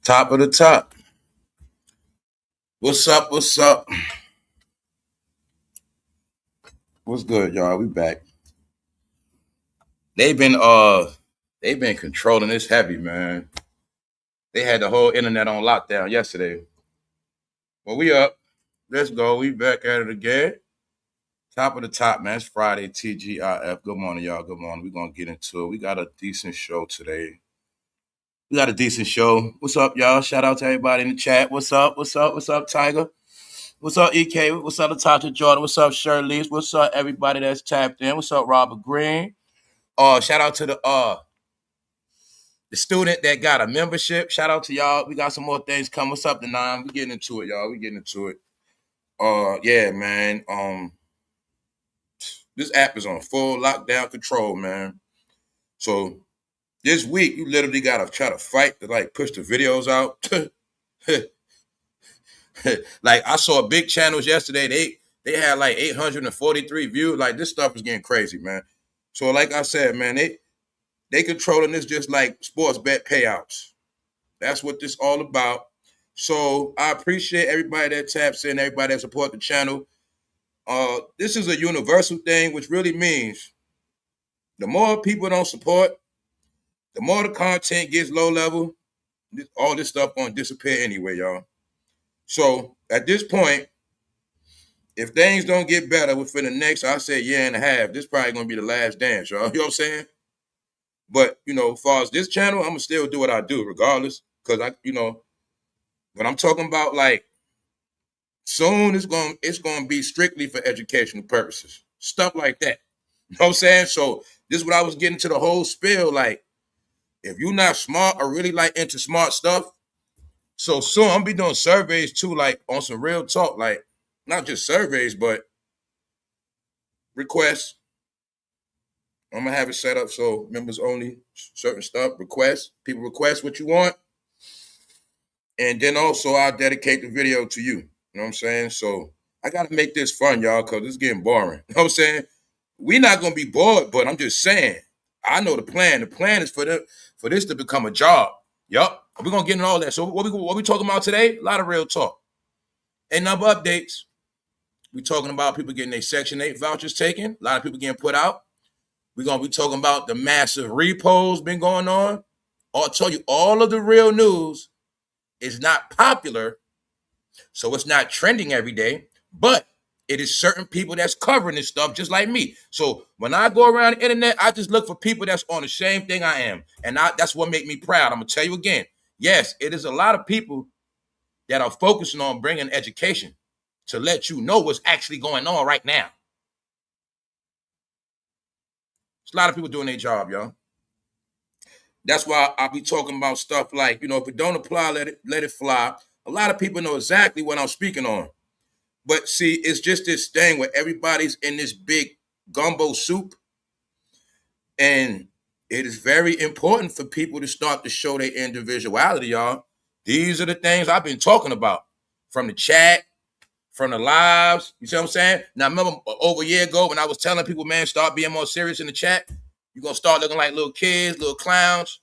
Top of the top. What's up? What's up? What's good, y'all? We back. They've been they've been controlling this heavy, man. They had the whole internet on lockdown yesterday. Well, we up. Let's go. We back at it again. Top of the top, man. It's Friday, TGIF. Good morning, y'all. Good morning. We're gonna get into it. We got a decent show today. We got a decent show. What's up, y'all? Shout out to everybody in the chat. What's up? What's up? What's up, Tiger? What's up, EK? What's up, Latasha Jordan? What's up, Shirley? What's up, everybody that's tapped in? What's up, Robert Green? Shout out to the student that got a membership. Shout out to y'all. We got some more things coming. What's up, the nine? We getting into it, y'all. We getting into it. Yeah, man. This app is on full lockdown control, man. So this week, you literally gotta try to fight to like push the videos out. Like I saw big channels yesterday. They had like 843 views. Like this stuff is getting crazy, man. So like I said, man, they controlling this just like sports bet payouts. That's what this all about. So I appreciate everybody that taps in, everybody that support the channel. This is a universal thing, which really means the more people don't support, the more the content gets low level. All this stuff gonna disappear anyway, y'all. So at this point, if things don't get better within the next, I say year and a half, this probably gonna be the last dance, y'all. You know what I'm saying? But as far as this channel, I'm gonna still do what I do, regardless. Cause when I'm talking about like soon, it's gonna be strictly for educational purposes, stuff like that. You know what I'm saying? So this is what I was getting to the whole spiel. Like, if you're not smart or really like into smart stuff, so soon I'm gonna be doing surveys too, like on some real talk, like not just surveys, but requests. I'm gonna have it set up so members only, certain stuff, requests. People request what you want. And then also I'll dedicate the video to you. You know what I'm saying? So I gotta make this fun, y'all, because it's getting boring. You know what I'm saying? We're not gonna be bored, but I'm just saying, I know the plan. The plan is for this to become a job. Yup. We're gonna get into all that. So what we talking about today? A lot of real talk. Ain't number updates. We talking about people getting their Section 8 vouchers taken. A lot of people getting put out. We're going to be talking about the massive repos been going on. I'll tell you, all of the real news is not popular, so it's not trending every day, but it is certain people that's covering this stuff just like me. So when I go around the internet, I just look for people that's on the same thing I am, and that's what makes me proud. I'm going to tell you again, yes, it is a lot of people that are focusing on bringing education to let you know what's actually going on right now. There's a lot of people doing their job, y'all. That's why I'll be talking about stuff like, if it don't apply, let it fly. A lot of people know exactly what I'm speaking on. But see, it's just this thing where everybody's in this big gumbo soup. And it is very important for people to start to show their individuality, y'all. These are the things I've been talking about from the chat, from the lives. You see what I'm saying? Now, remember over a year ago when I was telling people, man, start being more serious in the chat. You're going to start looking like little kids, little clowns.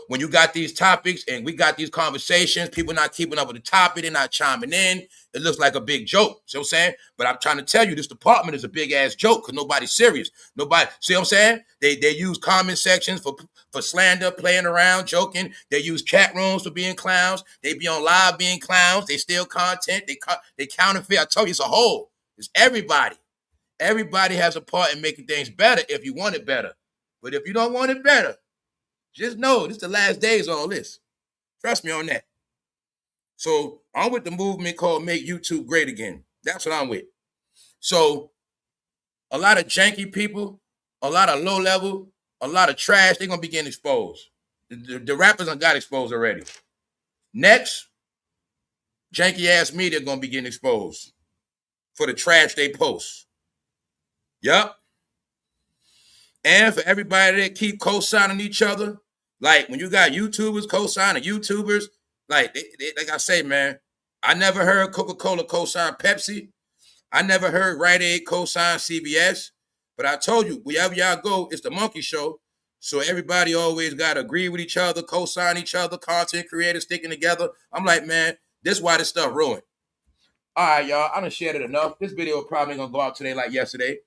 When you got these topics and we got these conversations, people not keeping up with the topic, they're not chiming in. It looks like a big joke. See what I'm saying? But I'm trying to tell you, this department is a big ass joke because nobody's serious. Nobody, see what I'm saying? They use comment sections for slander, playing around, joking. They use chat rooms for being clowns. They be on live being clowns. They steal content. They counterfeit. I told you, it's a whole. It's everybody. Everybody has a part in making things better if you want it better. But if you don't want it better, just know this is the last days of all this. Trust me on that. So I'm with the movement called Make YouTube Great Again. That's what I'm with. So a lot of janky people, a lot of low level, a lot of trash, they're going to be getting exposed. The rappers done got exposed already. Next, janky ass media going to be getting exposed for the trash they post. Yup. And for everybody that keep co-signing each other, like when you got YouTubers co-signing YouTubers, like I say, man, I never heard Coca-Cola co-sign Pepsi. I never heard Rite Aid co-sign CVS. But I told you, wherever y'all go, it's the monkey show. So everybody always got to agree with each other, co-sign each other, content creators sticking together. I'm like, man, this is why this stuff ruined. All right, y'all, I done shared it enough. This video probably going to go out today like yesterday.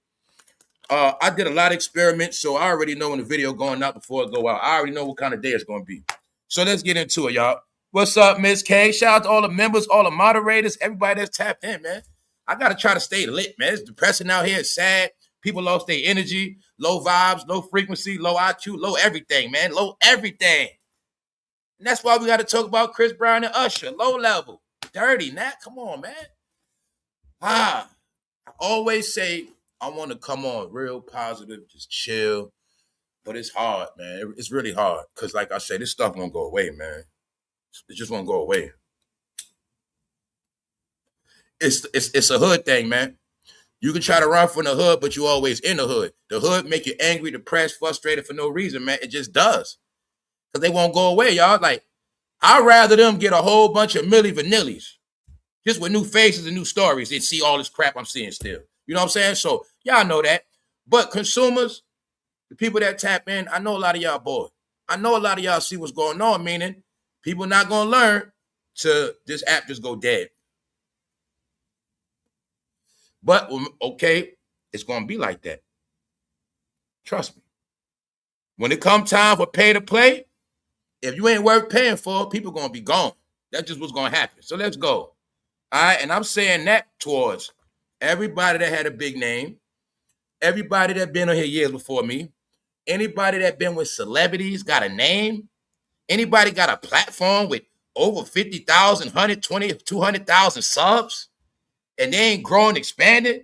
I did a lot of experiments, so I already know when the video going out before it go out. I already know what kind of day it's going to be. So let's get into it, y'all. What's up, Miss K? Shout out to all the members, all the moderators, everybody that's tapped in, man. I got to try to stay lit, man. It's depressing out here. It's sad. People lost their energy, low vibes, low frequency, low IQ, low everything, man. Low everything. And that's why we got to talk about Chris Brown and Usher. Low level. Dirty, Nat. Come on, man. I always say I want to come on real positive, just chill. But it's hard, man. It's really hard. Because like I said, this stuff won't go away, man. It just won't go away. It's a hood thing, man. You can try to run from the hood, but you always in the hood. The hood make you angry, depressed, frustrated for no reason, man. It just does. Because they won't go away, y'all. Like, I'd rather them get a whole bunch of Milli Vanillis, just with new faces and new stories, and see all this crap I'm seeing still. You know what I'm saying? So, y'all know that. But consumers, the people that tap in, I know a lot of y'all bored. I know a lot of y'all see what's going on, meaning people not going to learn till this app just go dead. But, okay, it's going to be like that. Trust me. When it come time for pay to play, if you ain't worth paying for, people going to be gone. That's just what's going to happen. So let's go. All right, and I'm saying that towards everybody that had a big name, everybody that been on here years before me, anybody that been with celebrities, got a name, anybody got a platform with over 50,000, 120, 200,000 subs, and they ain't growing, expanded,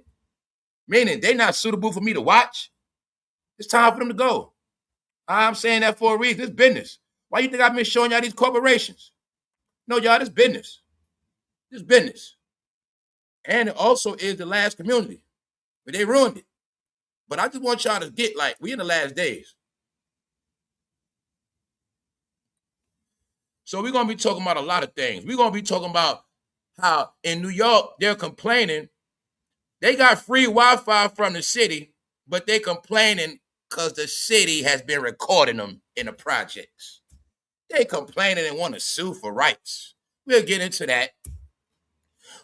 meaning they not suitable for me to watch, it's time for them to go. I'm saying that for a reason. It's business. Why you think I've been showing y'all these corporations? No, y'all, this business. This business. And it also is the last community. But they ruined it. But I just want y'all to get, like, we in the last days. So we're going to be talking about a lot of things. We're going to be talking about how in New York, they're complaining. They got free Wi-Fi from the city, but they complaining because the city has been recording them in the projects. They complaining and want to sue for rights. We'll get into that.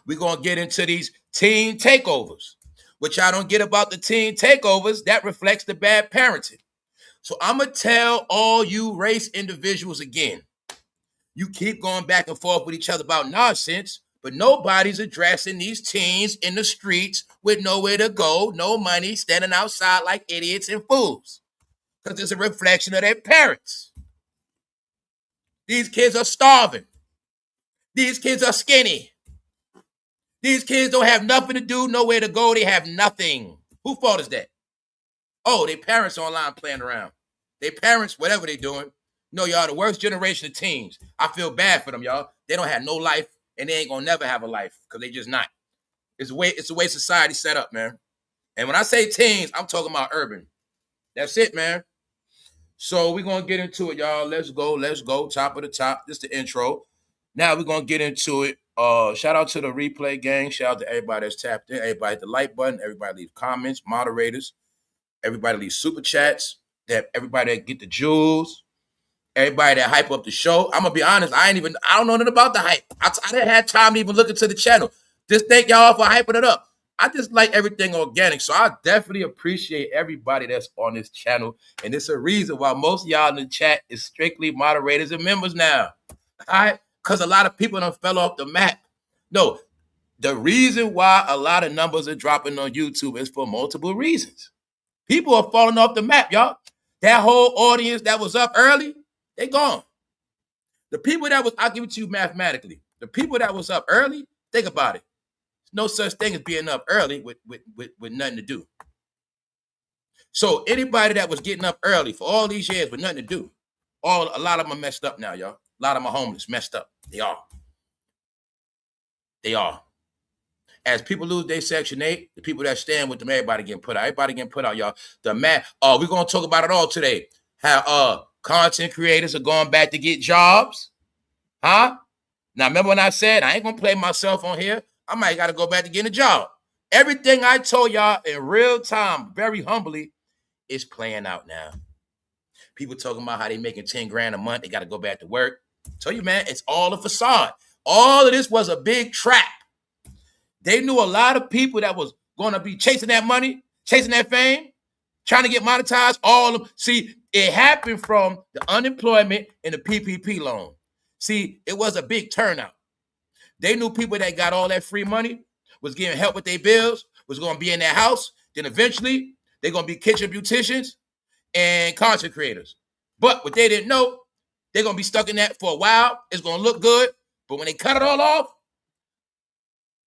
We're going to get into these teen takeovers. What y'all don't get about the teen takeovers, that reflects the bad parenting. So I'm going to tell all you race individuals again. You keep going back and forth with each other about nonsense, but nobody's addressing these teens in the streets with nowhere to go, no money, standing outside like idiots and fools. Because it's a reflection of their parents. These kids are starving. These kids are skinny. These kids don't have nothing to do, nowhere to go. They have nothing. Whose fault is that? Oh, their parents online playing around. Their parents, whatever they're doing. No, y'all, the worst generation of teens. I feel bad for them, y'all. They don't have no life, and they ain't gonna never have a life because they just not. It's the way society set up, man. And when I say teens, I'm talking about urban. That's it, man. So we're gonna get into it, y'all. Let's go. Top of the top. This is the intro. Now we're gonna get into it. Shout out to the replay gang. Shout out to everybody that's tapped in. Everybody hit the like button. Everybody leave comments, moderators. Everybody leave super chats. Everybody that get the jewels. Everybody that hype up the show. I'm gonna be honest. I don't know nothing about the hype. I didn't have time to even look into the channel. Just thank y'all for hyping it up. I just like everything organic. So I definitely appreciate everybody that's on this channel. And it's a reason why most of y'all in the chat is strictly moderators and members now. All right? Because a lot of people done fell off the map. No, the reason why a lot of numbers are dropping on YouTube is for multiple reasons. People are falling off the map, y'all. That whole audience that was up early, they gone. The people that was, I'll give it to you mathematically. The people that was up early, think about it. There's no such thing as being up early with nothing to do. So anybody that was getting up early for all these years with nothing to do, a lot of them are messed up now, y'all. A lot of them are homeless, messed up. They are. As people lose their Section 8, the people that stand with them, everybody getting put out. Everybody getting put out, y'all. We're going to talk about it all today. How content creators are going back to get jobs. Huh? Now, remember when I said I ain't going to play myself on here? I might got to go back to getting a job. Everything I told y'all in real time, very humbly, is playing out now. People talking about how they making 10 grand a month. They got to go back to work. Tell you, man, it's all a facade. All of this was a big trap. They knew a lot of people that was going to be chasing that money, chasing that fame, trying to get monetized. All of them. See, it happened from the unemployment and the PPP loan. See, it was a big turnout. They knew people that got all that free money, was getting help with their bills, was going to be in their house. Then eventually, they're going to be kitchen beauticians and content creators. But what they didn't know, they're going to be stuck in that for a while. It's going to look good. But when they cut it all off,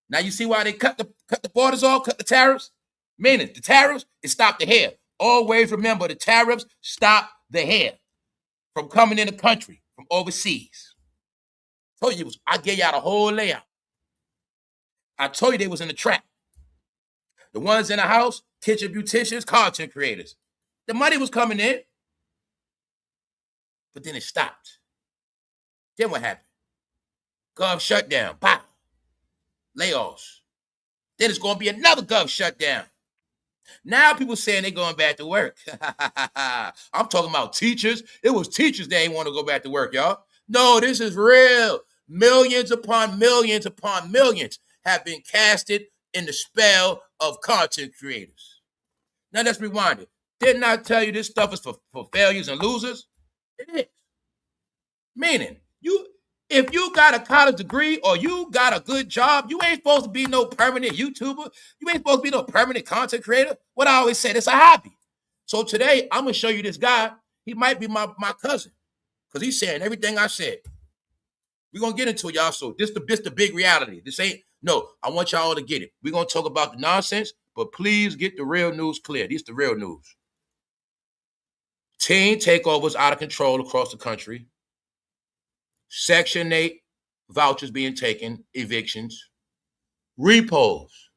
now you see why they cut the borders off, cut the tariffs? Meaning the tariffs, it stopped the hair. Always remember the tariffs stop the hair from coming in the country, from overseas. I told you, I gave y'all the whole layout. I told you they was in the trap. The ones in the house, kitchen beauticians, content creators. The money was coming in, but then it stopped. Then what happened? Gov shutdown, pop, layoffs. Then it's going to be another gov shutdown. Now people saying they're going back to work. I'm talking about teachers. It was teachers that ain't want to go back to work, y'all. No, this is real. Millions upon millions upon millions have been casted in the spell of content creators. Now let's rewind it. Didn't I tell you this stuff is for failures and losers? It is. Meaning, if you got a college degree or you got a good job, you ain't supposed to be no permanent YouTuber. You ain't supposed to be no permanent content creator. What I always say, it's a hobby. So today, I'm going to show you this guy. He might be my cousin because he's saying everything I said. We're going to get into it, y'all. So this the big reality. This ain't, no, I want y'all to get it. We're going to talk about the nonsense, but please get the real news clear. This is the real news. Teen takeovers out of control across the country. Section 8 vouchers being taken, evictions, repos.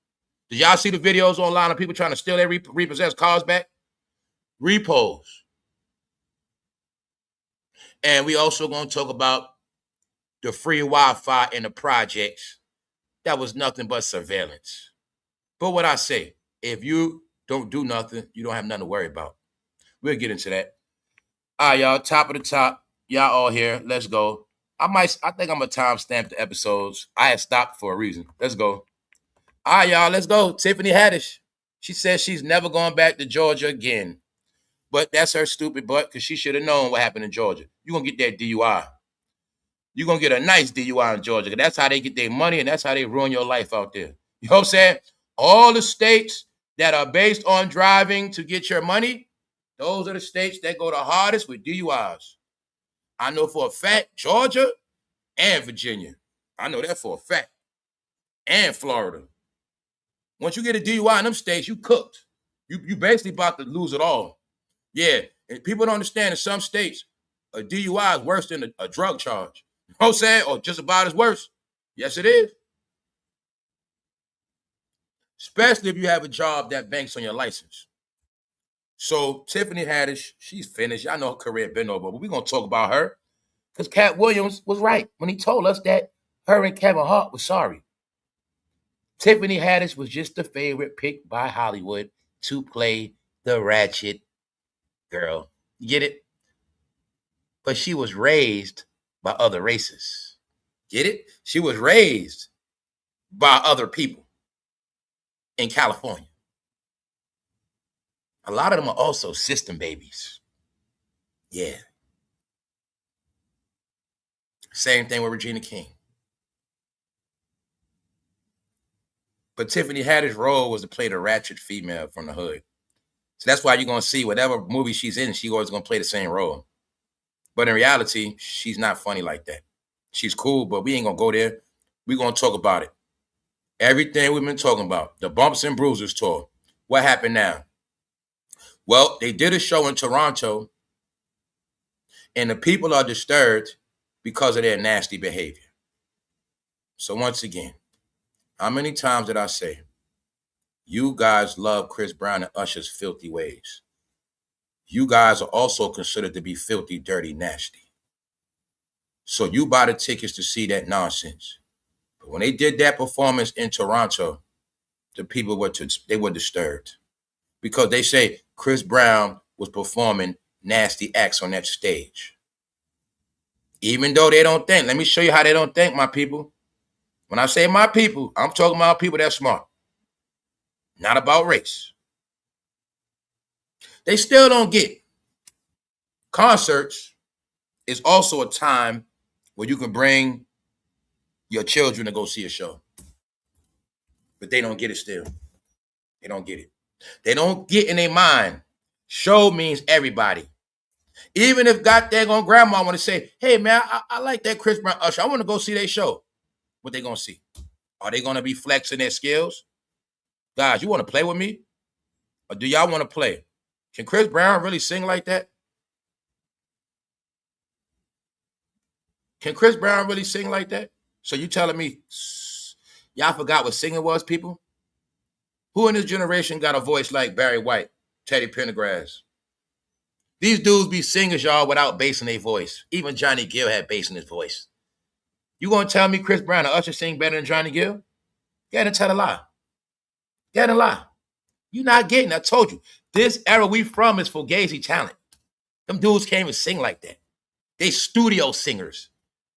Did y'all see the videos online of people trying to steal their repossessed cars back? Repos. And we also going to talk about the free Wi-Fi in the projects. That was nothing but surveillance. But what I say, if you don't do nothing, you don't have nothing to worry about. We'll get into that. All right, y'all, top of the top. Y'all all here. Let's go. I think I'm going to timestamp the episodes. I had stopped for a reason. Let's go. All right, y'all, let's go. Tiffany Haddish. She says she's never going back to Georgia again. But that's her stupid butt because she should have known what happened in Georgia. You're going to get that DUI. You're going to get a nice DUI in Georgia. That's how they get their money and that's how they ruin your life out there. You know what I'm saying? All the states that are based on driving to get your money, those are the states that go the hardest with DUIs. I know for a fact, Georgia and Virginia. I know that for a fact. And Florida. Once you get a DUI in them states, you cooked. You basically about to lose it all. Yeah, and people don't understand in some states, a DUI is worse than a drug charge. You know what I'm saying? Or just about as worse. Yes, it is. Especially if you have a job that banks on your license. So Tiffany Haddish, she's finished. Y'all know her career been over, but we're going to talk about her. Because Cat Williams was right when he told us that her and Kevin Hart was sorry. Tiffany Haddish was just the favorite picked by Hollywood to play the ratchet girl. You get it? But she was raised by other races. Get it? She was raised by other people in California. A lot of them are also system babies. Yeah. Same thing with Regina King. But Tiffany Haddish's role was to play the ratchet female from the hood. So that's why you're going to see whatever movie she's in, she's always going to play the same role. But in reality, she's not funny like that. She's cool, but we ain't going to go there. We're going to talk about it. Everything we've been talking about. The Bumps and Bruises tour. What happened now? Well, they did a show in Toronto, and the people are disturbed because of their nasty behavior. So once again, how many times did I say, you guys love Chris Brown and Usher's filthy ways. You guys are also considered to be filthy, dirty, nasty. So you buy the tickets to see that nonsense. But when they did that performance in Toronto, the people were disturbed. Because they say Chris Brown was performing nasty acts on that stage. Even though they don't think. Let me show you how they don't think, my people. When I say my people, I'm talking about people that smart. Not about race. They still don't get. Concerts is also a time where you can bring your children to go see a show. But they don't get it still. They don't get it. They don't get in their mind. Show means everybody. Even if goddamn on grandma want to say, hey man, I like that Chris Brown Usher. I want to go see their show. What they gonna see? Are they gonna be flexing their skills? Guys, you want to play with me? Or do y'all want to play? Can Chris Brown really sing like that? Can Chris Brown really sing like that? So you telling me y'all forgot what singing was, people? Who in this generation got a voice like Barry White, Teddy Pendergrass? These dudes be singers, y'all, without bass in their voice. Even Johnny Gill had bass in his voice. You gonna tell me Chris Brown or Usher sing better than Johnny Gill? Get and tell a lie. Get a lie. You not getting. I told you. This era we from is fugazi talent. Them dudes can't even sing like that. They studio singers.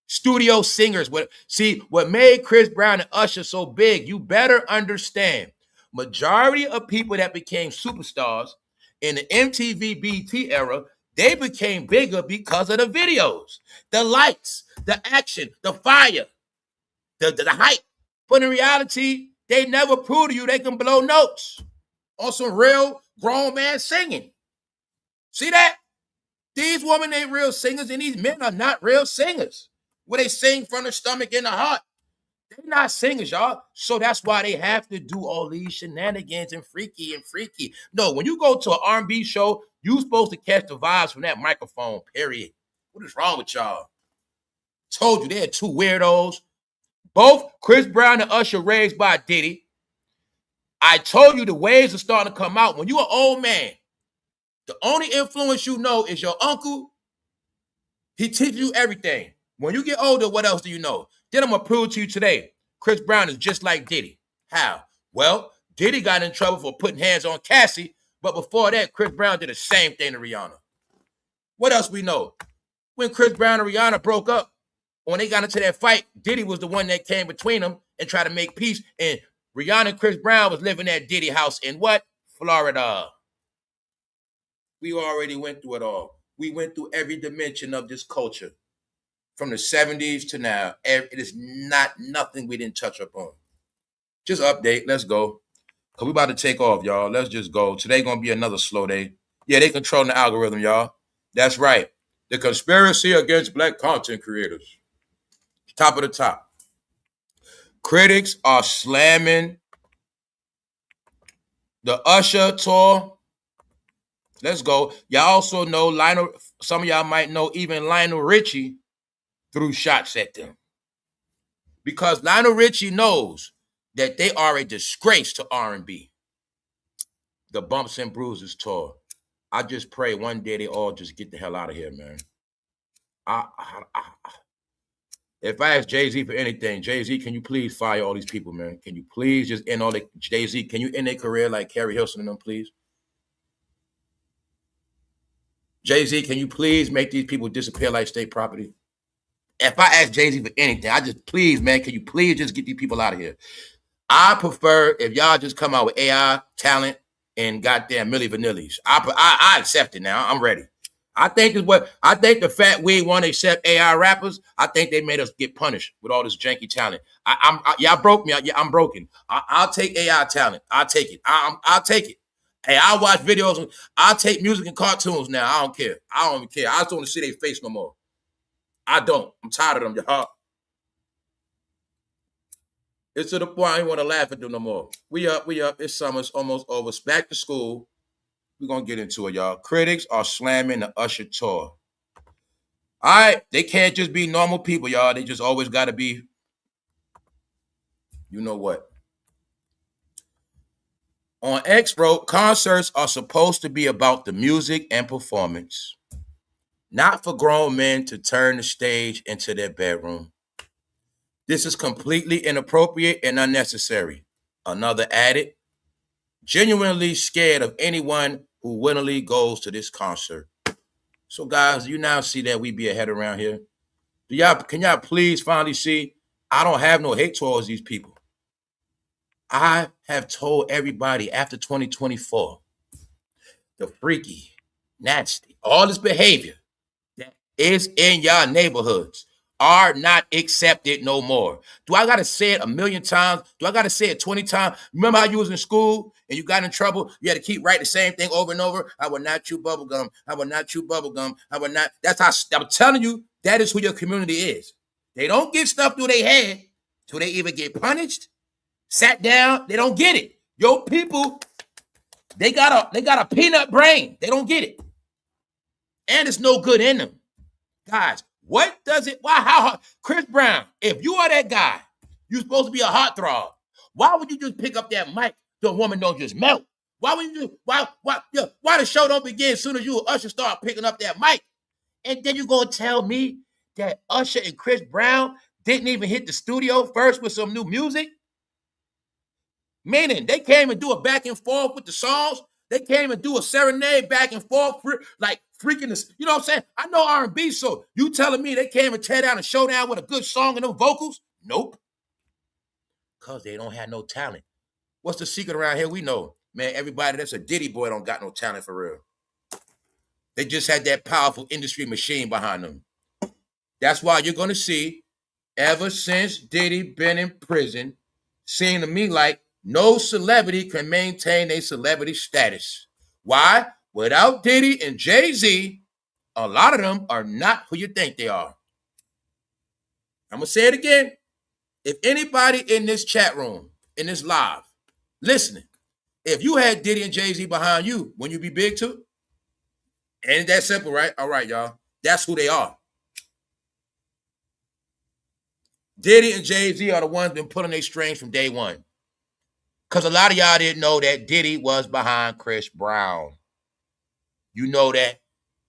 Studio singers. See, what made Chris Brown and Usher so big, you better understand. Majority of people that became superstars in the MTV BT era, they became bigger because of the videos, the lights, the action, the fire, the hype. But in reality, they never prove to you they can blow notes on some real grown man singing. See that? These women ain't real singers, and these men are not real singers. Where they sing from the stomach and the heart. They're not singers, y'all. So that's why they have to do all these shenanigans and freaky. No, when you go to an R&B show, you supposed to catch the vibes from that microphone, period. What is wrong with y'all? Told you, they're two weirdos. Both Chris Brown and Usher raised by Diddy. I told you the waves are starting to come out. When you're an old man, the only influence you know is your uncle. He teaches you everything. When you get older, what else do you know? Then I'm going to prove to you today, Chris Brown is just like Diddy. How? Well, Diddy got in trouble for putting hands on Cassie, but before that, Chris Brown did the same thing to Rihanna. What else we know? When Chris Brown and Rihanna broke up, when they got into that fight, Diddy was the one that came between them and tried to make peace, and Rihanna and Chris Brown was living at Diddy house in what? Florida. We already went through it all. We went through every dimension of this culture. From the 70s to now, it is not nothing we didn't touch upon. Just update. Let's go. Because we about to take off, y'all. Let's just go. Today going to be another slow day. Yeah, they controlling the algorithm, y'all. That's right. The conspiracy against black content creators. Top of the top. Critics are slamming the Usher tour. Let's go. Y'all also know Lionel. Some of y'all might know even Lionel Richie threw shots at them. Because Lionel Richie knows that they are a disgrace to R&B. The Bumps and Bruises tour. I just pray one day they all just get the hell out of here, man. If I ask Jay-Z for anything, Jay-Z, can you please fire all these people, man? Can you please just end all the Jay-Z? Can you end their career like Carrie Hilson and them, please? Jay-Z, can you please make these people disappear like state property? If I ask Jay-Z for anything, I just, please, man, can you please just get these people out of here? I prefer if y'all just come out with AI, talent, and goddamn Milli Vanillis. I accept it now. I'm ready. I think the fat we want to accept AI rappers. I think they made us get punished with all this janky talent. Y'all broke me. I'm broken. I'll take AI talent. I'll take it. I'll take it. Hey, I'll watch videos. I'll take music and cartoons now. I don't care. I don't even care. I just don't want to see their face no more. I don't. I'm tired of them, y'all. It's to the point I don't want to laugh at them no more. We up. It's summer's almost over. It's back to school. We're going to get into it, y'all. Critics are slamming the Usher tour. All right. They can't just be normal people, y'all. They just always got to be, you know what. On X wrote, concerts are supposed to be about the music and performance, not for grown men to turn the stage into their bedroom. This is completely inappropriate and unnecessary. Another added, genuinely scared of anyone who willingly goes to this concert. So guys, you now see that we be ahead around here. Can y'all please finally see? I don't have no hate towards these people. I have told everybody after 2024, the freaky, nasty, all this behavior that is in y'all neighborhoods are not accepted no more. Do I gotta say it a million times? Do I gotta say it 20 times? Remember how you was in school and you got in trouble? You had to keep writing the same thing over and over. I will not chew bubblegum. I will not chew bubblegum. I will not. That's how I'm telling you, that is who your community is. They don't get stuff through their head till they either get punished, sat down, they don't get it. Your people, they got a peanut brain. They don't get it. And it's no good in them. Guys, what does it, how, Chris Brown, if you are that guy, you're supposed to be a heartthrob. Why would you just pick up that mic so a woman don't just melt? Why would you, why the show don't begin as soon as you and Usher start picking up that mic? And then you're going to tell me that Usher and Chris Brown didn't even hit the studio first with some new music? Meaning, they came and do a back and forth with the songs. They came and do a serenade back and forth, like freaking this. You know what I'm saying? I know R&B, so you telling me they came and tear down a showdown with a good song and no vocals? Nope. Because they don't have no talent. What's the secret around here? We know, man, everybody that's a Diddy boy don't got no talent for real. They just had that powerful industry machine behind them. That's why you're going to see, ever since Diddy been in prison, seemed to me like no celebrity can maintain a celebrity status. Why? Without Diddy and Jay-Z, a lot of them are not who you think they are. I'm going to say it again. If anybody in this chat room, in this live, listening, if you had Diddy and Jay-Z behind you, wouldn't you be big too? Ain't that simple, right? All right, y'all. That's who they are. Diddy and Jay-Z are the ones been pulling their strings from day one. Because a lot of y'all didn't know that Diddy was behind Chris Brown. You know that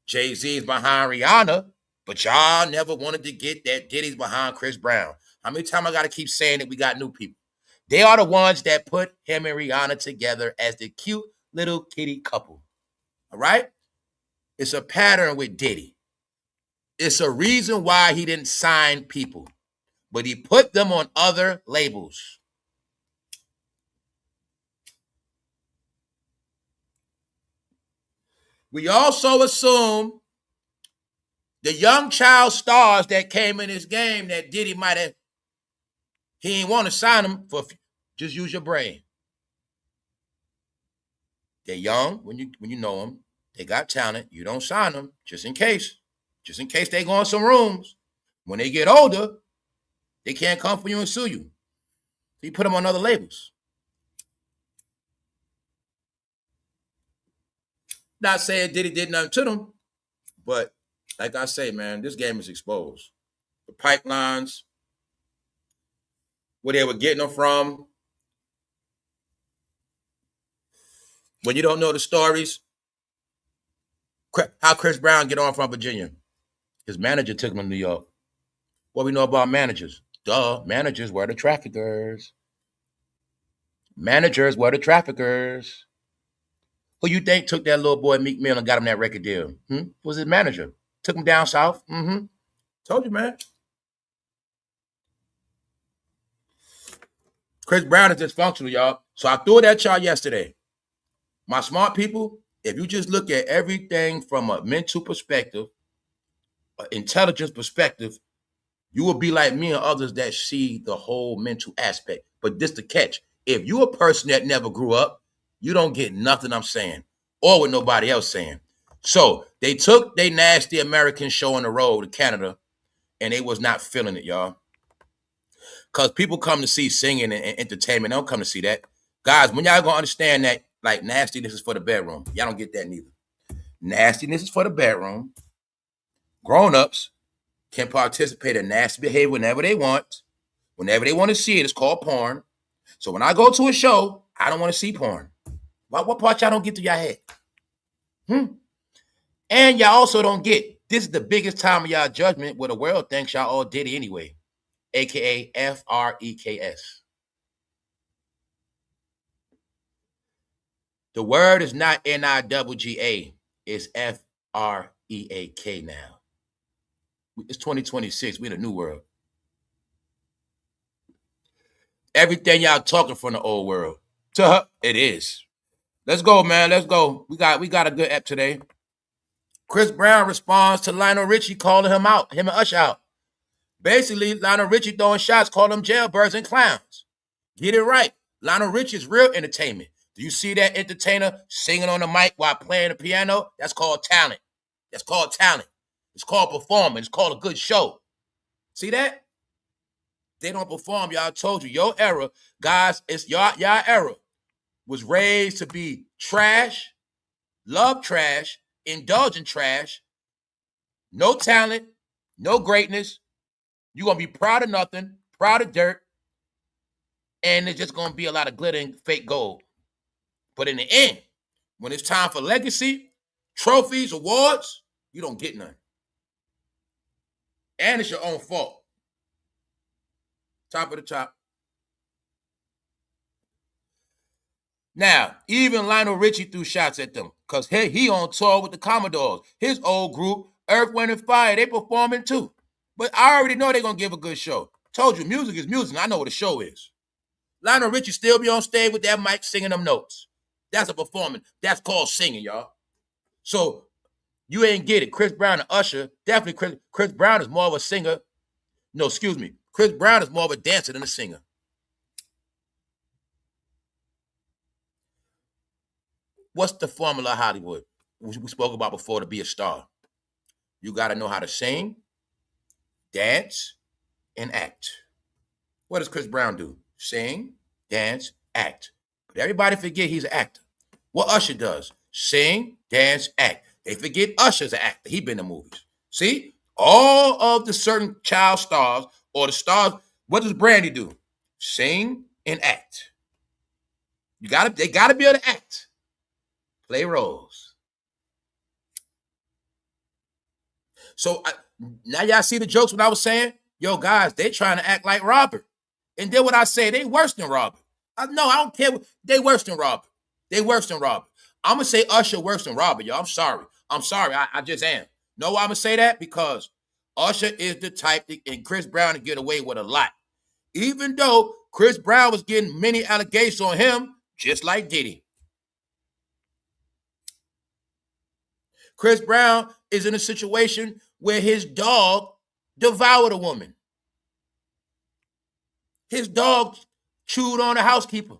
Jay-Z is behind Rihanna, but y'all never wanted to get that Diddy's behind Chris Brown. How many times I got to keep saying that we got new people? They are the ones that put him and Rihanna together as the cute little kitty couple. All right? It's a pattern with Diddy. It's a reason why he didn't sign people, but he put them on other labels. We also assume the young child stars that came in this game that Diddy might have, he didn't want to sign them for, just use your brain. They're young when you know them. They got talent. You don't sign them just in case. Just in case they go in some rooms. When they get older, they can't come for you and sue you. So you put them on other labels. Not saying Diddy did nothing to them, but like I say, man, this game is exposed. The pipelines, where they were getting them from. When you don't know the stories, how Chris Brown get on from Virginia. His manager took him to New York. What we know about managers? Duh, managers were the traffickers. Managers were the traffickers. Who you think took that little boy Meek Mill and got him that record deal? It was his manager. Took him down south. Told you, man. Chris Brown is dysfunctional, y'all. So I threw it at y'all yesterday. My smart people, if you just look at everything from a mental perspective, an intelligence perspective, you will be like me and others that see the whole mental aspect. But this the catch. If you're a person that never grew up, you don't get nothing I'm saying or what nobody else saying. So they took their nasty American show on the road to Canada, and they was not feeling it, y'all. Because people come to see singing and entertainment. They don't come to see that. Guys, when y'all gonna understand that, like, nastiness is for the bedroom. Y'all don't get that neither. Nastiness is for the bedroom. Grown-ups can participate in nasty behavior whenever they want. Whenever they want to see it, it's called porn. So when I go to a show, I don't want to see porn. What part y'all don't get to your head? And y'all also don't get, this is the biggest time of y'all judgment where the world thinks y'all all Diddy anyway, a.k.a. F-R-E-K-S. The word is not N-I-double-G-A. It's F-R-E-K-S. EAK now. It's 2026. We in a new world. Everything y'all talking from the old world. It is. Let's go, man. Let's go. We got a good app today. Chris Brown responds to Lionel Richie calling him out, him and Usher out. Basically, Lionel Richie throwing shots, calling them jailbirds and clowns. Get it right. Lionel Richie is real entertainment. Do you see that entertainer singing on the mic while playing the piano? That's called talent. That's called talent. It's called performance. It's called a good show. See that? They don't perform. Y'all told you. Your era, guys, it's y'all era was raised to be trash, love trash, indulge in trash, no talent, no greatness. You're going to be proud of nothing, proud of dirt, and it's just going to be a lot of glitter and fake gold. But in the end, when it's time for legacy, trophies, awards, you don't get none. And it's your own fault. Top of the top. Now, even Lionel Richie threw shots at them because he on tour with the Commodores. His old group, Earth, Wind, and Fire, they performing too. But I already know they're going to give a good show. Told you, music is music. I know what a show is. Lionel Richie still be on stage with that mic singing them notes. That's a performance. That's called singing, y'all. So you ain't get it. Chris Brown and Usher, definitely Chris Brown is more of a singer. No, excuse me. Chris Brown is more of a dancer than a singer. What's the formula of Hollywood? We spoke about before to be a star. You got to know how to sing, dance, and act. What does Chris Brown do? Sing, dance, act. But everybody forget he's an actor. What Usher does? Sing, dance, act. They forget Usher's an actor. He been in movies. See? All of the certain child stars or the stars, what does Brandy do? Sing and act. They gotta be able to act. Play roles. So now y'all see the jokes when I was saying, yo, guys, they trying to act like Robert. And then what I say, they worse than Robert. I don't care. They worse than Robert. They worse than Robert. I'm going to say Usher worse than Robert, y'all. I'm sorry. I just am. Know why I'm going to say that? Because Usher is the type that, and Chris Brown to get away with a lot. Even though Chris Brown was getting many allegations on him, just like Diddy. Chris Brown is in a situation where his dog devoured a woman. His dog chewed on a housekeeper.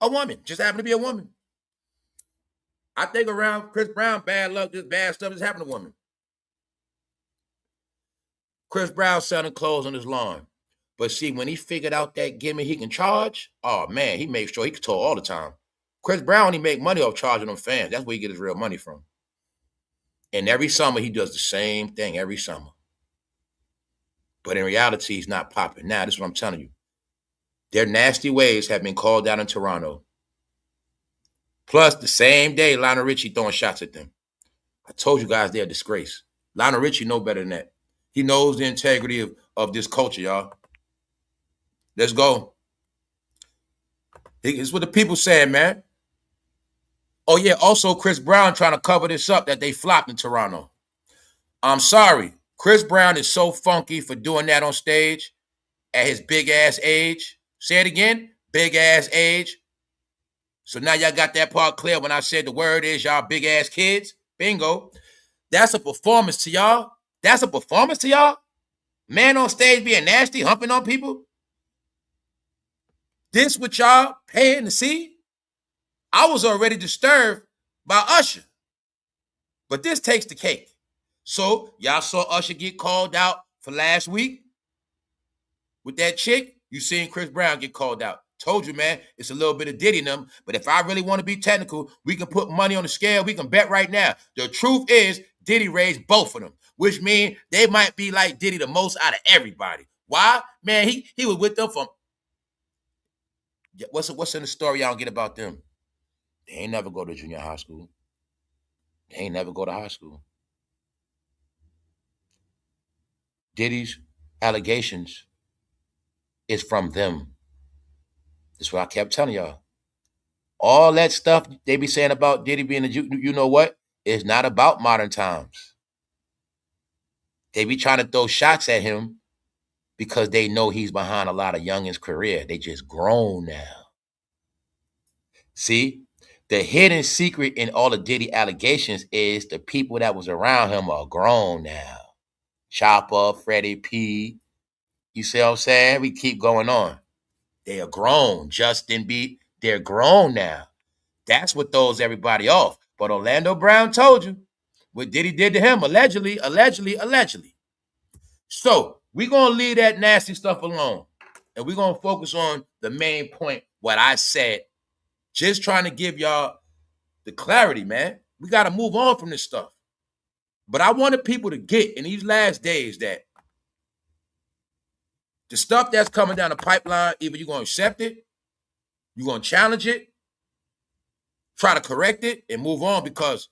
A woman. Just happened to be a woman. I think around Chris Brown, bad luck, just bad stuff has happened to women. Chris Brown selling clothes on his lawn. But see, when he figured out that gimmick he can charge, oh man, he made sure he could tour all the time. Chris Brown, he make money off charging them fans. That's where he get his real money from. And every summer, he does the same thing every summer. But in reality, he's not popping. Now, this is what I'm telling you. Their nasty ways have been called out in Toronto. Plus, the same day, Lionel Richie throwing shots at them. I told you guys they're a disgrace. Lionel Richie know better than that. He knows the integrity of this culture, y'all. Let's go. It's what the people saying, man. Oh, yeah, also Chris Brown trying to cover this up that they flopped in Toronto. I'm sorry. Chris Brown is so funky for doing that on stage at his big-ass age. Say it again, big-ass age. So now y'all got that part clear when I said the word is y'all big-ass kids. Bingo. That's a performance to y'all. That's a performance to y'all. Man on stage being nasty, humping on people. This what y'all paying to see? I was already disturbed by Usher. But this takes the cake. So y'all saw Usher get called out for last week with that chick. You seen Chris Brown get called out. Told you, man, it's a little bit of Diddy in them. But if I really want to be technical, we can put money on the scale. We can bet right now. The truth is Diddy raised both of them, which means they might be like Diddy the most out of everybody. Why? Man, he was with them from... What's in the story y'all get about them? They ain't never go to junior high school. They ain't never go to high school. Diddy's allegations is from them. That's what I kept telling y'all. All that stuff they be saying about Diddy being a you know what? It's not about modern times. They be trying to throw shots at him because they know he's behind a lot of youngins' career. They just grown now. See, the hidden secret in all the Diddy allegations is the people that was around him are grown now. Chopper, Freddie P. You see what I'm saying? We keep going on. They are grown. Justin B. They're grown now. That's what throws everybody off. But Orlando Brown told you what Diddy did to him, allegedly. So we're going to leave that nasty stuff alone. And we're going to focus on the main point, what I said. Just trying to give y'all the clarity, man. We got to move on from this stuff. But I wanted people to get in these last days that the stuff that's coming down the pipeline, either you're going to accept it, you're going to challenge it, try to correct it, and move on, because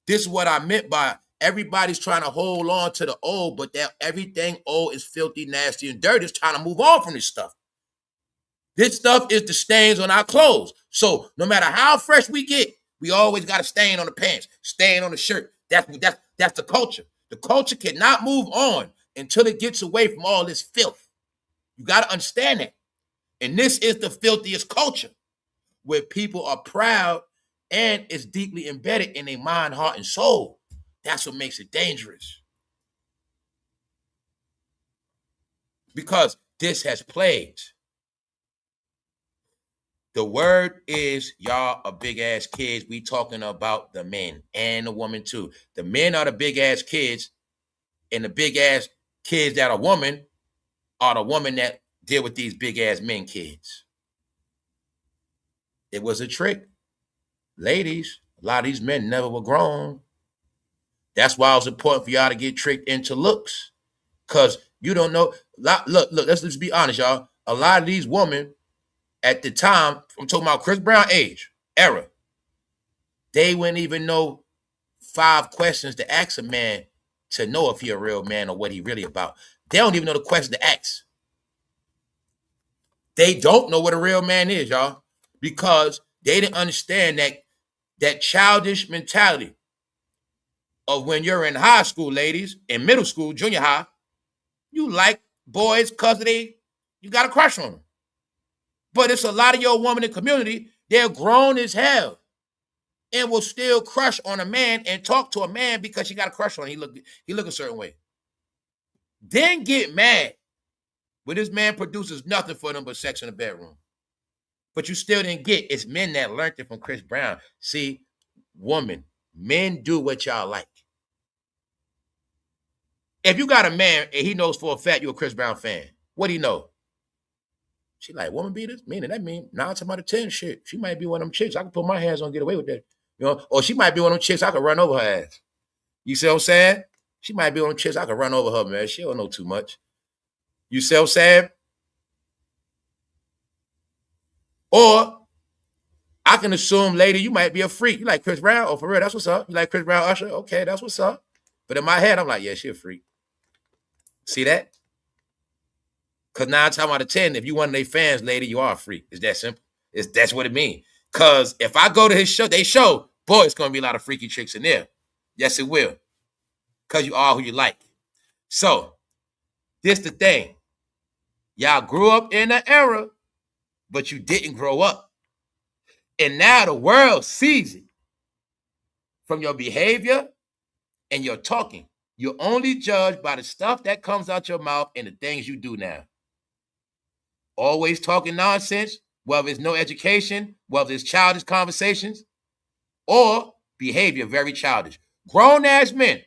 this is what I meant by everybody's trying to hold on to the old, but that everything old is filthy, nasty, and dirty. It's trying to move on from this stuff. This stuff is the stains on our clothes. So no matter how fresh we get, we always got a stain on the pants, stain on the shirt. That's the culture. The culture cannot move on until it gets away from all this filth. You got to understand that. And this is the filthiest culture, where people are proud and it's deeply embedded in their mind, heart, and soul. That's what makes it dangerous. Because this has plagued. The word is, y'all are big ass kids. We talking about the men and the woman too. The men are the big ass kids, and the big ass kids that are woman are the woman that deal with these big ass men kids. It was a trick. Ladies, a lot of these men never were grown. That's why it was important for y'all to get tricked into looks. Because you don't know. Look, let's just be honest, y'all. A lot of these women at the time, I'm talking about Chris Brown age, era, they wouldn't even know 5 questions to ask a man to know if he a real man or what he really about. They don't even know the question to ask. They don't know what a real man is, y'all, because they didn't understand that childish mentality of when you're in high school, ladies, in middle school, junior high, you like boys because you got a crush on them. But it's a lot of your women in the community, they're grown as hell and will still crush on a man and talk to a man because she got a crush on him. He look a certain way. Then get mad when this man produces nothing for them but sex in the bedroom. But you still didn't get. It's men that learned it from Chris Brown. See, woman, men do what y'all like. If you got a man and he knows for a fact you're a Chris Brown fan, what do you know? She like, woman beaters? Meaning that mean 9 times out of 10 shit. She might be one of them chicks I can put my hands on and get away with that. You know, or she might be one of them chicks I can run over her ass. You see what I'm saying? She might be one of them chicks I can run over her, man. She don't know too much. You see what I'm saying? Or I can assume, lady, you might be a freak. You like Chris Brown? Oh, for real, that's what's up. You like Chris Brown, Usher? Okay, that's what's up. But in my head, I'm like, yeah, she a freak. See that? Because 9 times out of 10, if you one of their fans, lady, you are a freak. It's that simple. That's what it means. Because if I go to his show, boy, it's going to be a lot of freaky chicks in there. Yes, it will. Because you are who you like. So, this the thing. Y'all grew up in an era, but you didn't grow up. And now the world sees it. From your behavior and your talking. You're only judged by the stuff that comes out your mouth and the things you do now. Always talking nonsense, whether it's no education, whether it's childish conversations, or behavior very childish. Grown-ass men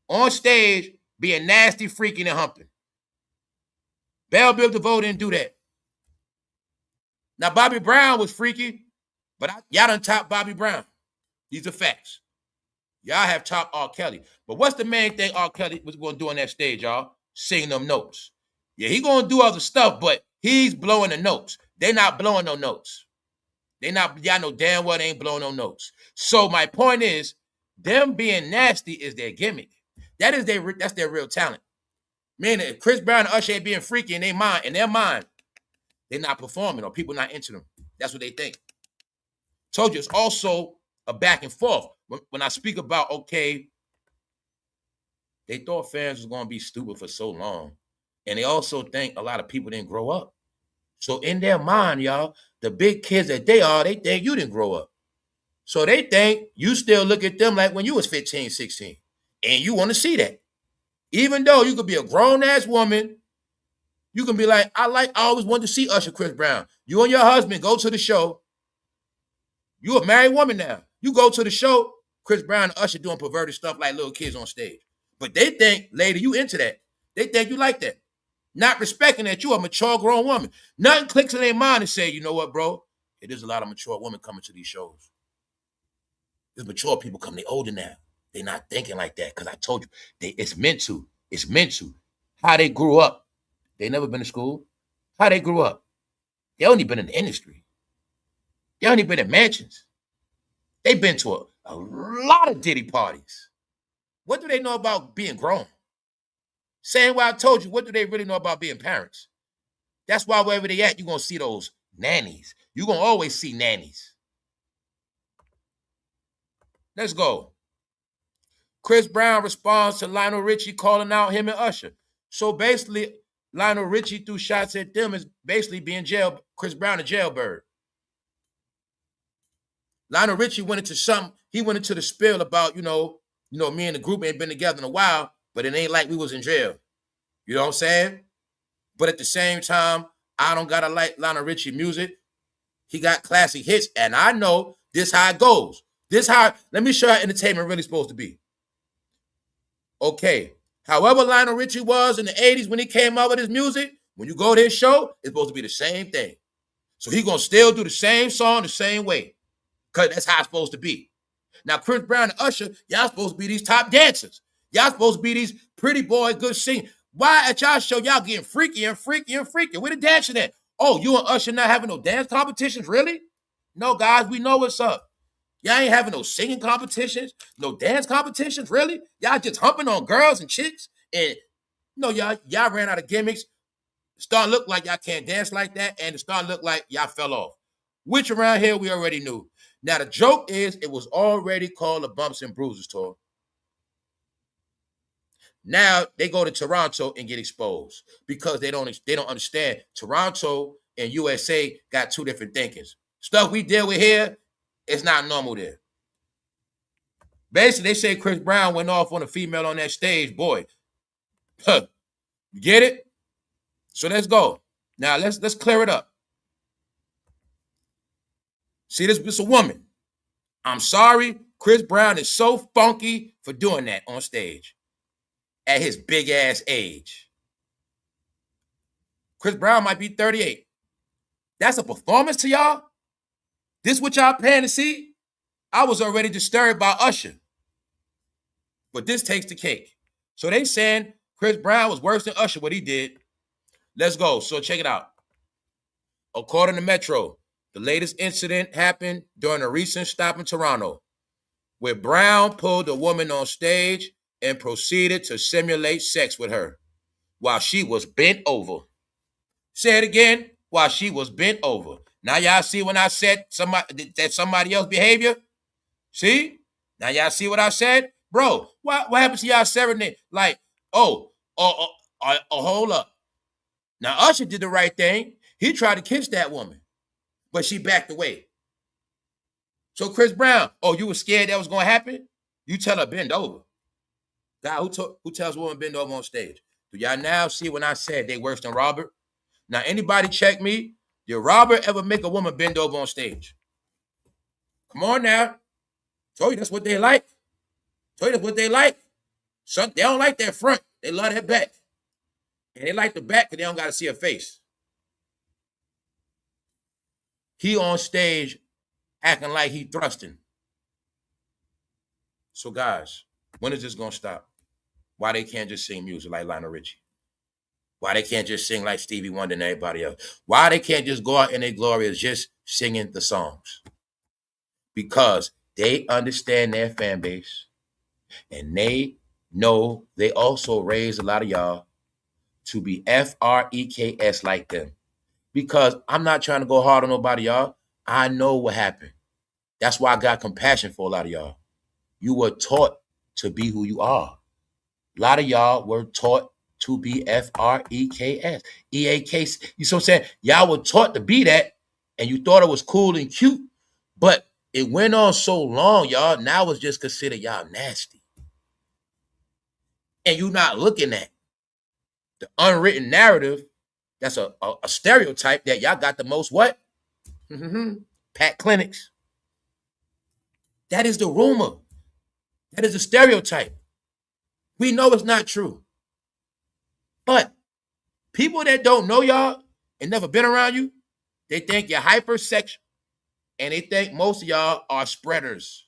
on stage being nasty, freaking, and humping. Bell Biv DeVoe didn't do that. Now, Bobby Brown was freaky, but y'all done top Bobby Brown. These are facts. Y'all have top R. Kelly. But what's the main thing R. Kelly was going to do on that stage, y'all? Sing them notes. Yeah, he going to do other stuff, but he's blowing the notes. They not blowing no notes. Y'all know damn well they ain't blowing no notes. So my point is, them being nasty is their gimmick. That's their real talent. Meaning, if Chris Brown and Usher ain't being freaky in their mind, they're not performing or people not into them. That's what they think. Told you, it's also a back and forth. when I speak about, okay, they thought fans was going to be stupid for so long. And they also think a lot of people didn't grow up. So in their mind, y'all, the big kids that they are, they think you didn't grow up. So they think you still look at them like when you was 15, 16. And you want to see that. Even though you could be a grown-ass woman, you can be like, I always wanted to see Usher, Chris Brown. You and your husband go to the show. You a married woman now. You go to the show, Chris Brown and Usher doing perverted stuff like little kids on stage. But they think, lady, you into that. They think you like that. Not respecting that you a mature grown woman. Nothing clicks in their mind and say, you know what, bro? There's a lot of mature women coming to these shows. There's mature people coming. They older now. They're not thinking like that. Because I told you, it's meant to. It's meant to. How they grew up. They never been to school. How they grew up. They only been in the industry. They only been in mansions. They've been to a lot of Diddy parties. What do they know about being grown? Saying what I told you, what do they really know about being parents? That's why wherever they at, you're going to see those nannies. You're going to always see nannies. Let's go. Chris Brown responds to Lionel Richie calling out him and Usher. So basically, Lionel Richie threw shots at them is basically being Chris Brown a jailbird. Lionel Richie went into something. He went into the spiel about, me and the group ain't been together in a while, but it ain't like we was in jail. You know what I'm saying? But at the same time, I don't gotta like Lionel Richie music. He got classic hits, and I know this how it goes. Let me show you how entertainment really supposed to be. Okay. However Lionel Richie was in the 80s when he came out with his music, when you go to his show, it's supposed to be the same thing. So he gonna still do the same song the same way. Because that's how it's supposed to be. Now, Chris Brown and Usher, y'all supposed to be these top dancers. Y'all supposed to be these pretty boy, good singers. Why at y'all show y'all getting freaky and freaky and freaky? Where the dancing at? Oh, you and Usher not having no dance competitions? Really? No, guys, we know what's up. Y'all ain't having no singing competitions, no dance competitions? Really? Y'all just humping on girls and chicks? And, y'all ran out of gimmicks. It starting to look like y'all can't dance like that, and it starting to look like y'all fell off. Which around here we already knew. Now, the joke is it was already called a Bumps and Bruises tour. Now, they go to Toronto and get exposed because they don't understand. Toronto and USA got two different thinkings. Stuff we deal with here, it's not normal there. Basically, they say Chris Brown went off on a female on that stage. Boy, you get it? So let's go. Now, let's clear it up. See, this is a woman. I'm sorry, Chris Brown is so funky for doing that on stage at his big ass age. Chris Brown might be 38. That's a performance to y'all? This what y'all paying to see? I was already disturbed by Usher. But this takes the cake. So they saying Chris Brown was worse than Usher, what he did. Let's go. So check it out. According to Metro, the latest incident happened during a recent stop in Toronto, where Brown pulled a woman on stage and proceeded to simulate sex with her while she was bent over. Say it again, while she was bent over. Now y'all see when I said somebody else's behavior? See? Now y'all see what I said? Bro, what happens to y'all serenade? Like, hold up. Now Usher did the right thing. He tried to kiss that woman, but she backed away. So Chris Brown, you were scared that was going to happen? You tell her bend over. Guy, who tells a woman bend over on stage? Do y'all now see when I said they worse than Robert? Now, anybody check me? Did Robert ever make a woman bend over on stage? Come on now. Told you that's what they like. Told you that's what they like. They don't like that front. They love that back. And they like the back because they don't got to see her face. He on stage acting like he thrusting. So guys, when is this going to stop? Why they can't just sing music like Lionel Richie? Why they can't just sing like Stevie Wonder and everybody else? Why they can't just go out in their glory as just singing the songs? Because they understand their fan base and they know they also raised a lot of y'all to be FREKS like them. Because I'm not trying to go hard on nobody, y'all. I know what happened. That's why I got compassion for a lot of y'all. You were taught to be who you are. A lot of y'all were taught to be F-R-E-K-S, E-A-K. You see what I'm saying? Y'all were taught to be that, and you thought it was cool and cute, but it went on so long, y'all. Now it's just considered y'all nasty. And you're not looking at the unwritten narrative. That's a stereotype that y'all got the most what? Pat clinics. That is the rumor. That is a stereotype. We know it's not true. But people that don't know y'all and never been around you, they think you're hypersexual. And they think most of y'all are spreaders.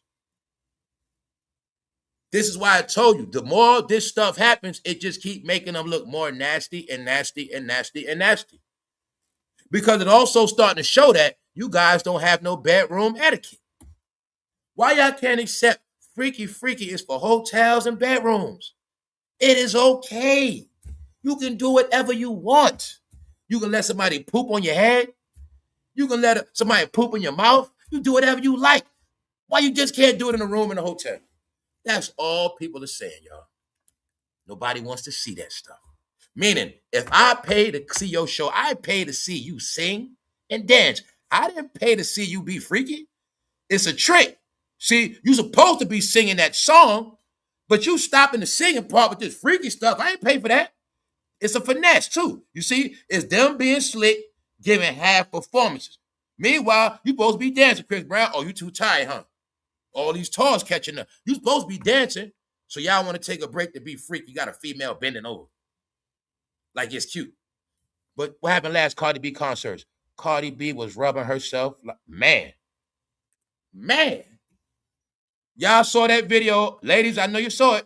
This is why I told you, the more this stuff happens, it just keep making them look more nasty and nasty and nasty and nasty. Because it also starting to show that you guys don't have no bedroom etiquette. Why y'all can't accept freaky is for hotels and bedrooms? It is okay. You can do whatever you want. You can let somebody poop on your head. You can let somebody poop in your mouth. You do whatever you like. Why you just can't do it in a room in a hotel? That's all people are saying, y'all. Nobody wants to see that stuff. Meaning, if I pay to see your show, I pay to see you sing and dance. I didn't pay to see you be freaky. It's a trick. See, you're supposed to be singing that song, but you stopping the singing part with this freaky stuff. I ain't pay for that. It's a finesse, too. You see, it's them being slick, giving half performances. Meanwhile, you supposed to be dancing, Chris Brown. Oh, you too tired, huh? All these tours catching up. You supposed to be dancing, so y'all want to take a break to be freak. You got a female bending over. Like it's cute. But what happened last Cardi B concerts? Cardi B was rubbing herself like, man. Y'all saw that video. Ladies, I know you saw it.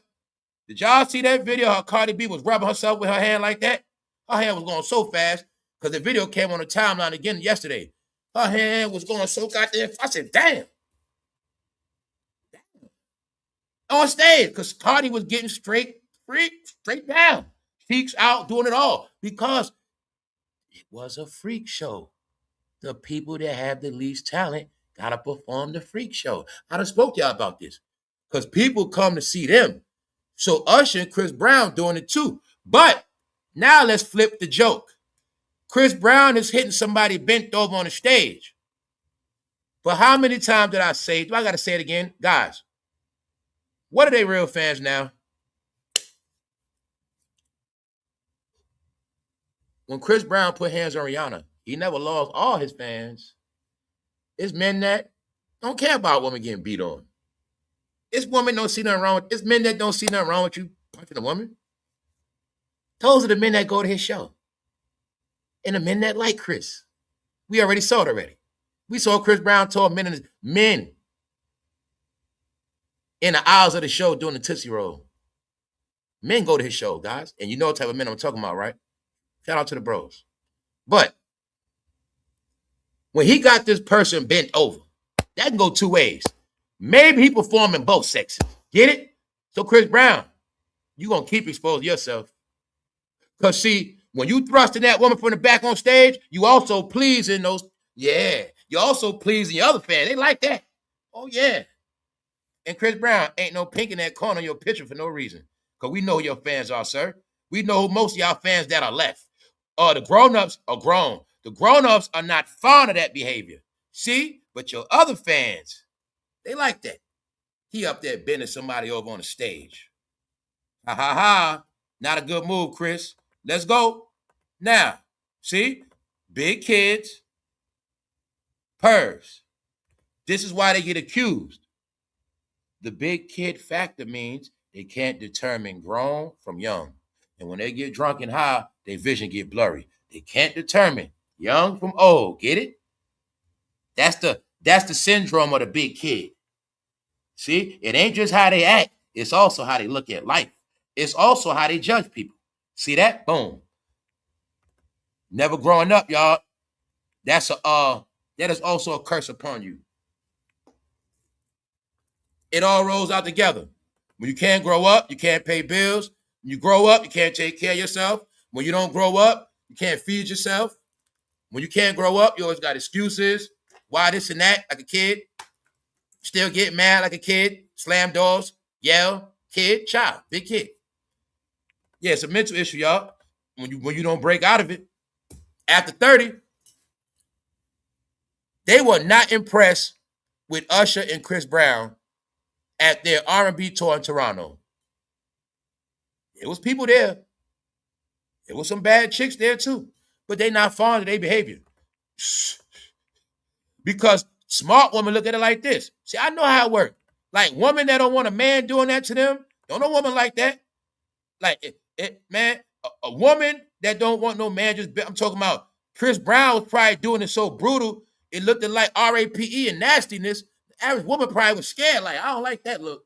Did y'all see that video how Cardi B was rubbing herself with her hand like that? Her hand was going so fast because the video came on the timeline again yesterday. Her hand was going so goddamn fast. I said, damn. On stage, because Cardi was getting straight down. Cheeks out, doing it all. Because it was a freak show. The people that have the least talent got to perform the freak show. I done spoke to y'all about this. Because people come to see them. So Usher and Chris Brown doing it too. But now let's flip the joke. Chris Brown is hitting somebody bent over on the stage. But how many times did I say, do I got to say it again? Guys, what are they real fans now? When Chris Brown put hands on Rihanna, he never lost all his fans. It's men that don't care about women getting beat on. It's women don't see nothing wrong with. It's men that don't see nothing wrong with you punching a woman. Those are the men that go to his show. And the men that like Chris. We already saw it already. We saw Chris Brown told men in the aisles of the show doing the Tootsie Roll. Men go to his show, guys. And you know what type of men I'm talking about, right? Shout out to the bros. But when he got this person bent over, that can go two ways. Maybe he performed in both sexes. Get it? So Chris Brown, you're going to keep exposing yourself. Because see, when you thrusting that woman from the back on stage, you also pleasing those, you're also pleasing your other fans. They like that. Oh, yeah. And Chris Brown ain't no pink in that corner of your picture for no reason. Because we know who your fans are, sir. We know most of y'all fans that are left. The grown-ups are grown. The grown-ups are not fond of that behavior. See? But your other fans, they like that. He up there bending somebody over on the stage. Ha, ha, ha. Not a good move, Chris. Let's go. Now, see? Big kids, pervs. This is why they get accused. The big kid factor means they can't determine grown from young. And when they get drunk and high, their vision get blurry. They can't determine young from old. Get it? That's the syndrome of the big kid. See? It ain't just how they act. It's also how they look at life. It's also how they judge people. See that? Boom. Never growing up, y'all. That is also a curse upon you. It all rolls out together. When you can't grow up, you can't pay bills. When you grow up, you can't take care of yourself. When you don't grow up, you can't feed yourself. When you can't grow up, you always got excuses. Why this and that, like a kid. Still get mad like a kid. slam doors, yell, kid, child, big kid. Yeah, it's a mental issue, y'all. When you don't break out of it, after 30, they were not impressed with Usher and Chris Brown at their R&B tour in Toronto. It was people there. There was some bad chicks there too, but they not fond of their behavior. Because smart women look at it like this. See, I know how it works. Like women that don't want a man doing that to them, don't know woman like that. Like man, a woman that don't want no man just, I'm talking about Chris Brown was probably doing it so brutal, it looked like RAPE and nastiness. The average woman probably was scared, like, I don't like that look.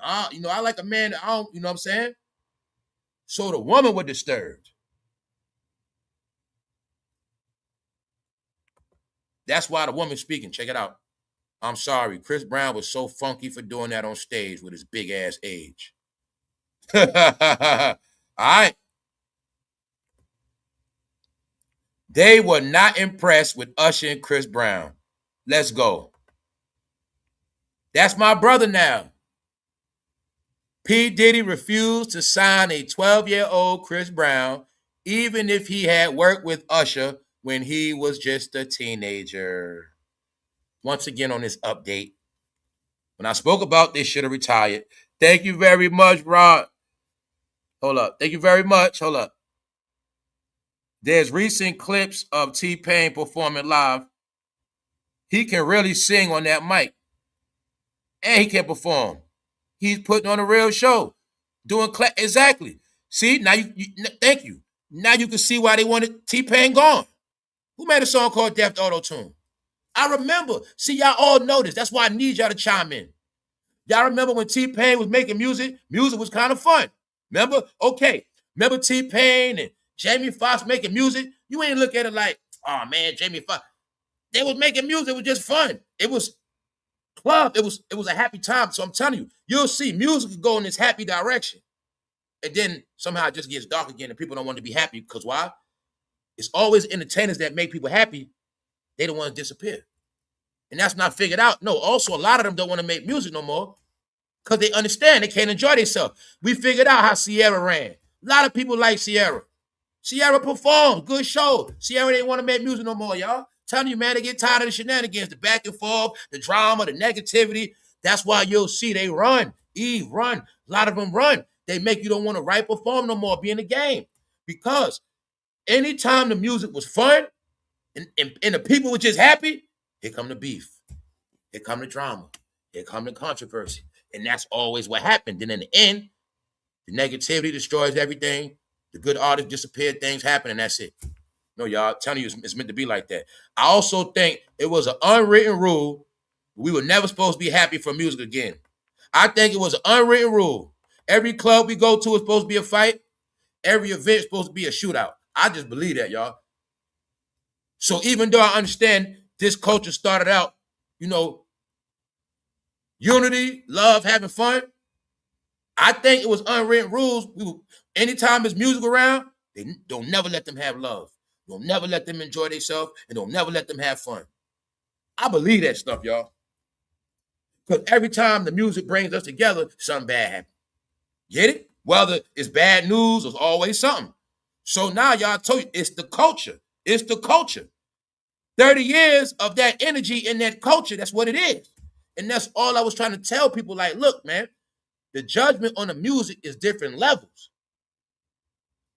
I like a man that I don't, you know what I'm saying? So the woman was disturbed. That's why the woman speaking. Check it out. I'm sorry. Chris Brown was so funky for doing that on stage with his big ass age. All right. They were not impressed with Usher and Chris Brown. Let's go. That's my brother now. P. Diddy refused to sign a 12-year-old Chris Brown, even if he had worked with Usher when he was just a teenager. Once again on this update, when I spoke about they should have retired. Thank you very much, Rod. Hold up. Thank you very much. Hold up. There's recent clips of T-Pain performing live. He can really sing on that mic. And he can perform. He's putting on a real show. Exactly. See, now thank you. Now you can see why they wanted T-Pain gone. Who made a song called Death Auto-Tune? I remember. See, y'all all know this. That's why I need y'all to chime in. Y'all remember when T-Pain was making music? Music was kind of fun. Remember? Okay. Remember T-Pain and Jamie Foxx making music? You ain't look at it like, oh man, Jamie Foxx. They was making music. It was just fun. It was club. It was a happy time. So I'm telling you, you'll see music will go in this happy direction. And then somehow it just gets dark again and people don't want to be happy. Because why? It's always entertainers that make people happy. They don't want to disappear. And that's not figured out. No, also a lot of them don't want to make music no more because they understand they can't enjoy themselves. We figured out how Sierra ran. A lot of people like Sierra. Sierra performed. Good show. Sierra didn't want to make music no more, y'all. Telling you, man, they get tired of the shenanigans, the back and forth, the drama, the negativity. That's why you'll see they run. Eve, run. A lot of them run. They make you don't want to write, perform no more, be in the game. Because anytime the music was fun and the people were just happy, here come the beef. Here come the drama. Here come the controversy. And that's always what happened. Then in the end, the negativity destroys everything. The good artists disappear, things happen, and that's it. No, y'all, I'm telling you, it's meant to be like that. I also think it was an unwritten rule. We were never supposed to be happy for music again. I think it was an unwritten rule. Every club we go to is supposed to be a fight. Every event is supposed to be a shootout. I just believe that, y'all. So even though I understand this culture started out, unity, love, having fun, I think it was unwritten rules. Anytime there's music around, they don't never let them have love. Don't never let them enjoy themselves, and don't never let them have fun. I believe that stuff, y'all. Because every time the music brings us together, something bad happens. Get it? Whether it's bad news or always something. So now y'all told you, it's the culture. It's the culture. 30 years of that energy in that culture, that's what it is. And that's all I was trying to tell people, like, look, man, the judgment on the music is different levels.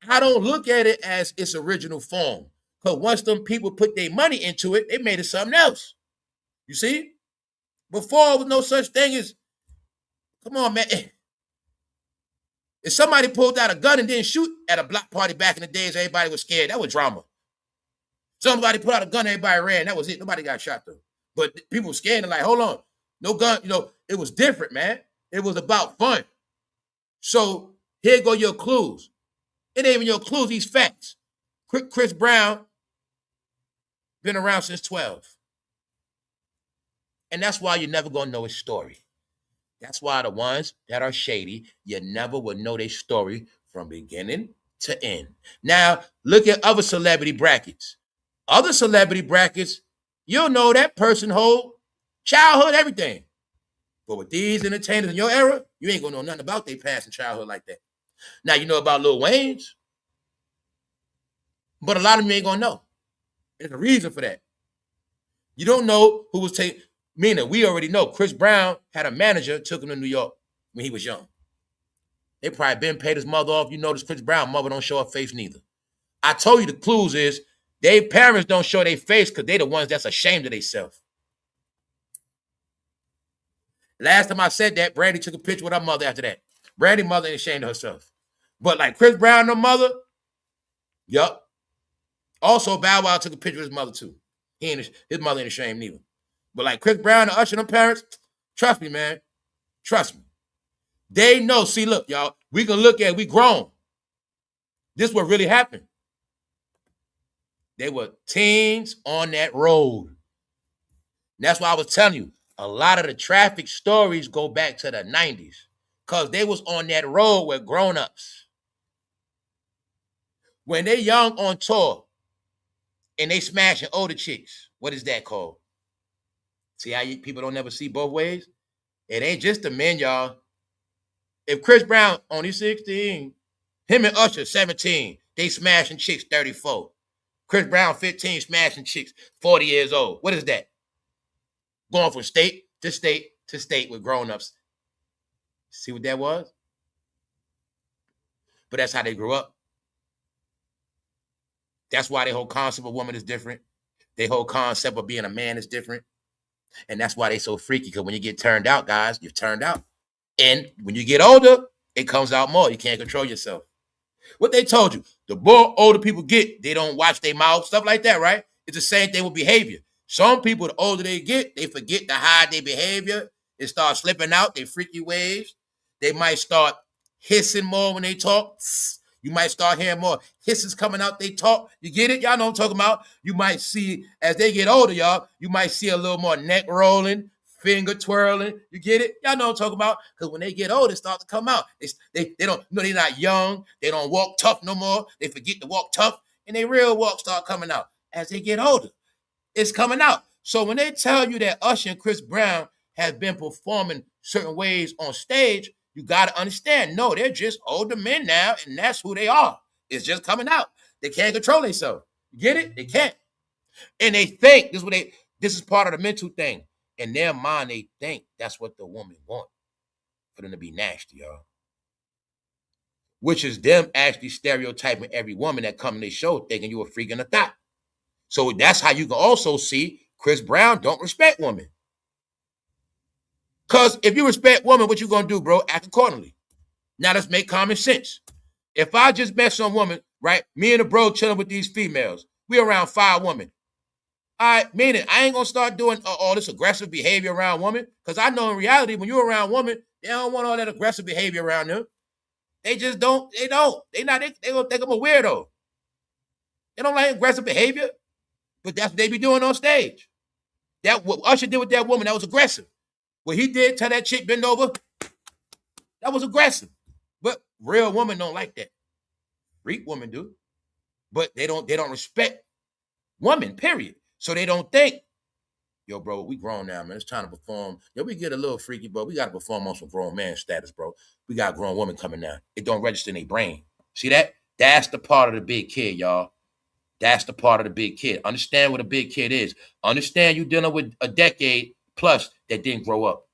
I don't look at it as its original form. Because once them people put their money into it, they made it something else. You see? Before, there was no such thing as, come on, man. If somebody pulled out a gun and didn't shoot at a block party back in the days, everybody was scared. That was drama. Somebody put out a gun, everybody ran. That was it. Nobody got shot, though. But people were scared and like, hold on. No gun. It was different, man. It was about fun. So here go your clues. It ain't even your clues, these facts. Chris Brown been around since 12. And that's why you're never going to know his story. That's why the ones that are shady, you never will know their story from beginning to end. Now, look at other celebrity brackets. Other celebrity brackets, you'll know that person whole childhood, everything. But with these entertainers in your era, you ain't gonna know nothing about their past and childhood like that. Now you know about Lil Wayne's, but a lot of them ain't gonna know. There's a reason for that. You don't know who was taking. Meaning, we already know Chris Brown had a manager, took him to New York when he was young. They probably been paid his mother off. You notice Chris Brown mother don't show her face neither. I told you the clues is their parents don't show their face because they the ones that's ashamed of themselves. Last time I said that, Brandy took a picture with her mother after that. Brandy's mother ain't ashamed of herself. But like Chris Brown, her mother, yup. Also, Bow Wow took a picture with his mother too. His mother ain't ashamed neither. But like Chris Brown and Usher and them parents, trust me, man. Trust me. They know. See, look, y'all, we can look at, we grown. This what really happened. They were teens on that road. And that's why I was telling you, a lot of the traffic stories go back to the 90s because they was on that road with grown-ups. When they young on tour and they smashing older chicks, what is that called? See how people don't never see both ways? It ain't just the men, y'all. If Chris Brown only 16, him and Usher 17, they smashing chicks 34. Chris Brown 15, smashing chicks 40 years old. What is that? Going from state to state to state with grown-ups. See what that was? But that's how they grew up. That's why their whole concept of a woman is different. Their whole concept of being a man is different. And that's why they so freaky, because when you get turned out, guys, you've turned out. And when you get older, it comes out more. You can't control yourself. What they told you, the more older people get, they don't watch their mouth, stuff like that, right? It's the same thing with behavior. Some people, the older they get, they forget to hide their behavior. They start slipping out their freaky ways. They might start hissing more when they talk. You might start hearing more hisses coming out they talk. You get it? Y'all know what I'm talking about. You might see, as they get older, y'all, you might see a little more neck rolling, finger twirling. You get it? Y'all know what I'm talking about. Because when they get older, it starts to come out. They don't, you know, they're not young. They don't walk tough no more. They forget to walk tough. And their real walk start coming out. As they get older, it's coming out. So when they tell you that Usher and Chris Brown have been performing certain ways on stage, you got to understand, no, they're just older men now, and that's who they are. It's just coming out. They can't control themselves. You get it? They can't. And they think, this is part of the mental thing. In their mind, they think that's what the woman wants, for them to be nasty, y'all. Which is them actually stereotyping every woman that come to their show thinking you a freak and a thot. So that's how you can also see Chris Brown don't respect women. Because if you respect women, what you going to do, bro? Act accordingly. Now, let's make common sense. If I just met some woman, right, me and the bro chilling with these females, we around 5 women. All right, meaning I ain't going to start doing all this aggressive behavior around women, because I know in reality, when you're around women, they don't want all that aggressive behavior around them. They just don't. They don't. They going to think I'm a weirdo. They don't like aggressive behavior, but that's what they be doing on stage. That what Usher did with that woman, that was aggressive. What he did, tell that chick bend over, that was aggressive. But real women don't like that. Freak women do. But they don't respect women, period. So they don't think, yo, bro, we grown now, man. It's time to perform. Yo, we get a little freaky, but we got to perform on some grown man status, bro. We got a grown woman coming now. It don't register in their brain. See that? That's the part of the big kid, y'all. That's the part of the big kid. Understand what a big kid is. Understand you dealing with a decade plus that didn't grow up.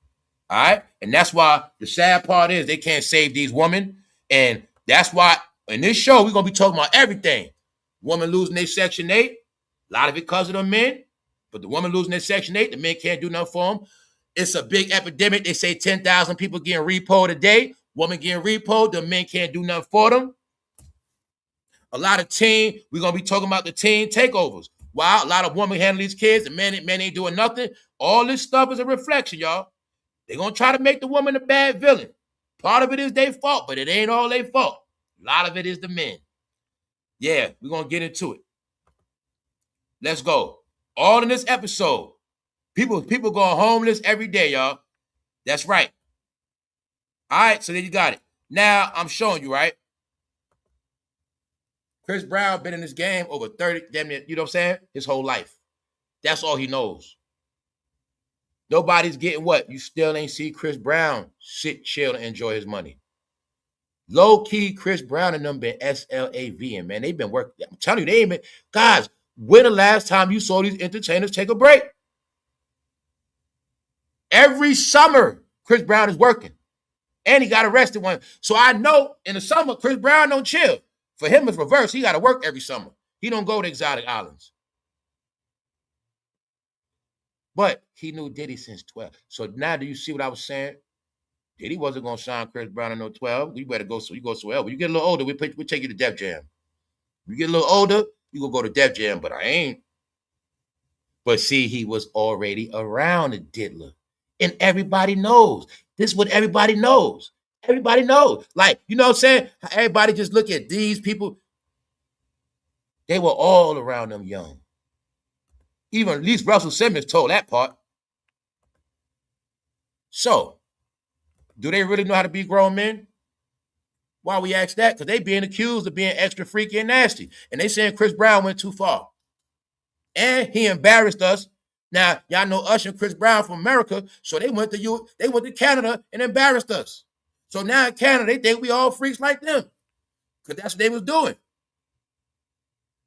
All right? And that's why the sad part is they can't save these women. And that's why in this show, we're going to be talking about everything. Woman losing their Section 8. A lot of it because of the men. But the woman losing their Section 8, the men can't do nothing for them. It's a big epidemic. They say 10,000 people getting repoed a day. Woman getting repoed, the men can't do nothing for them. A lot of teen, we're going to be talking about the teen takeovers. Wow, a lot of women handle these kids, and men ain't doing nothing. All this stuff is a reflection, y'all. They're going to try to make the woman a bad villain. Part of it is their fault, but it ain't all their fault. A lot of it is the men. Yeah, we're going to get into it. Let's go. All in this episode. People going homeless every day, y'all. That's right. All right, so there you got it. Now, I'm showing you, right? Chris Brown been in this game over 30, damn near, you know what I'm saying? His whole life. That's all he knows. Nobody's getting what? You still ain't see Chris Brown sit, chill, and enjoy his money. Low key, Chris Brown and them been SLAVing, man. They've been working. I'm telling you, they ain't been. Guys, when the last time you saw these entertainers take a break? Every summer, Chris Brown is working. And he got arrested one. So I know in the summer, Chris Brown don't chill. For him, it's reverse. He got to work every summer. He don't go to exotic islands. But he knew Diddy since 12. So now do you see what I was saying? Diddy wasn't going to sign Chris Brown in no 12. You better go, so you go somewhere. When you get a little older, we'll take you to Def Jam. You get a little older, you going to go to Def Jam, but I ain't. But see, he was already around a diddler. And everybody knows. This is what everybody knows. Everybody knows. Like, you know what I'm saying? Everybody just look at these people. They were all around them young. Even at least Russell Simmons told that part. So, do they really know how to be grown men? Why we ask that? Because they being accused of being extra freaky and nasty. And they saying Chris Brown went too far. And he embarrassed us. Now, y'all know Usher and Chris Brown from America, so they went to Canada and embarrassed us. So now in Canada, they think we all freaks like them. Because that's what they was doing.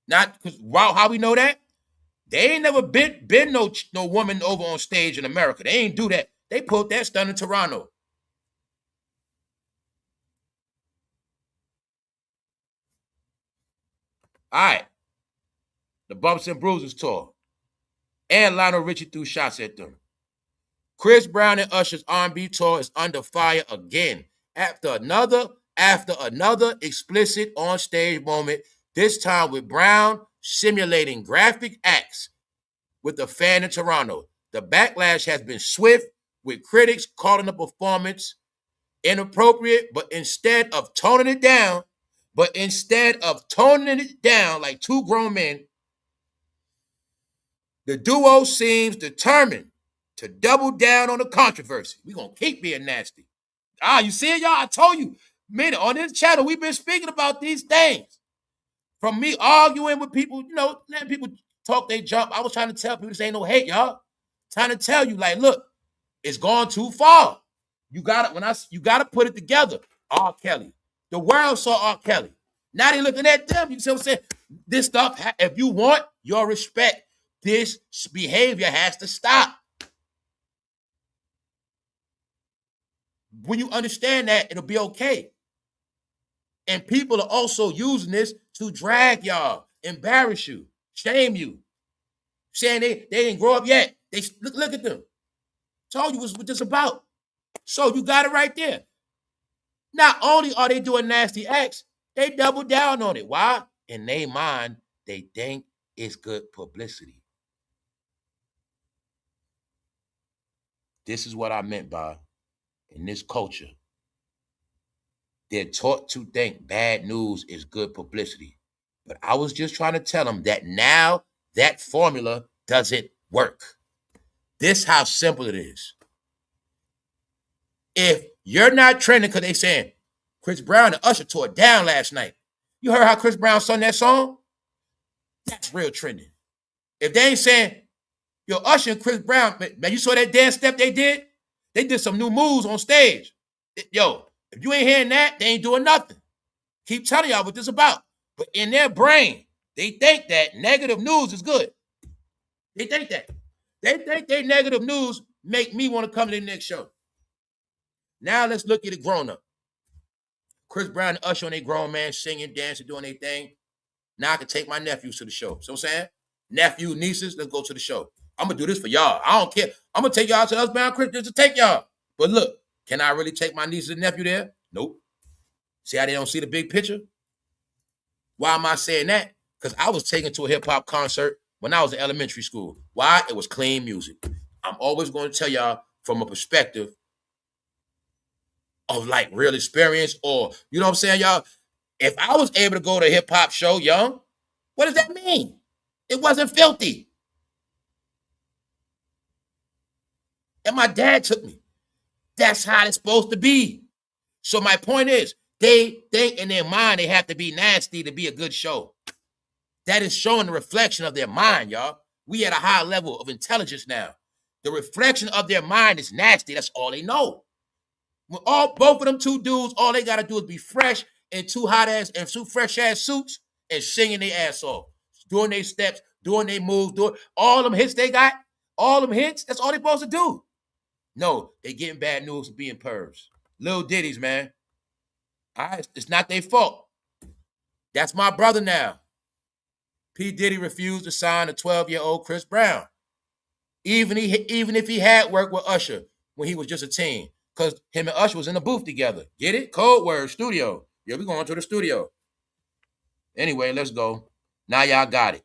Not because how we know that? They ain't never been no woman over on stage in America. They ain't do that. They pulled that stunt in Toronto. All right. The Bumps and Bruises tour. And Lionel Richie threw shots at them. Chris Brown and Usher's R&B tour is under fire again. After another explicit on-stage moment, this time with Brown simulating graphic acts with a fan in Toronto. The backlash has been swift, with critics calling the performance inappropriate, but instead of toning it down like two grown men, the duo seems determined to double down on the controversy. We're going to keep being nasty. You see it, y'all? I told you, man, on this channel, we've been speaking about these things. From me arguing with people, letting people talk they jump. I was trying to tell people this ain't no hate, y'all. Trying to tell you, like, look, it's gone too far. You gotta put it together. R. Kelly. The world saw R. Kelly. Now they looking at them. You see what I'm saying? This stuff, if you want your respect, this behavior has to stop. When you understand that, it'll be okay. And people are also using this to drag y'all, embarrass you, shame you, saying they didn't grow up yet. They look at them. Told you what this about. So you got it right there. Not only are they doing nasty acts, they double down on it. Why? In their mind, they think it's good publicity. This is what I meant by, in this culture, they're taught to think bad news is good publicity. But I was just trying to tell them that now that formula doesn't work. This is how simple it is. If you're not trending because they saying Chris Brown and Usher tore it down last night. You heard how Chris Brown sung that song? That's real trending. If they ain't saying, yo, Usher and Chris Brown, man, you saw that dance step they did? They did some new moves on stage. Yo, if you ain't hearing that, they ain't doing nothing. Keep telling y'all what this is about. But in their brain, they think that negative news is good. They think that. They think their negative news make me want to come to the next show. Now let's look at it grown up. Chris Brown and Usher on their grown man singing, dancing, doing their thing. Now I can take my nephews to the show. So I'm saying, nephew, nieces, let's go to the show. I'm going to do this for y'all. I don't care. I'm going to take y'all to Usbound Chris just to take y'all. But look, can I really take my nieces and nephew there? Nope. See how they don't see the big picture? Why am I saying that? Because I was taken to a hip-hop concert when I was in elementary school. Why? It was clean music. I'm always going to tell y'all from a perspective of like real experience, or, you know what I'm saying, y'all? If I was able to go to a hip-hop show young, what does that mean? It wasn't filthy. And my dad took me. That's how it's supposed to be. So my point is, they think in their mind they have to be nasty to be a good show. That is showing the reflection of their mind, y'all. We at a high level of intelligence now. The reflection of their mind is nasty. That's all they know. When both of them two dudes, all they got to do is be fresh in two fresh ass suits and singing their ass off, doing their steps, doing their moves, doing all them hits they got, all them hits. That's all they supposed to do. No, they getting bad news for being pervs. Little ditties, man. All right, it's not their fault. That's my brother now. P. Diddy refused to sign a 12-year-old Chris Brown, even if he had worked with Usher when he was just a teen, because him and Usher was in the booth together. Get it? Code word, studio. Yeah, we going to the studio. Anyway, let's go. Now y'all got it.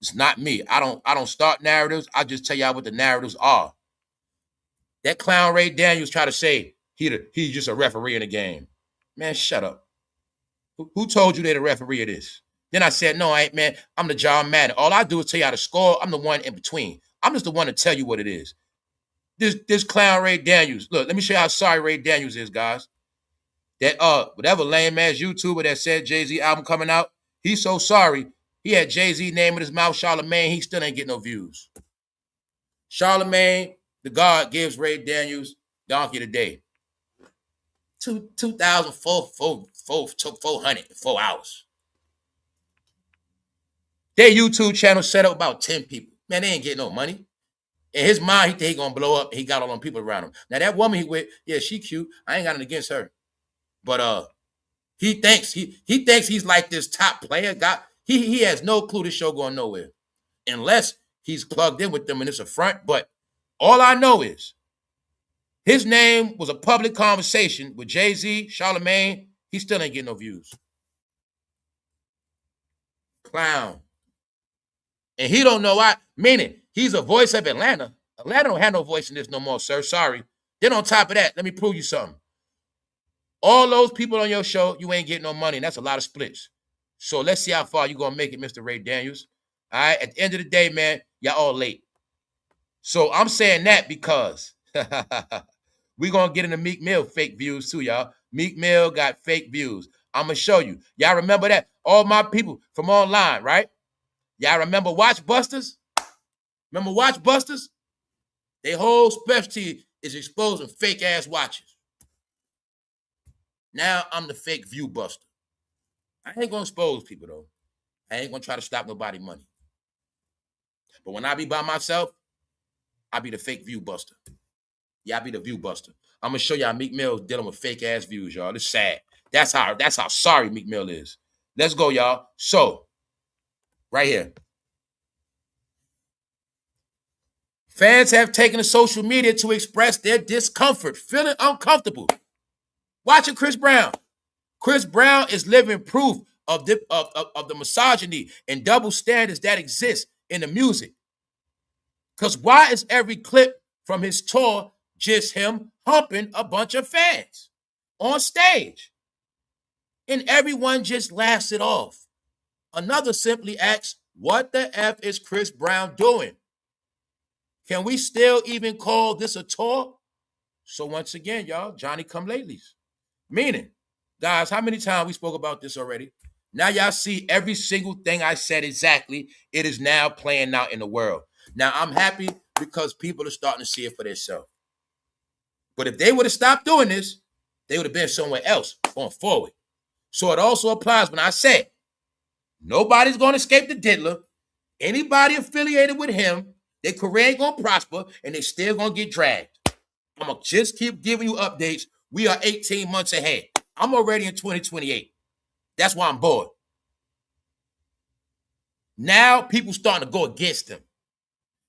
It's not me. I don't start narratives. I just tell y'all what the narratives are. That clown Ray Daniels try to say he's just a referee in the game. Man, shut up. Who told you they're the referee of this? Then I said, no, I ain't, man. I'm the John Madden. All I do is tell you how to score. I'm the one in between. I'm just the one to tell you what it is. This clown Ray Daniels. Look, let me show you how sorry Ray Daniels is, guys. That whatever lame ass YouTuber that said Jay-Z album coming out, he's so sorry. He had Jay-Z name in his mouth, Charlemagne. He still ain't getting no views. Charlemagne, the God, gives Ray Daniels Donkey of the Day. 400 in 4 hours. Their YouTube channel set up about 10 people. Man, they ain't getting no money. In his mind, he think he gonna blow up, and he got all them people around him. Now that woman he with, yeah, she cute. I ain't got nothing against her. But he thinks he's like this top player. He has no clue this show going nowhere. Unless he's plugged in with them and it's a front. But all I know is his name was a public conversation with Jay-Z, Charlemagne. He still ain't getting no views. Clown. And he don't know why. Meaning, he's a voice of Atlanta. Atlanta don't have no voice in this no more, sir. Sorry. Then on top of that, let me prove you something. All those people on your show, you ain't getting no money. And that's a lot of splits. So let's see how far you going to make it, Mr. Ray Daniels. All right? At the end of the day, man, y'all all late. So I'm saying that because we're going to get into Meek Mill fake views too, y'all. Meek Mill got fake views. I'm going to show you. Y'all remember that? All my people from online, right? Y'all remember Watch Busters? Remember Watch Busters? Their whole specialty is exposing fake-ass watches. Now I'm the fake view buster. I ain't going to expose people, though. I ain't going to try to stop nobody money. But when I be by myself, I be the fake view buster. Yeah, I be the view buster. I'm going to show y'all Meek Mill dealing with fake-ass views, y'all. It's sad. That's how sorry Meek Mill is. Let's go, y'all. So, right here. Fans have taken to social media to express their discomfort, feeling uncomfortable watching Chris Brown. Chris Brown is living proof of the misogyny and double standards that exist in the music. Because why is every clip from his tour just him humping a bunch of fans on stage? And everyone just laughs it off. Another simply asks, what the F is Chris Brown doing? Can we still even call this a tour? So once again, y'all, Johnny come latelys. Meaning, guys, how many times we spoke about this already? Now y'all see every single thing I said exactly. It is now playing out in the world. Now I'm happy because people are starting to see it for themselves. But if they would have stopped doing this, they would have been somewhere else going forward. So it also applies when I say nobody's going to escape the diddler. Anybody affiliated with him, their career ain't going to prosper, and they still going to get dragged. I'm going to just keep giving you updates. We are 18 months ahead. I'm already in 2028. That's why I'm bored. Now people starting to go against them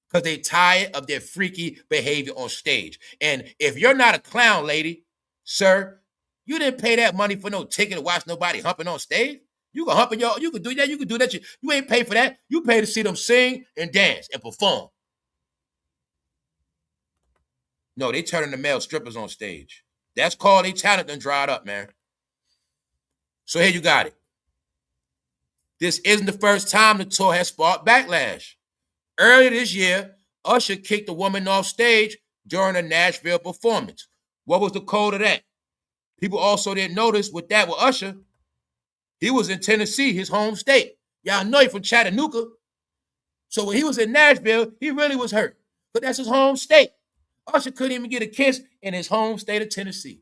because they tired of their freaky behavior on stage. And if you're not a clown, lady, sir, you didn't pay that money for no ticket to watch nobody humping on stage. You can hump in you can do that. You can do that. You ain't pay for that. You pay to see them sing and dance and perform. No, they turning the male strippers on stage. That's called a talent done dried up, man. So here you got it. This isn't the first time the tour has sparked backlash. Earlier this year, Usher kicked a woman off stage during a Nashville performance. What was the code of that? People also didn't notice with Usher, he was in Tennessee, his home state. Y'all know he from Chattanooga. So when he was in Nashville, he really was hurt. But that's his home state. Usher couldn't even get a kiss in his home state of Tennessee.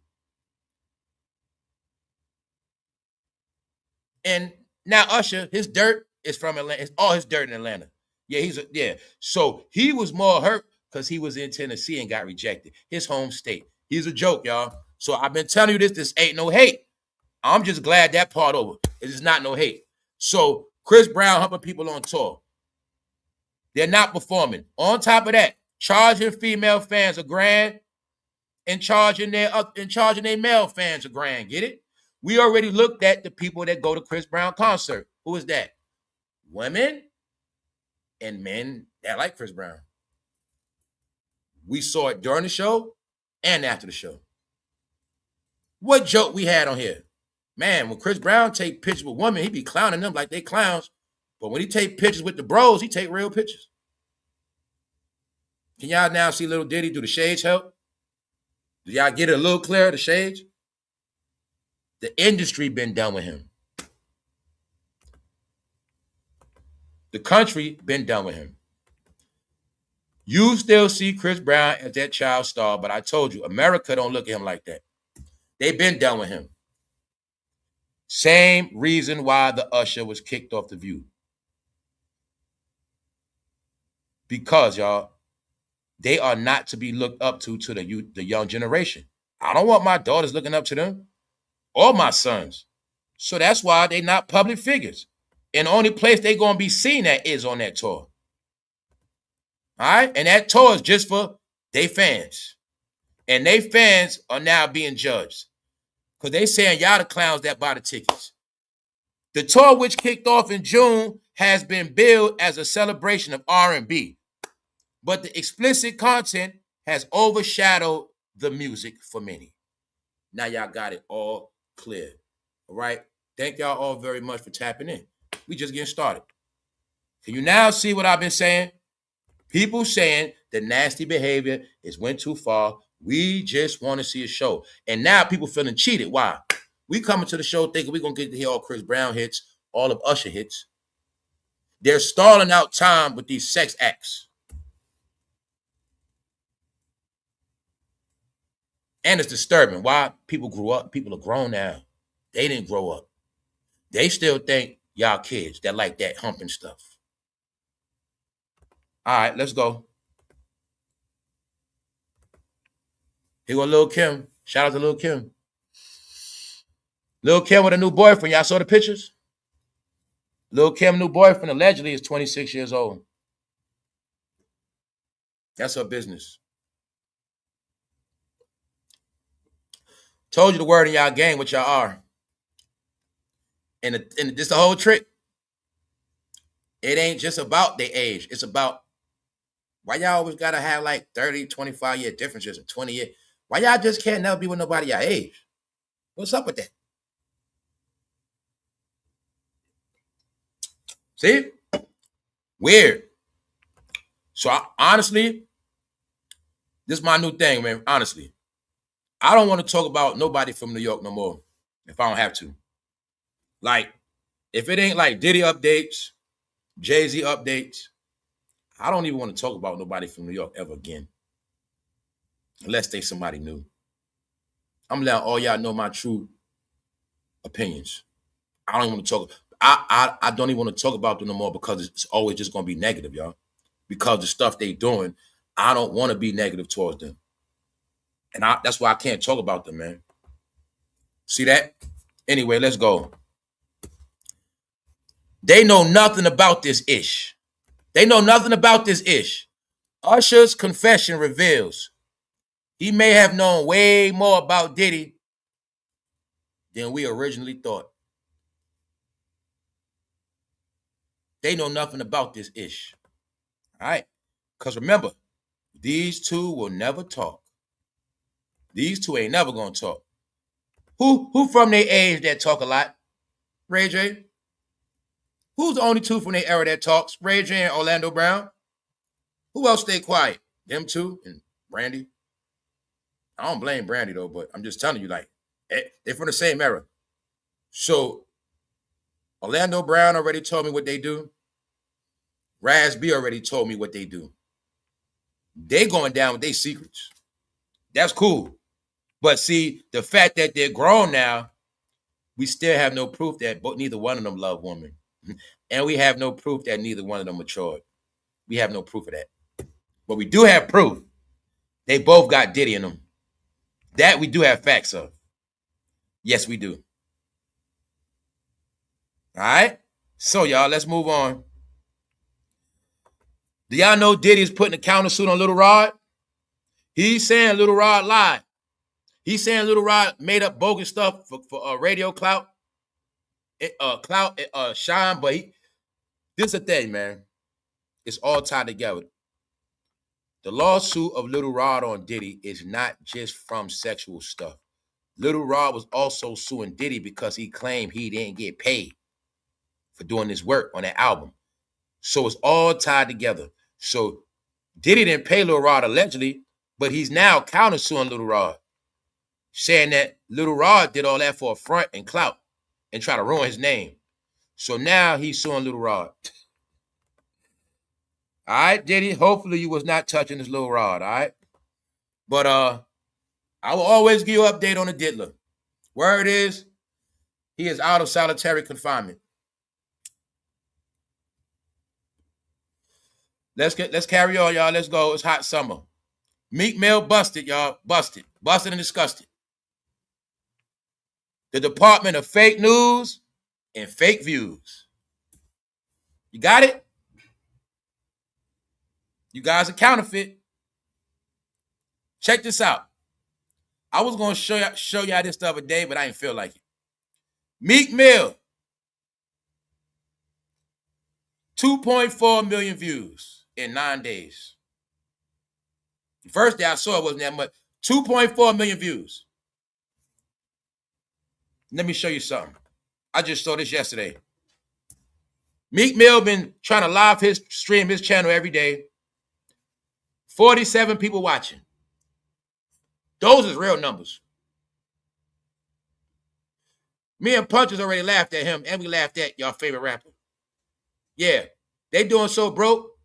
And now Usher, his dirt is from Atlanta. It's all his dirt in Atlanta. Yeah. So he was more hurt because he was in Tennessee and got rejected. His home state. He's a joke, y'all. So I've been telling you this. This ain't no hate. I'm just glad that part over. It is not no hate. So Chris Brown humping people on tour. They're not performing. On top of that, charging female fans $1,000 and charging their male fans $1,000. Get it? We already looked at the people that go to Chris Brown concert. Who is that? Women and men that like Chris Brown. We saw it during the show and after the show. What joke we had on here? Man, when Chris Brown take pictures with women, he be clowning them like they clowns. But when he take pictures with the bros, he take real pictures. Can y'all now see little Diddy? Do the shades help? Do y'all get it a little clearer, the shades? The industry been done with him. The country been done with him. You still see Chris Brown as that child star, but I told you, America don't look at him like that. They've been done with him. Same reason why the Usher was kicked off The View. Because, y'all, they are not to be looked up to the young generation. I don't want my daughters looking up to them or my sons. So that's why they not public figures. And the only place they going to be seen at is on that tour. All right? And that tour is just for their fans. And they fans are now being judged. Because they saying y'all the clowns that buy the tickets. The tour, which kicked off in June, has been billed as a celebration of R&B. But the explicit content has overshadowed the music for many. Now y'all got it all clear. All right? Thank y'all all very much for tapping in. We just getting started. Can you now see what I've been saying? People saying the nasty behavior went too far. We just want to see a show. And now people feeling cheated. Why? We coming to the show thinking we're going to get to hear all Chris Brown hits, all of Usher hits. They're stalling out time with these sex acts. And it's disturbing. Why? People grew up. People are grown now. They didn't grow up. They still think y'all kids that like that humping stuff. All right, let's go. Here go Lil Kim. Shout out to Lil Kim. Lil Kim with a new boyfriend. Y'all saw the pictures? Lil Kim, new boyfriend, allegedly is 26 years old. That's her business. Told you the word in y'all game, what y'all are. And this the whole trick. It ain't just about their age. It's about why y'all always got to have like 30, 25-year differences and 20 years. Why y'all just can't never be with nobody your age? What's up with that? See? Weird. So honestly, this is my new thing, man. Honestly, I don't want to talk about nobody from New York no more if I don't have to. Like, if it ain't like Diddy updates, Jay-Z updates, I don't even want to talk about nobody from New York ever again. Unless they somebody new. I'm letting all y'all know my true opinions. I don't even want to talk. I don't even want to talk about them no more because it's always just going to be negative, y'all. Because the stuff they doing, I don't want to be negative towards them. And that's why I can't talk about them, man. See that? Anyway, let's go. They know nothing about this ish. They know nothing about this ish. Usher's confession reveals he may have known way more about Diddy than we originally thought. They know nothing about this ish. All right? Because remember, these two will never talk. These two ain't never going to talk. Who from their age that talk a lot? Rayj? Who's the only two from their era that talks? Rayj and Orlando Brown? Who else stay quiet? Them two and Brandy? I don't blame Brandy though, but I'm just telling you, like, they're from the same era. So Orlando Brown already told me what they do. Raz B already told me what they do. They going down with their secrets. That's cool. But see, the fact that they're grown now, we still have no proof that neither one of them love women. And we have no proof that neither one of them matured. We have no proof of that. But we do have proof. They both got Diddy in them. That we do have facts of. Yes, we do. All right? So, y'all, let's move on. Do y'all know Diddy is putting a countersuit on Lil Rod? He's saying Lil Rod lied. He's saying Lil Rod made up bogus stuff for radio clout, shine. But this is the thing, man. It's all tied together. The lawsuit of Lil Rod on Diddy is not just from sexual stuff. Lil Rod was also suing Diddy because he claimed he didn't get paid for doing this work on that album. So it's all tied together. So Diddy didn't pay Lil Rod allegedly, but he's now countersuing Lil Rod, saying that Lil Rod did all that for a front and clout and try to ruin his name. So now he's suing Lil Rod. All right, Diddy, hopefully you was not touching this Lil Rod, all right? But I will always give you an update on the Diddler. Word is, he is out of solitary confinement. Let's carry on, y'all. Let's go. It's hot summer. Meek Mill busted, y'all. Busted and disgusted. The Department of Fake News and Fake Views. You got it? You guys are counterfeit. Check this out. I was going to show y'all this the other day, but I didn't feel like it. Meek Mill. 2.4 million views in 9 days. The first day I saw it wasn't that much. 2.4 million views. Let me show you something. I just saw this yesterday. Meek Mill been trying to stream his channel every day. 47 people watching. Those is real numbers. Me and Punches already laughed at him, and we laughed at y'all favorite rapper. Yeah, they doing so broke.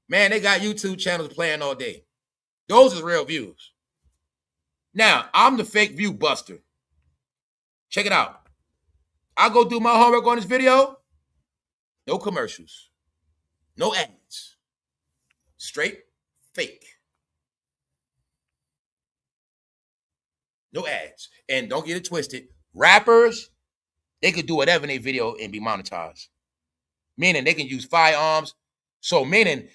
Man, they got YouTube channels playing all day. Those is real views. Now, I'm the fake view buster. Check it out. I go do my homework on this video. No commercials. No ads. Straight fake. No ads. And don't get it twisted. Rappers, they could do whatever in their video and be monetized. Meaning they can use firearms. So meaning,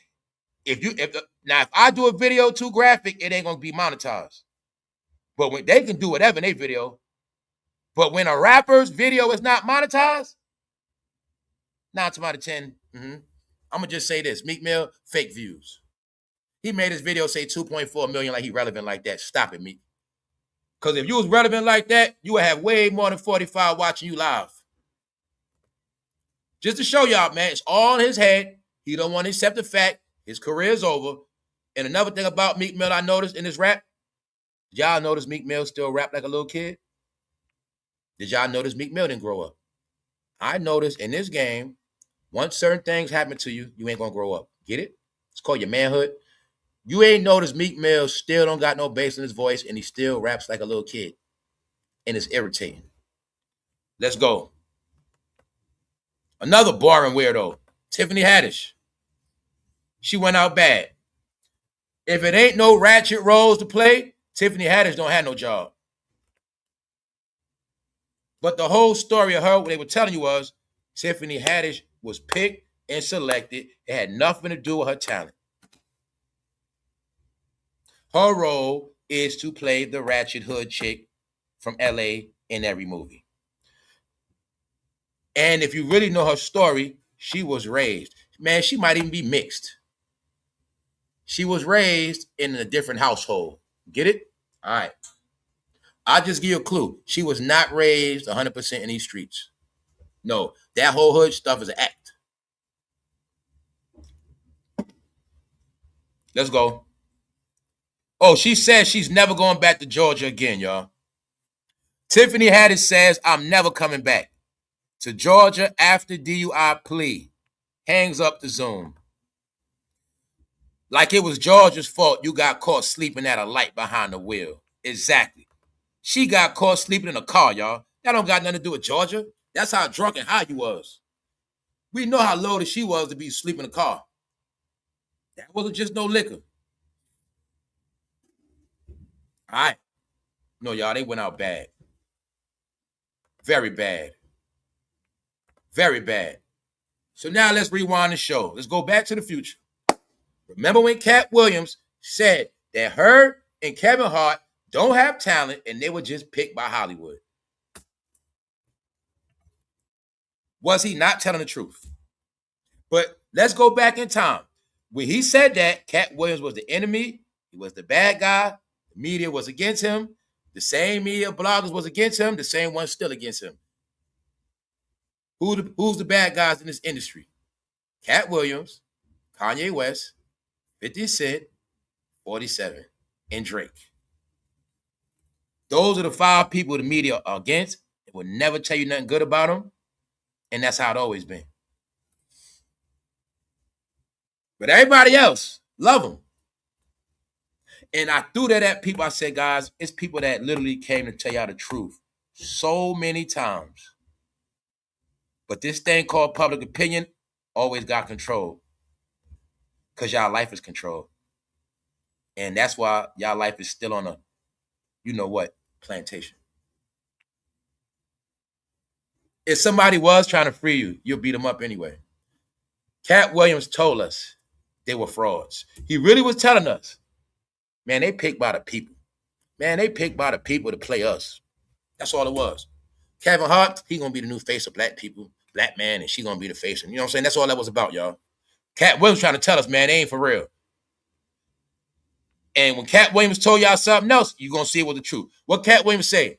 if I do a video too graphic, it ain't gonna be monetized. But when they can do whatever in their video, but when a rapper's video is not monetized, 9 times out of 10, I'm gonna just say this: Meek Mill, fake views. He made his video say 2.4 million like he relevant like that. Stop it, Meek. Because if you was relevant like that, you would have way more than 45 watching you live. Just to show y'all, man, it's all in his head. He don't want to accept the fact his career is over. And another thing about Meek Mill I noticed in his rap, did y'all notice Meek Mill still rap like a little kid? Did y'all notice Meek Mill didn't grow up? I noticed in this game, once certain things happen to you, you ain't going to grow up. Get it? It's called your manhood. You ain't noticed Meek Mill still don't got no bass in his voice, and he still raps like a little kid. And it's irritating. Let's go. Another boring weirdo, Tiffany Haddish. She went out bad. If it ain't no ratchet roles to play, Tiffany Haddish don't have no job. But the whole story of her, what they were telling you was, Tiffany Haddish was picked and selected. It had nothing to do with her talent. Her role is to play the ratchet hood chick from LA in every movie. And if you really know her story, she was raised. Man, she might even be mixed. She was raised in a different household. Get it? All right. I'll just give you a clue. She was not raised 100% in these streets. No, that whole hood stuff is an act. Let's go. Oh, she says she's never going back to Georgia again, y'all. Tiffany Haddish says, I'm never coming back to Georgia after DUI plea. Hangs up the Zoom. Like it was Georgia's fault you got caught sleeping at a light behind the wheel. Exactly. She got caught sleeping in a car, y'all. That don't got nothing to do with Georgia. That's how drunk and high you was. We know how loaded she was to be asleep in a car. That wasn't just no liquor. All right. No, y'all, they went out bad. Very bad. Very bad. So now let's rewind the show. Let's go back to the future. Remember when Cat Williams said that her and Kevin Hart don't have talent and they were just picked by Hollywood? Was he not telling the truth? But let's go back in time. When he said that, Cat Williams was the enemy. He was the bad guy. The media was against him. The same media bloggers was against him. The same one's still against him. Who's the bad guys in this industry? Cat Williams, Kanye West, 50 Cent, 47, and Drake. Those are the 5 people the media are against. They will never tell you nothing good about them. And that's how it always been. But everybody else love them. And I threw that at people. I said, guys, it's people that literally came to tell y'all the truth so many times. But this thing called public opinion always got control. Because y'all life is controlled. And that's why y'all life is still on a, you know what, plantation. If somebody was trying to free you, you'll beat them up anyway. Cat Williams told us they were frauds. He really was telling us, man, they picked by the people. Man, they picked by the people to play us. That's all it was. Kevin Hart, he gonna be the new face of black people, black man, and she gonna be the face. And you know what I'm saying? That's all that was about, y'all. Cat Williams trying to tell us, man, they ain't for real. And when Cat Williams told y'all something else, you're gonna see it was the truth. What Cat Williams say?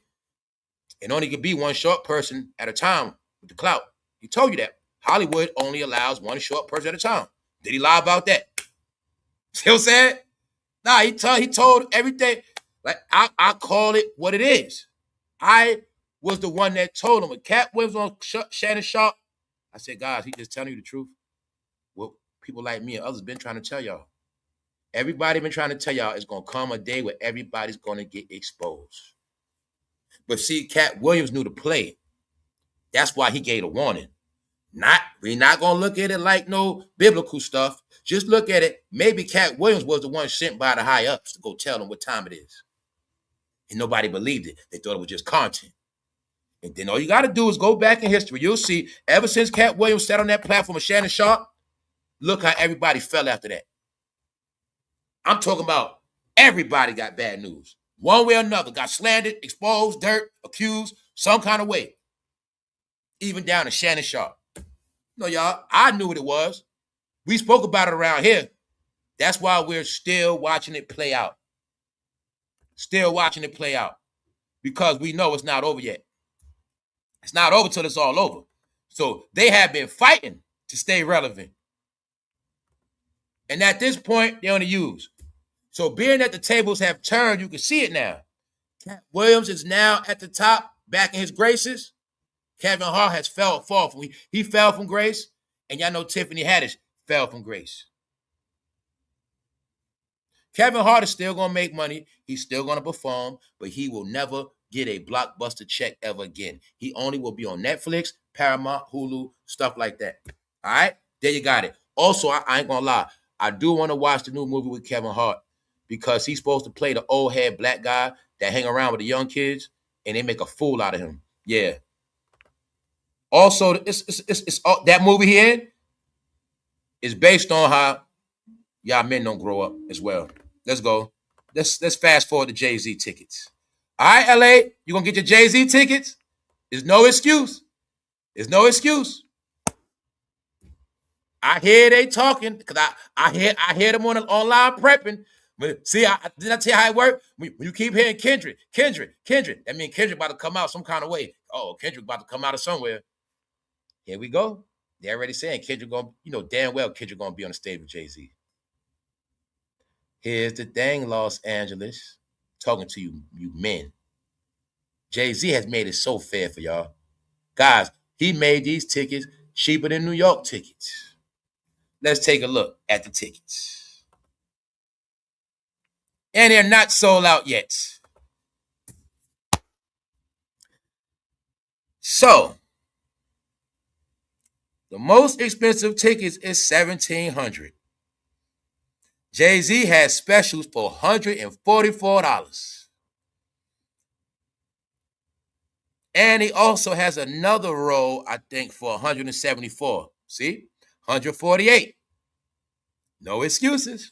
It only could be one short person at a time with the clout. He told you that. Hollywood only allows one short person at a time. Did he lie about that? See what I'm saying? Nah, he told everything. Like, I call it what it is. I was the one that told him. When Cat Williams on Shannon Sharp, I said, guys, he just telling you the truth. What people like me and others been trying to tell y'all. Everybody been trying to tell y'all it's going to come a day where everybody's going to get exposed. But see, Cat Williams knew the play. That's why he gave a warning. We're not going to look at it like no biblical stuff. Just look at it. Maybe Cat Williams was the one sent by the high-ups to go tell them what time it is. And nobody believed it. They thought it was just content. And then all you got to do is go back in history. You'll see, ever since Cat Williams sat on that platform with Shannon Sharp, look how everybody fell after that. I'm talking about everybody got bad news. One way or another, got slandered, exposed, dirt, accused, some kind of way. Even down to Shannon Sharp. No, y'all, I knew what it was. We spoke about it around here. That's why we're still watching it play out. Still watching it play out. Because we know it's not over yet. It's not over till it's all over. So they have been fighting to stay relevant. And at this point, they're on the use. So being that the tables have turned, you can see it now. Cat Williams is now at the top, back in his graces. Kevin Hart has fall from he fell from grace, and y'all know Tiffany Haddish fell from grace. Kevin Hart is still gonna make money. He's still gonna perform, but he will never get a blockbuster check ever again. He only will be on Netflix, Paramount, Hulu, stuff like that. All right, there you got it. Also, I ain't gonna lie, I do want to watch the new movie with Kevin Hart because he's supposed to play the old head black guy that hang around with the young kids, and they make a fool out of him. Yeah. Also, it's that movie he in is based on how y'all men don't grow up as well. Let's go. Let's fast forward to Jay-Z tickets. All right, LA, you gonna get your Jay-Z tickets? There's no excuse. There's no excuse. I hear they talking because I hear them online prepping. See, did I tell you how it worked? When you keep hearing Kendrick, that means Kendrick about to come out some kind of way. Oh, Kendrick about to come out of somewhere. Here we go. They're already saying Kendrick gonna, damn well Kendrick gonna be on the stage with Jay-Z. Here's the thing, Los Angeles, talking to you men. Jay-Z has made it so fair for y'all. Guys, he made these tickets cheaper than New York tickets. Let's take a look at the tickets. And they're not sold out yet. So, the most expensive tickets is $1,700. Jay-Z has specials for $144. And he also has another row, I think, for $174. See? $148. No excuses.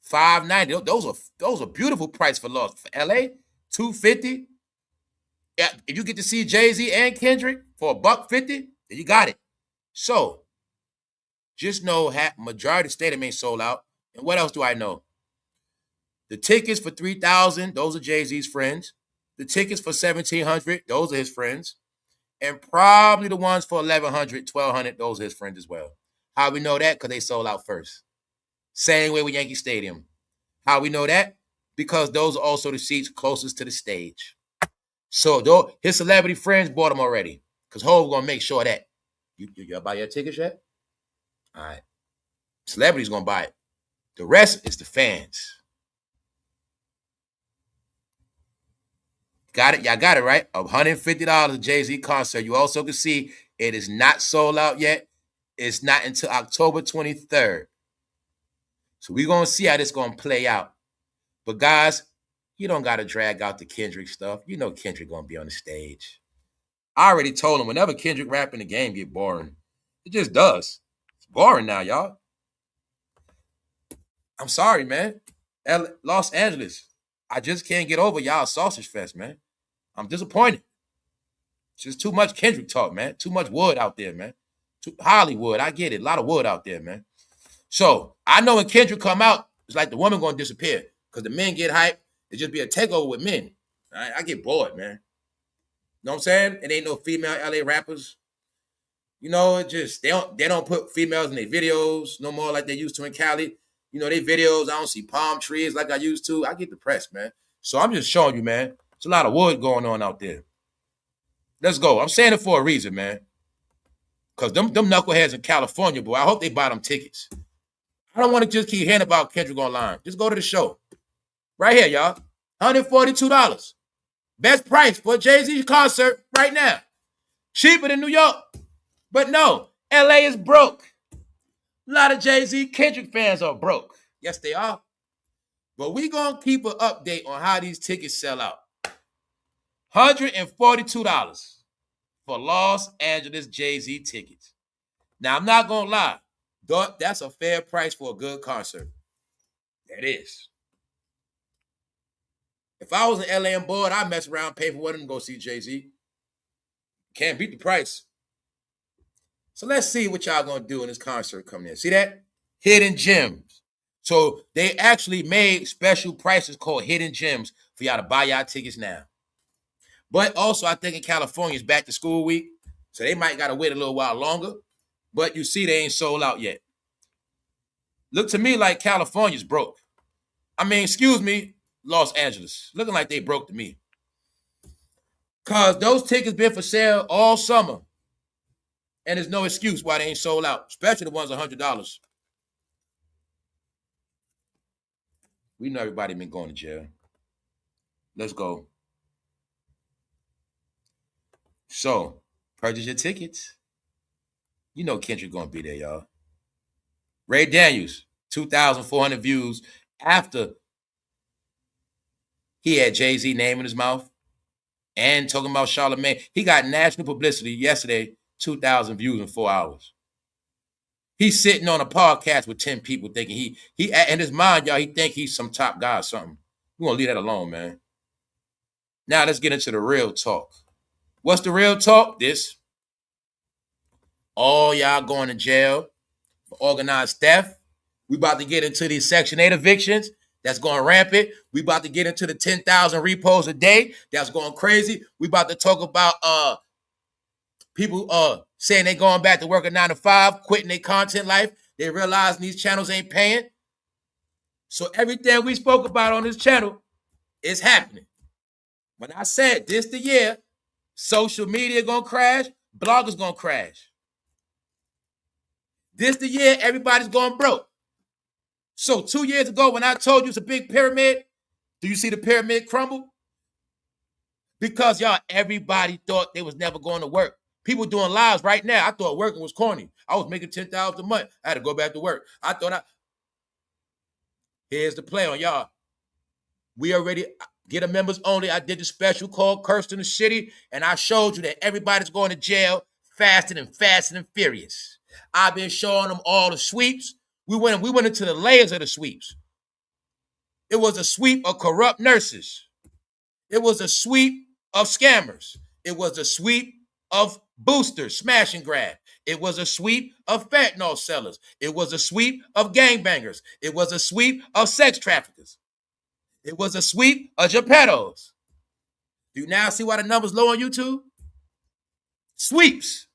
$590. Those are beautiful price for Los. For LA, $250. Yeah, if you get to see Jay-Z and Kendrick for $150, then you got it. So, just know majority of the stadium ain't sold out. And what else do I know? The tickets for $3,000, those are Jay-Z's friends. The tickets for $1,700, those are his friends. And probably the ones for $1,100, $1,200, those are his friends as well. How we know that? Because they sold out first. Same way with Yankee Stadium. How we know that? Because those are also the seats closest to the stage. So his celebrity friends bought them already. Because Hov going to make sure that. Y'all buy your tickets yet? All right. Celebrities going to buy it. The rest is the fans. Got it? Y'all got it, right? $150 Jay-Z concert. You also can see it is not sold out yet. It's not until October 23rd. So we're going to see how this going to play out. But guys, you don't got to drag out the Kendrick stuff. You know Kendrick going to be on the stage. I already told him whenever Kendrick rapping, the game get boring. It just does. It's boring now, y'all. I'm sorry, man. Los Angeles. I just can't get over y'all sausage fest, man. I'm disappointed. It's just too much Kendrick talk, man. Too much wood out there, man. Hollywood, I get it. A lot of wood out there, man. So I know when Kendrick come out, it's like the woman going to disappear because the men get hyped. It just be a takeover with men. I get bored, man. You know what I'm saying? It ain't no female LA rappers. You know, it just they don't put females in their videos no more like they used to in Cali. You know, they videos, I don't see palm trees like I used to. I get depressed, man. So I'm just showing you, man. There's a lot of wood going on out there. Let's go. I'm saying it for a reason, man. Because them knuckleheads in California, boy, I hope they buy them tickets. I don't want to just keep hearing about Kendrick online. Just go to the show. Right here, y'all. $142. Best price for a Jay-Z concert right now. Cheaper than New York. But no, LA is broke. A lot of Jay-Z Kendrick fans are broke. Yes, they are. But we going to keep an update on how these tickets sell out. $142 for Los Angeles Jay-Z tickets. Now, I'm not going to lie. That's a fair price for a good concert. That is. If I was in LA and bored, I'd mess around, pay for one of them, go see Jay-Z. Can't beat the price. So let's see what y'all going to do when this concert coming in. See that? Hidden gems. So they actually made special prices called hidden gems for y'all to buy y'all tickets now. But also, I think in California, it's back to school week. So they might got to wait a little while longer. But you see, they ain't sold out yet. Look to me like California's broke. I mean, excuse me, Los Angeles. Looking like they broke to me. Because those tickets been for sale all summer. And there's no excuse why they ain't sold out. Especially the ones $100. We know everybody been going to jail. Let's go. So, purchase your tickets. You know Kendrick gonna be there, y'all. Ray Daniels, 2,400 views after he had Jay-Z name in his mouth and talking about Charlamagne. He got national publicity yesterday, 2,000 views in 4 hours. He's sitting on a podcast with 10 people thinking he in his mind, y'all, he think he's some top guy or something. We're gonna leave that alone, man. Now let's get into the real talk. What's the real talk? This. All y'all going to jail for organized theft. We about to get into these Section 8 evictions that's going rampant. We about to get into the 10,000 repos a day that's going crazy. We about to talk about people saying they going back to work at 9 to 5, quitting their content life. They realizing these channels ain't paying. So everything we spoke about on this channel is happening. When I said this the year, social media gonna crash, bloggers gonna crash. This the year everybody's going broke. So 2 years ago, when I told you it's a big pyramid, do you see the pyramid crumble? Because y'all, everybody thought they was never going to work. People doing lives right now. I thought working was corny. I was making $10,000 a month. I had to go back to work. Here's the play on y'all. We already get a members only. I did the special called Cursed in the City, and I showed you that everybody's going to jail faster and furious. I've been showing them all the sweeps. We went into the layers of the sweeps. It was a sweep of corrupt nurses. It was a sweep of scammers. It was a sweep of boosters, smash and grab. It was a sweep of fentanyl sellers. It was a sweep of gangbangers. It was a sweep of sex traffickers. It was a sweep of Geppettos. Do you now see why the number's low on YouTube? Sweeps.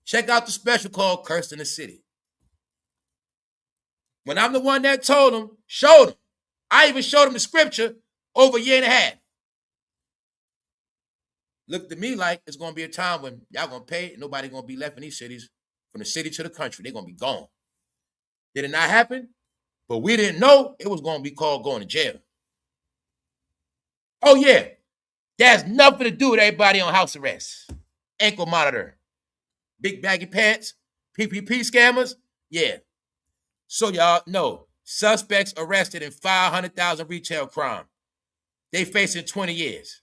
Check out the special called Cursed in the City. When I'm the one that told them, showed them. I even showed them the scripture over a year and a half. Looked at me like it's going to be a time when y'all going to pay and nobody going to be left in these cities from the city to the country. They're going to be gone. Did it not happen? But we didn't know it was going to be called going to jail. Oh, yeah. That has nothing to do with everybody on house arrest. Ankle monitor. Big baggy pants. PPP scammers. Yeah. So y'all know, suspects arrested in 500,000 retail crime. They facing 20 years.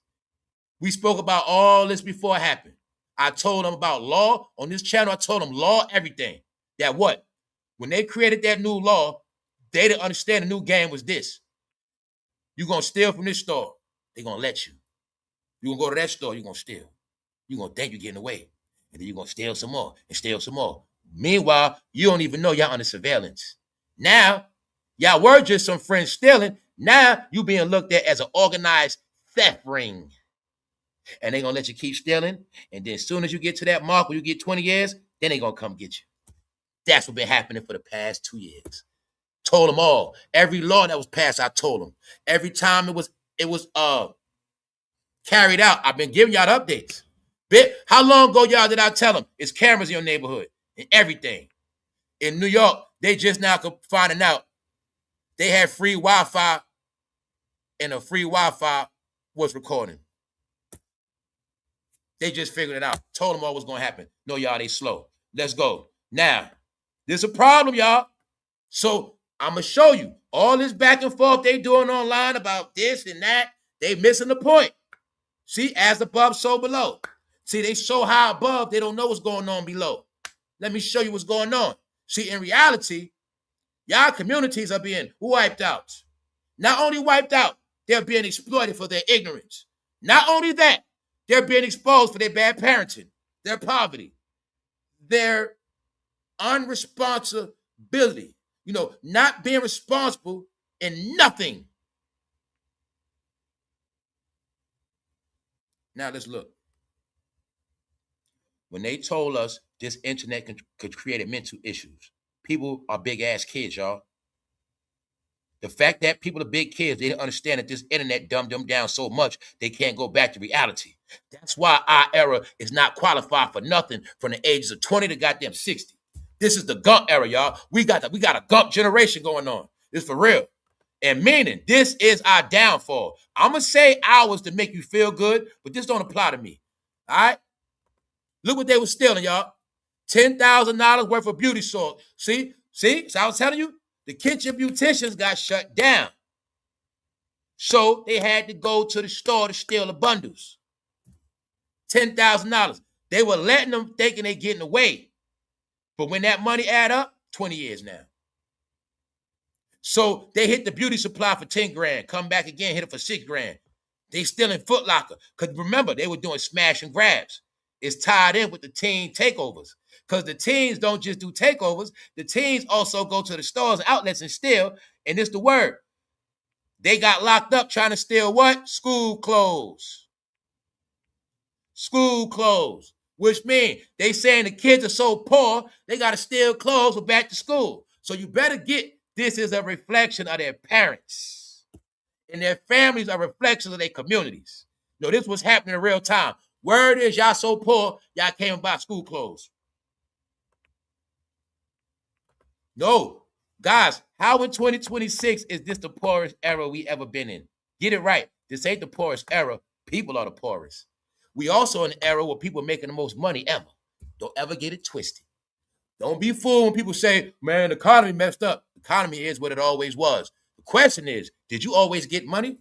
We spoke about all this before it happened. I told them about law on this channel. I told them law, everything. That what? When they created that new law, they didn't understand the new game was this. You're going to steal from this store. They're going to let you. You're going to go to that store. You're going to steal. You're going to think you're getting away. And then you're going to steal some more and steal some more. Meanwhile, you don't even know y'all under surveillance. Now, y'all were just some friends stealing. Now, you being looked at as an organized theft ring. And they're going to let you keep stealing. And then as soon as you get to that mark where you get 20 years, then they're going to come get you. That's what's been happening for the past 2 years. Told them all. Every law that was passed, I told them. Every time it was carried out, I've been giving y'all the updates. How long ago, y'all, did I tell them it's cameras in your neighborhood and everything? In New York, they just now finding out they had free Wi-Fi and a free Wi-Fi was recording. They just figured it out. Told them all what's going to happen. No, y'all, they slow. Let's go. Now, there's a problem, y'all. So I'm going to show you all this back and forth they doing online about this and that. They missing the point. See, as above, so below. See, they so high above, they don't know what's going on below. Let me show you what's going on. See, in reality, y'all communities are being wiped out. Not only wiped out, they're being exploited for their ignorance. Not only that, they're being exposed for their bad parenting, their poverty, their unresponsibility. You know, not being responsible in nothing. Now let's look. When they told us this internet could create mental issues, people are big ass kids, y'all. The fact that people are big kids, they didn't understand that this internet dumbed them down so much they can't go back to reality. That's why our era is not qualified for nothing from the ages of 20 to goddamn 60. This is the Gump era, y'all. We got a Gump generation going on. It's for real. And meaning, this is our downfall. I'm going to say ours to make you feel good, but this don't apply to me. All right? Look what they were stealing, y'all. $10,000 worth of beauty salt. See? So I was telling you, the kitchen beauticians got shut down. So they had to go to the store to steal the bundles. $10,000. They were letting them thinking they getting away. But when that money add up, 20 years now. So they hit the beauty supply for 10 grand, come back again, hit it for 6 grand. They still in Foot Locker. Because remember, they were doing smash and grabs. It's tied in with the teen takeovers. Because the teens don't just do takeovers. The teens also go to the stores and outlets and steal. And it's the word. They got locked up trying to steal what? School clothes. School clothes. Which means they saying the kids are so poor, they got to steal clothes for back to school. So you better get, this is a reflection of their parents. And their families are reflections of their communities. You know, this was happening in real time. Word is y'all so poor, y'all came and bought school clothes. No, guys, How in 2026 is this the poorest era we ever been in? Get it right. This ain't the poorest era. People are the poorest. We also in an era where people are making the most money ever. Don't ever get it twisted. Don't be fooled when people say, man, the economy messed up. The economy is what it always was. The question is, did you always get money?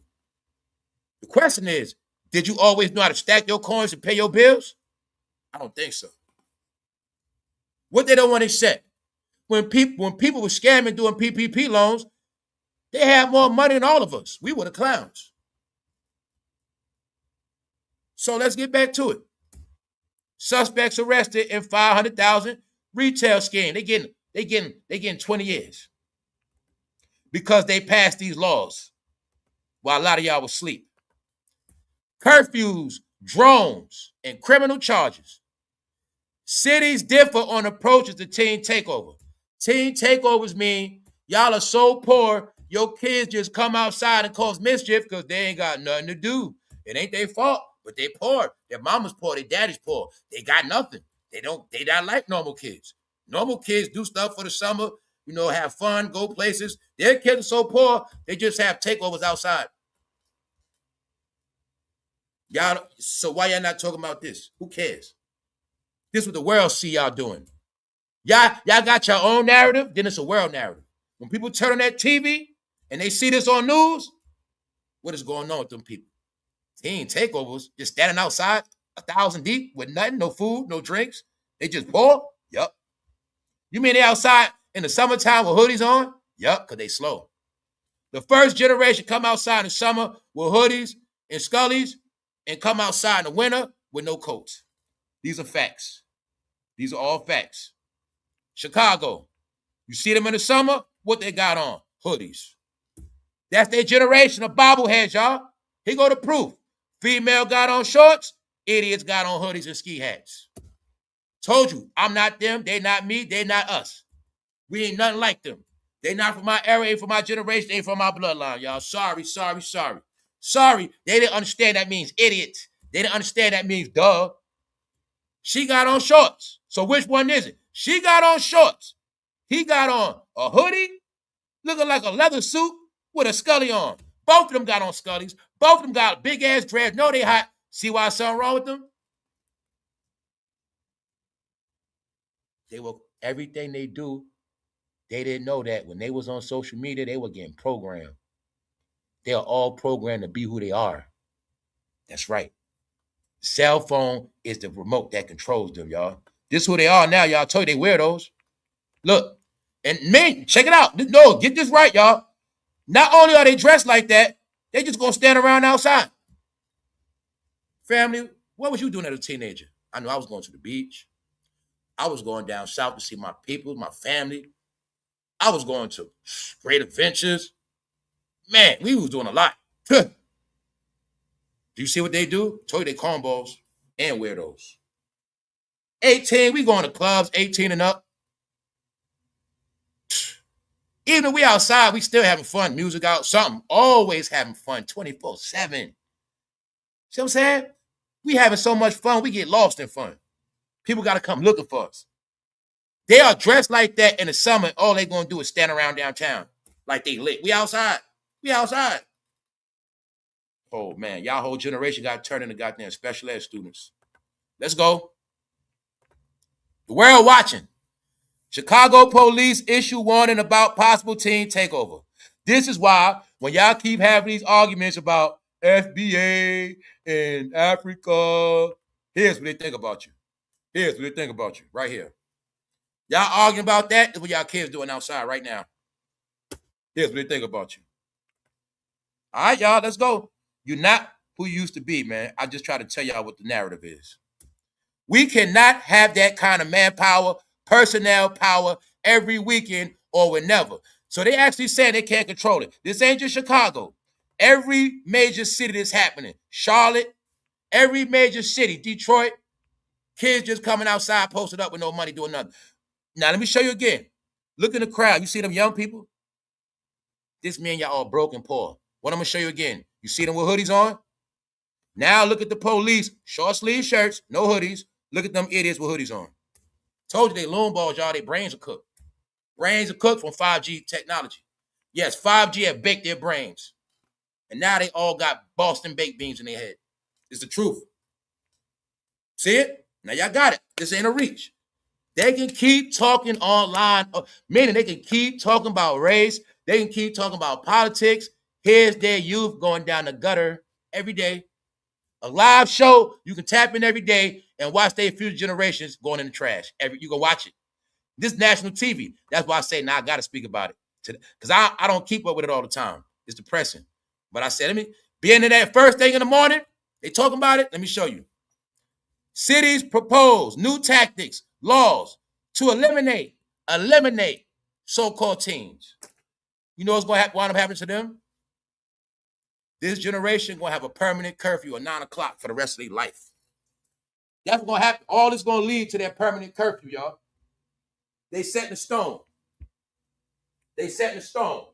The question is, did you always know how to stack your coins and pay your bills? I don't think so. What they don't want to accept. When people were scamming doing PPP loans, they had more money than all of us. We were the clowns. So let's get back to it. Suspects arrested in 500,000 retail scheme. They getting 20 years because they passed these laws while a lot of y'all was asleep. Curfews, drones, and criminal charges. Cities differ on approaches to teen takeover. Teen takeovers mean y'all are so poor, your kids just come outside and cause mischief because they ain't got nothing to do. It ain't their fault, but they poor. Their mama's poor, their daddy's poor. They got nothing. They not like normal kids. Normal kids do stuff for the summer, have fun, go places. Their kids are so poor, they just have takeovers outside. Y'all, so why y'all not talking about this? Who cares? This is what the world see y'all doing. Y'all got your own narrative, then it's a world narrative. When people turn on that TV and they see this on news, what is going on with them people? Teen takeovers, just standing outside 1,000 deep with nothing, no food, no drinks. They just poor? Yup. You mean they outside in the summertime with hoodies on? Yup, because they slow. The first generation come outside in the summer with hoodies and scullies and come outside in the winter with no coats. These are facts. These are all facts. Chicago, you see them in the summer, what they got on? Hoodies. That's their generation of bobbleheads, y'all. Here go the proof. Female got on shorts, idiots got on hoodies and ski hats. Told you, I'm not them, they not me, they not us. We ain't nothing like them. They not from my era, ain't from my generation, ain't from my bloodline, y'all. Sorry. Sorry, they didn't understand that means idiot. They didn't understand that means duh. She got on shorts. So which one is it? She got on shorts. He got on a hoodie, looking like a leather suit with a scully on. Both of them got on scullies. Both of them got big-ass dreads. No, they hot. See why something wrong with them? Everything they do, they didn't know that when they was on social media, they were getting programmed. They are all programmed to be who they are. That's right. Cell phone is the remote that controls them, y'all. This is who they are now, y'all. I told you they weirdos. Look, and man, check it out. No, get this right, y'all. Not only are they dressed like that, they just gonna stand around outside. Family, what was you doing as a teenager? I know I was going to the beach. I was going down south to see my people, my family. I was going to great adventures. Man, we was doing a lot. Do you see what they do? Told you they cornballs and weirdos. 18, we going to clubs, 18 and up. Even if we outside, we still having fun. Music out, something. Always having fun, 24/7. See what I'm saying? We having so much fun, we get lost in fun. People got to come looking for us. They are dressed like that in the summer. All they going to do is stand around downtown like they lit. We outside. Oh, man. Y'all whole generation got turned into goddamn special ed students. Let's go. The world watching. Chicago police issue warning about possible teen takeover. This is why when y'all keep having these arguments about FBA and Africa, here's what they think about you. Right here. Y'all arguing about that is what y'all kids doing outside right now. Here's what they think about you. All right, y'all, let's go. You're not who you used to be, man. I just try to tell y'all what the narrative is. We cannot have that kind of manpower, personnel power every weekend or whenever. So they actually saying they can't control it. This ain't just Chicago. Every major city that's happening. Charlotte, every major city. Detroit, kids just coming outside, posted up with no money, doing nothing. Now, let me show you again. Look in the crowd. You see them young people? This mean y'all all broke and poor. What I'm going to show you again. You see them with hoodies on? Now look at the police. Short sleeve shirts, no hoodies. Look at them idiots with hoodies on. Told you they loon balls, y'all. Their brains are cooked. Brains are cooked from 5G technology. Yes, 5G have baked their brains. And now they all got Boston baked beans in their head. It's the truth. See it? Now y'all got it. This ain't a reach. They can keep talking online, meaning they can keep talking about race. They can keep talking about politics. Here's their youth going down the gutter every day. A live show, you can tap in every day and watch their future generations going in the trash. You can watch it. This national TV. That's why I say now I got to speak about it. Because I don't keep up with it all the time. It's depressing. But I said, let me be into that first thing in the morning. They talking about it. Let me show you. Cities propose new tactics, laws to eliminate so-called teens. You know what's going to wind up happening to them? This generation going to have a permanent curfew at 9 o'clock for the rest of their life. That's what's going to happen. All this going to lead to that permanent curfew, y'all. They set in stone. They set in stone.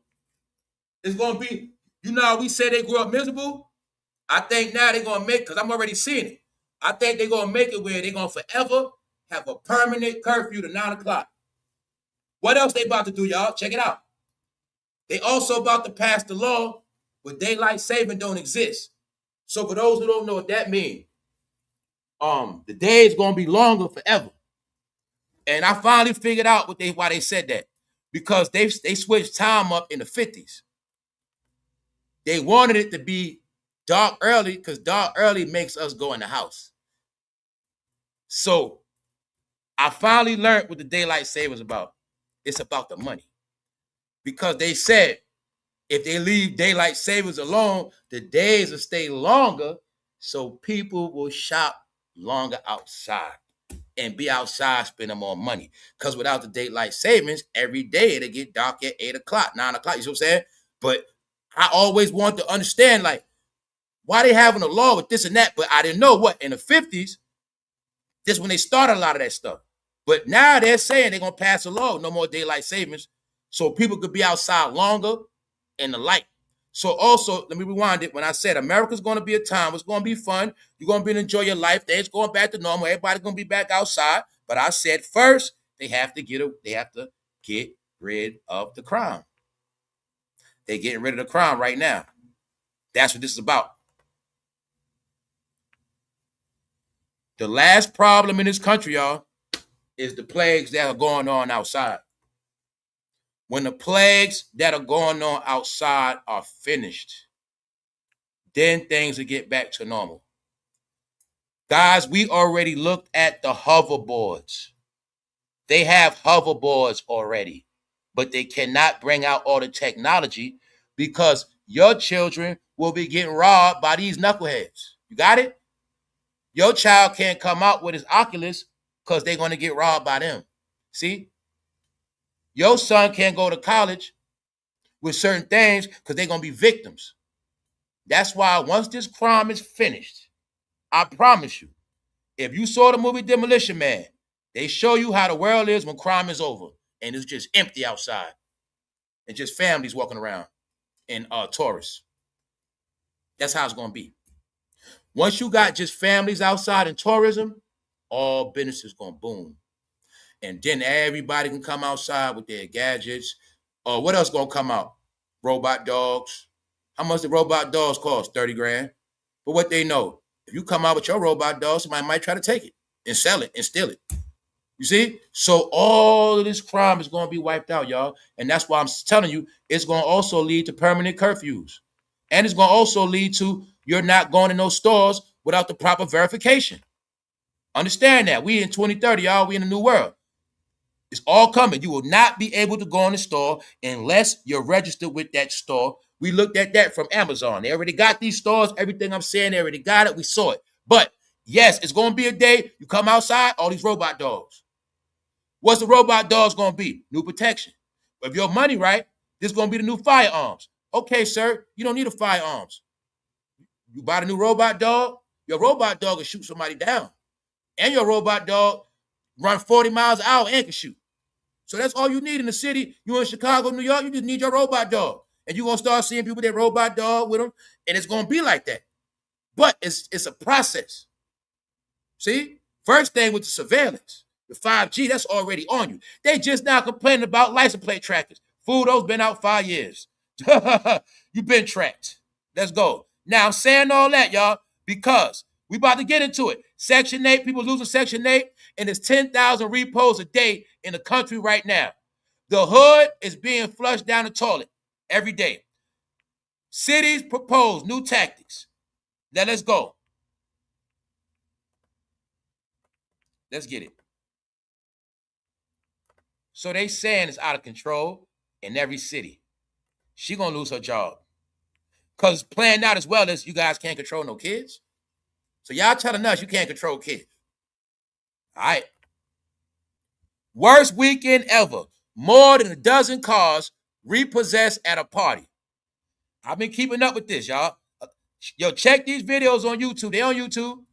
It's going to be, you know how we say they grew up miserable? I think now they're going to make, because I'm already seeing it. I think they're going to make it where they're going to forever have a permanent curfew to 9 o'clock. What else they about to do, y'all? Check it out. They also about to pass the law where daylight saving don't exist. So for those who don't know what that means, the day is going to be longer forever. And I finally figured out why they said that. Because they switched time up in the 50s. They wanted it to be dark early because dark early makes us go in the house. So I finally learned what the daylight savers about. It's about the money. Because they said if they leave daylight savers alone, the days will stay longer, so people will shop longer outside and be outside spending more money. Because without the daylight savings, every day it'll get dark at 8 o'clock, 9 o'clock. You see what I'm saying? But I always want to understand, like, why they having a law with this and that, but I didn't know what. In the 50s, this is when they started a lot of that stuff. But now they're saying they're going to pass a law, no more daylight savings, so people could be outside longer in the light. So also, let me rewind it. When I said America's going to be a time, it's going to be fun. You're going to be able to enjoy your life. Things going back to normal. Everybody's going to be back outside. But I said first, they have to get rid of the crime. They're getting rid of the crime right now. That's what this is about. The last problem in this country, y'all, is the plagues that are going on outside. When the plagues that are going on outside are finished, then things will get back to normal. Guys, we already looked at the hoverboards. They have hoverboards already, but they cannot bring out all the technology because your children will be getting robbed by these knuckleheads. You got it? Your child can't come out with his Oculus because they're going to get robbed by them. See? Your son can't go to college with certain things because they're going to be victims. That's why once this crime is finished, I promise you, if you saw the movie Demolition Man, they show you how the world is when crime is over and it's just empty outside and just families walking around in tourists. That's how it's going to be. Once you got just families outside in tourism, all business is going to boom. And then everybody can come outside with their gadgets. What else going to come out? Robot dogs. How much do robot dogs cost? 30 grand. But what they know, if you come out with your robot dog, somebody might try to take it and sell it and steal it. You see? So all of this crime is going to be wiped out, y'all. And that's why I'm telling you, it's going to also lead to permanent curfews. And it's going to also lead to you're not going in those stores without the proper verification. Understand that. We in 2030, y'all. We in a new world. It's all coming. You will not be able to go in the store unless you're registered with that store. We looked at that from Amazon. They already got these stores. Everything I'm saying, they already got it. We saw it. But yes, it's going to be a day you come outside, all these robot dogs. What's the robot dogs going to be? New protection. But if your money right, this is going to be the new firearms. Okay, sir, you don't need a firearms. You buy the new robot dog, your robot dog will shoot somebody down. And your robot dog run 40 miles an hour and can shoot. So that's all you need in the city. You in Chicago, New York, you just need your robot dog. And you're going to start seeing people with their robot dog with them. And it's going to be like that. But it's a process. See? First thing with the surveillance, the 5G, that's already on you. They just now complaining about license plate trackers. Fool, those been out 5 years. You've been tracked. Let's go. Now, I'm saying all that, y'all, because we about to get into it. Section 8, people losing Section 8, and it's 10,000 repos a day in the country right now. The hood is being flushed down the toilet every day. Cities propose new tactics. Now, let's go. Let's get it. So they saying it's out of control in every city. She gonna lose her job. Because playing out as well as you guys can't control no kids. So y'all telling us you can't control kids. All right. Worst weekend ever. More than a dozen cars repossessed at a party. I've been keeping up with this, y'all. Yo, check these videos on YouTube. They on YouTube.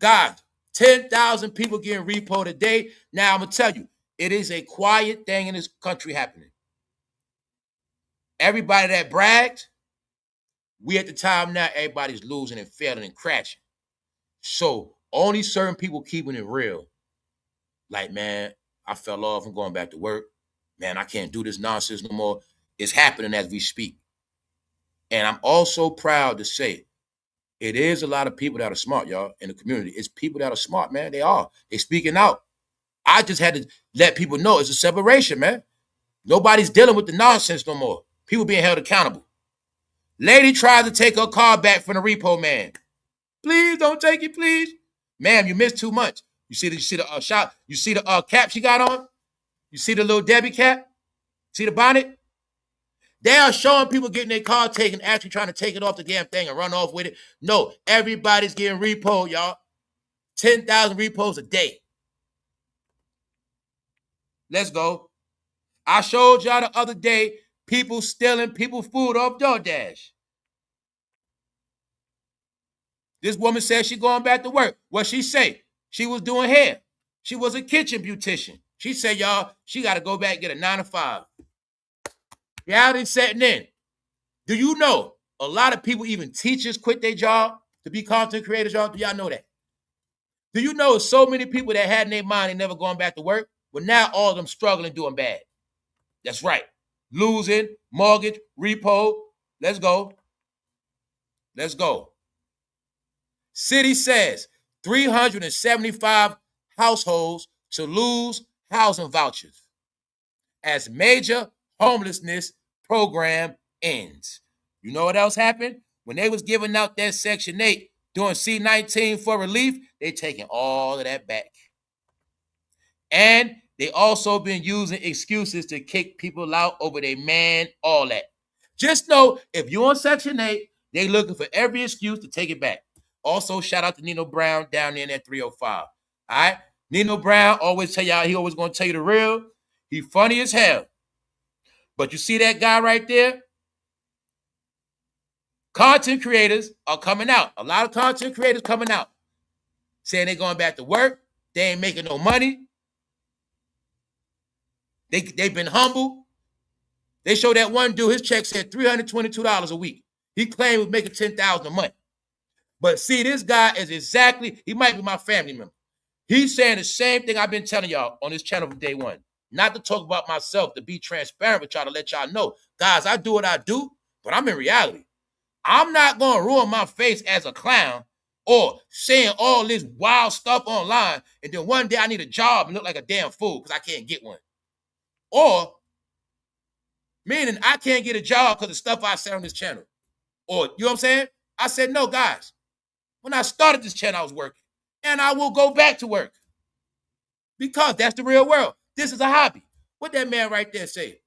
God, 10,000 people getting repoed a day. Now, I'm going to tell you, it is a quiet thing in this country happening. Everybody that bragged, we at the time now, everybody's losing and failing and crashing. So only certain people keeping it real. Like, man, I fell off. I'm going back to work. Man, I can't do this nonsense no more. It's happening as we speak. And I'm also proud to say it is a lot of people that are smart, y'all, in the community. It's people that are smart, man. They are. They speaking out. I just had to let people know it's a separation, man. Nobody's dealing with the nonsense no more. People being held accountable. Lady tries to take her car back from the repo man. Please don't take it, please. Ma'am, you missed too much. You see the shot? You see the cap she got on? You see the little Debbie cap? See the bonnet? They are showing people getting their car taken, actually trying to take it off the damn thing and run off with it. No, everybody's getting repoed, y'all. 10,000 repos a day. Let's go. I showed y'all the other day people stealing people's food off DoorDash. This woman said she going back to work. What she say? She was doing hair. She was a kitchen beautician. She said, y'all, she got to go back and get a 9 to 5. Reality setting in. Do you know a lot of people, even teachers, quit their job to be content creators, y'all? Do y'all know that? Do you know so many people that had in their mind and never going back to work? Well, now all of them struggling, doing bad. That's right. Losing, mortgage, repo. Let's go. Let's go. City says 375 households to lose housing vouchers as major homelessness program ends. You know what else happened? When they was giving out that Section 8 doing C-19 for relief, they taking all of that back. And they also been using excuses to kick people out over their man, all that. Just know, if you're on Section 8, they looking for every excuse to take it back. Also, shout out to Nino Brown down there in that 305. All right? Nino Brown always tell y'all, he always going to tell you the real. He funny as hell. But you see that guy right there? Content creators are coming out. A lot of content creators coming out. Saying they're going back to work. They ain't making no money. They've been humble. They show that one dude, his check said $322 a week. He claimed he was making $10,000 a month. But see, this guy is exactly, he might be my family member. He's saying the same thing I've been telling y'all on this channel from day one. Not to talk about myself, to be transparent with y'all, to let y'all know. Guys, I do what I do, but I'm in reality. I'm not going to ruin my face as a clown or saying all this wild stuff online, and then one day I need a job and look like a damn fool because I can't get one. Or, meaning I can't get a job because of stuff I said on this channel. Or, you know what I'm saying? I said, no, guys. When I started this channel, I was working. And I will go back to work. Because that's the real world. This is a hobby. What that man right there say?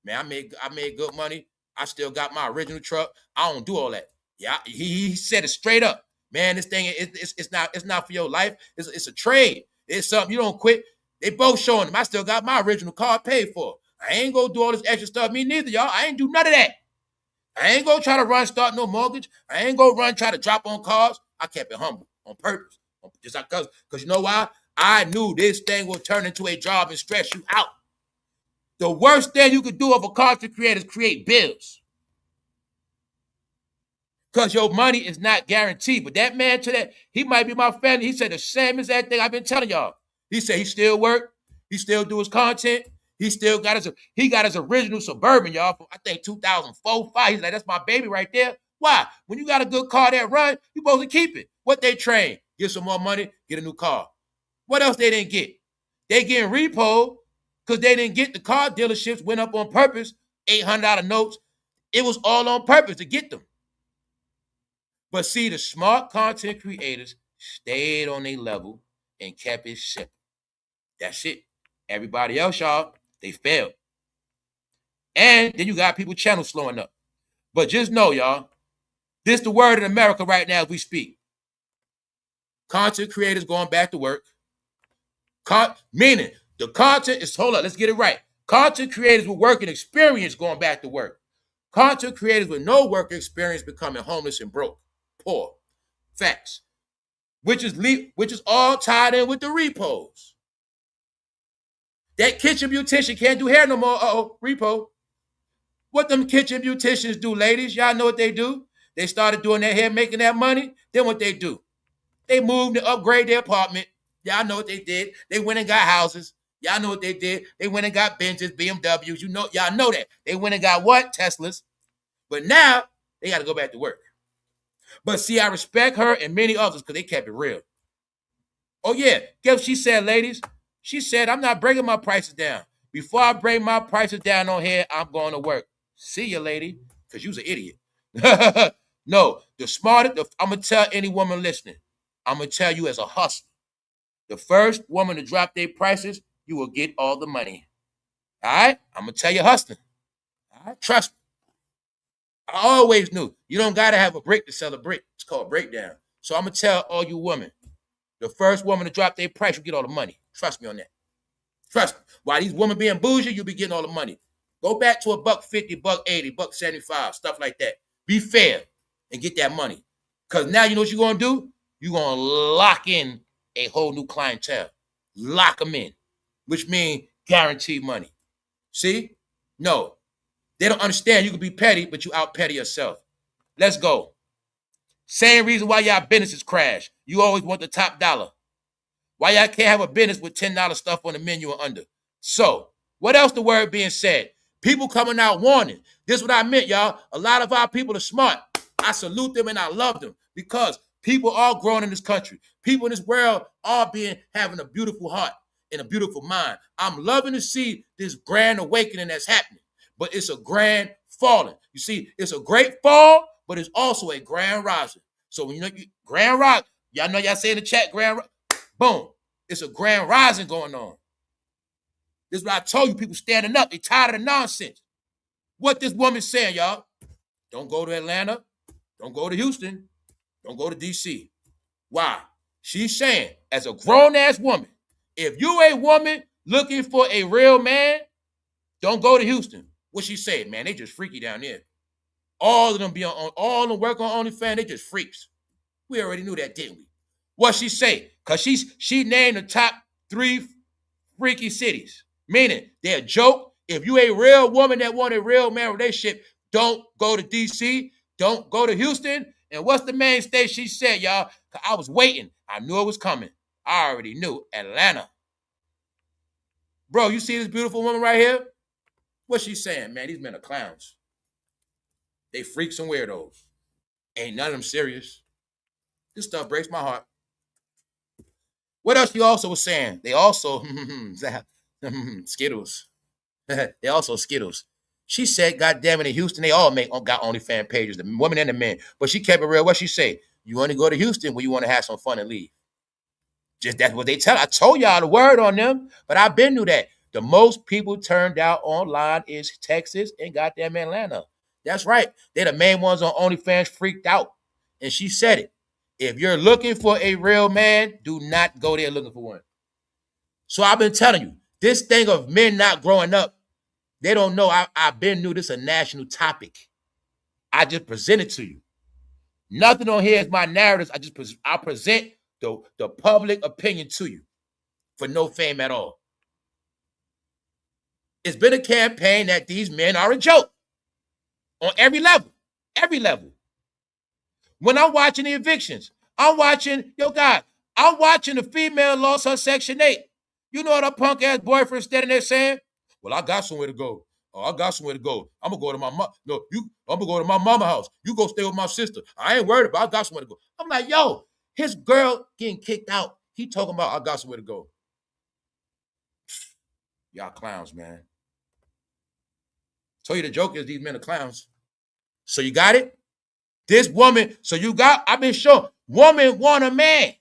Man, I made good money. I still got my original truck. I don't do all that. Yeah, he said it straight up. Man, this thing, it's not for your life. It's a trade. It's something you don't quit. They both showing them. I still got my original car paid for. I ain't gonna do all this extra stuff. Me neither, y'all. I ain't do none of that. I ain't gonna try to start no mortgage. I ain't gonna try to drop on cars. I kept it humble on purpose. Just because you know why? I knew this thing would turn into a job and stress you out. The worst thing you could do of a content creator is create bills. Because your money is not guaranteed. But that man he might be my family. He said the same exact thing I've been telling y'all. He said he still work. He still do his content. He still got his original Suburban, y'all, from I think 2004, 5. He's like, that's my baby right there. Why? When you got a good car that run, you supposed to keep it. What they train? Get some more money, get a new car. What else they didn't get? They getting repo because they didn't get the car dealerships went up on purpose, $800 notes. It was all on purpose to get them. But see, the smart content creators stayed on their level and kept it simple. That's it. Everybody else, y'all, they failed. And then you got people channels slowing up. But just know, y'all, this the word in America right now as we speak. Content creators going back to work. Meaning the content is, hold up, let's get it right. Content creators with working experience going back to work. Content creators with no work experience becoming homeless and broke. Poor. Facts. Which is all tied in with the repos. That kitchen beautician can't do hair no more. Repo. What them kitchen beauticians do, ladies? Y'all know what they do? They started doing their hair, making that money. Then what they do? They moved to upgrade their apartment. Y'all know what they did. They went and got houses. Y'all know what they did. They went and got Benzes, BMWs. Y'all know that. They went and got what? Teslas. But now they got to go back to work. But see, I respect her and many others because they kept it real. Oh, yeah. Guess what she said, ladies? She said, I'm not bringing my prices down. Before I bring my prices down on here, I'm going to work. See you, lady, because you's an idiot. No, the smartest, I'm going to tell any woman listening, I'm going to tell you as a hustler, the first woman to drop their prices, you will get all the money. All right? I'm going to tell you hustling. All right? Trust me. I always knew you don't got to have a brick to sell a brick. It's called breakdown. So I'm going to tell all you women, the first woman to drop their price, you get all the money. Trust me on that. Trust me. While these women being bougie, you'll be getting all the money. Go back to $1.50, $1.80, $1.75, stuff like that. Be fair and get that money. Because now you know what you're going to do? You're going to lock in a whole new clientele. Lock them in, which means guaranteed money. See? No. They don't understand you can be petty, but you out petty yourself. Let's go. Same reason why y'all businesses crash. You always want the top dollar. Why y'all can't have a business with $10 stuff on the menu or under? So, what else the word being said? People coming out warning. This is what I meant, y'all. A lot of our people are smart. I salute them and I love them because people are growing in this country. People in this world are having a beautiful heart and a beautiful mind. I'm loving to see this grand awakening that's happening, but it's a grand falling. You see, it's a great fall, but it's also a grand rising. So when grand rise, y'all know y'all say in the chat, boom, it's a grand rising going on. This is what I told you, people standing up. They tired of the nonsense. What this woman's saying, y'all, don't go to Atlanta. Don't go to Houston. Don't go to D.C. Why? She's saying, as a grown-ass woman, if you a woman looking for a real man, don't go to Houston. What she say? Man, they just freaky down there. All of them all of them work on OnlyFans, they just freaks. We already knew that, didn't we? What she say? Because she named the top 3 freaky cities. Meaning, they're a joke. If you a real woman that want a real man relationship, don't go to D.C., don't go to Houston. And what's the main state she said, y'all? Because I was waiting. I knew it was coming. I already knew. Atlanta. Bro, you see this beautiful woman right here? What's she saying? Man, these men are clowns. They freaks and weirdos. Ain't none of them serious. This stuff breaks my heart. What else you also was saying? They also, Skittles. They also Skittles. She said, God damn it, in Houston, they all got OnlyFans pages, the women and the men. But she kept it real. What she say? You only go to Houston when you want to have some fun and leave. Just that's what they tell. I told y'all the word on them, but I've been through that. The most people turned out online is Texas and goddamn Atlanta. That's right. They're the main ones on OnlyFans freaked out. And she said it. If you're looking for a real man, do not go there looking for one. So I've been telling you, this thing of men not growing up, they don't know. I've been new. This is a national topic. I just present it to you. Nothing on here is my narratives. I present the public opinion to you for no fame at all. It's been a campaign that these men are a joke on every level. Every level. When I'm watching the evictions, I'm watching the female lost her Section 8. You know what her punk ass boyfriend standing there saying? Well, I got somewhere to go. Oh, I got somewhere to go. I'm gonna go to my mom. No, I'm gonna go to my mama house. You go stay with my sister. I ain't worried about. I got somewhere to go. I'm like, yo, his girl getting kicked out. He talking about I got somewhere to go. Y'all clowns, man. Tell you the joke is these men are clowns. So you got it? This woman, so you got, I've been shown, woman want a man.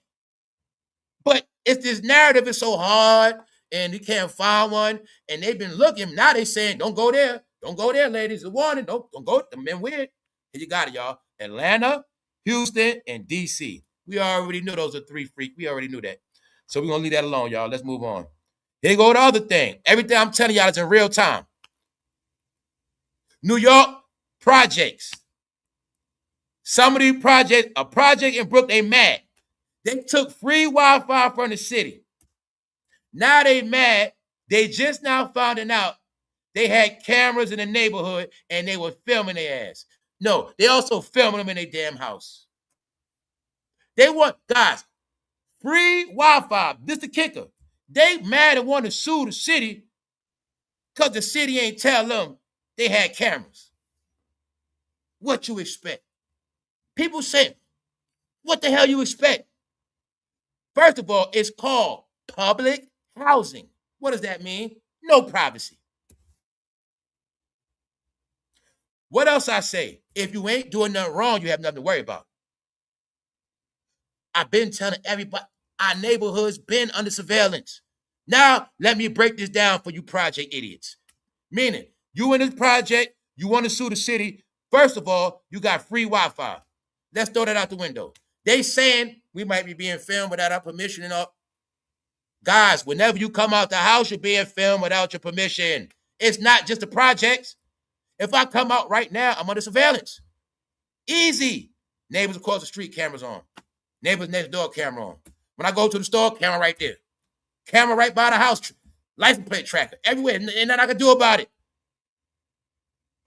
But it's this narrative is so hard and you can't find one. And they've been looking. Now they saying, don't go there. Don't go there, ladies. The warning. Don't go. The men weird. Here you got it, y'all. Atlanta, Houston, and DC. We already knew those are three freaks. We already knew that. So we're going to leave that alone, y'all. Let's move on. Here go the other thing. Everything I'm telling y'all is in real time. New York projects. Some of these projects, a project in Brooklyn, they mad. They took free Wi-Fi from the city. Now they mad. They just now finding out they had cameras in the neighborhood and they were filming their ass. No, they also filming them in their damn house. They want, guys, free Wi-Fi. This the kicker. They mad and want to sue the city because the city ain't tell them they had cameras. What you expect? People say, what the hell you expect? First of all, it's called public housing. What does that mean? No privacy. What else I say? If you ain't doing nothing wrong, you have nothing to worry about. I've been telling everybody, our neighborhood's been under surveillance. Now, let me break this down for you project idiots. Meaning, you in this project, you want to sue the city. First of all, you got free Wi-Fi. Let's throw that out the window. They saying we might be being filmed without our permission and all. Guys, whenever you come out the house, you're being filmed without your permission. It's not just the projects. If I come out right now, I'm under surveillance. Easy. Neighbors across the street, cameras on. Neighbors next door, camera on. When I go to the store, camera right there. Camera right by the house. License plate tracker. Everywhere. Ain't nothing I can do about it.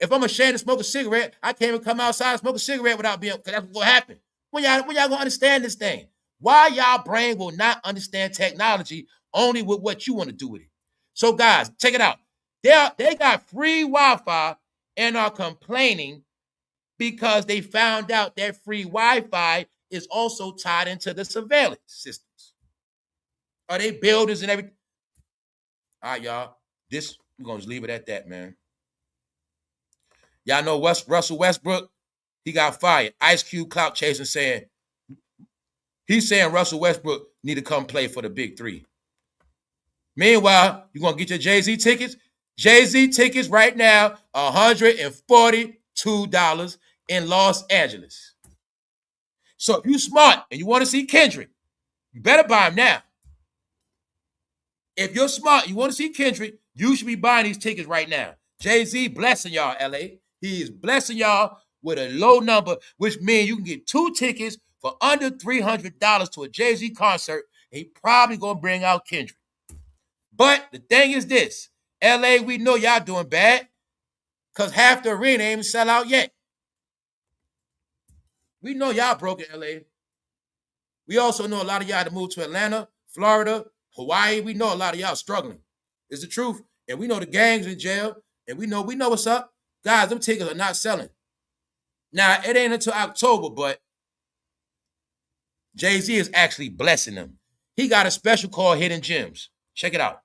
If I'm ashamed to smoke a cigarette, I can't even come outside and smoke a cigarette without being, because that's what's going to happen. When y'all gonna understand this thing? Why y'all brain will not understand technology only with what you want to do with it? So guys, check it out. They got free Wi-Fi and are complaining because they found out that free Wi-Fi is also tied into the surveillance systems. Are they builders and everything? All right, y'all. We're gonna just leave it at that, man. Y'all know Russell Westbrook, he got fired. Ice Cube clout chasing saying, he's saying Russell Westbrook need to come play for the big three. Meanwhile, you're going to get your Jay-Z tickets? Jay-Z tickets right now, $142 in Los Angeles. So if you smart and you want to see Kendrick, you better buy him now. If you're smart and you want to see Kendrick, you should be buying these tickets right now. Jay-Z blessing y'all, LA. He is blessing y'all with a low number, which means you can get 2 tickets for under $300 to a Jay-Z concert. And he probably going to bring out Kendrick. But the thing is this, LA, we know y'all doing bad because half the arena ain't even sell out yet. We know y'all broke in LA. We also know a lot of y'all that moved to Atlanta, Florida, Hawaii. We know a lot of y'all struggling. It's the truth. And we know the gangs in jail. And we know what's up. Guys, them tickets are not selling. Now, it ain't until October, but Jay-Z is actually blessing them. He got a special called Hidden Gems. Check it out.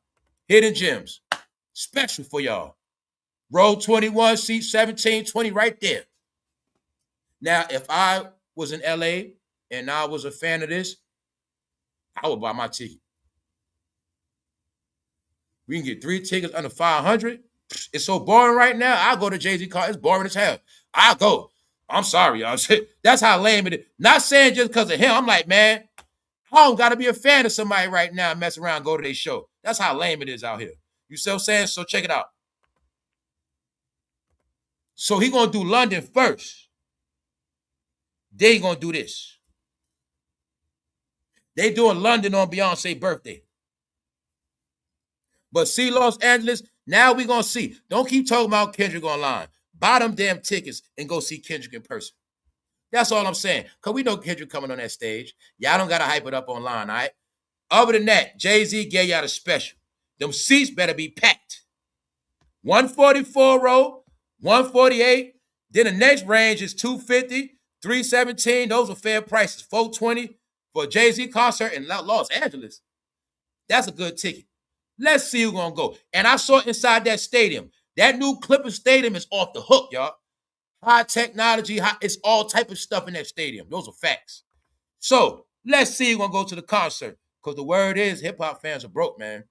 Hidden Gems. Special for y'all. Row 21, seat 1720 right there. Now, if I was in LA and I was a fan of this, I would buy my ticket. We can get 3 tickets under $500. It's so boring right now. I'll go to Jay-Z car. It's boring as hell. I'll go. I'm sorry, y'all. That's how lame it is. Not saying just because of him. I'm like, man, I don't got to be a fan of somebody right now and mess around and go to their show. That's how lame it is out here. You see what I'm saying? So check it out. So he going to do London first. They going to do this. They doing London on Beyonce's birthday. But see Los Angeles, now we going to see. Don't keep talking about Kendrick online. Buy them damn tickets and go see Kendrick in person. That's all I'm saying. Because we know Kendrick coming on that stage. Y'all don't got to hype it up online, all right? Other than that, Jay-Z gave y'all a special. Them seats better be packed. 144 row, 148. Then the next range is 250, 317. Those are fair prices. 420 for a Jay-Z concert in Los Angeles. That's a good ticket. Let's see who's gonna go. And I saw inside that stadium. That new Clippers stadium is off the hook, y'all. High technology, it's all type of stuff in that stadium. Those are facts. So let's see who's gonna go to the concert. Because the word is hip-hop fans are broke, man.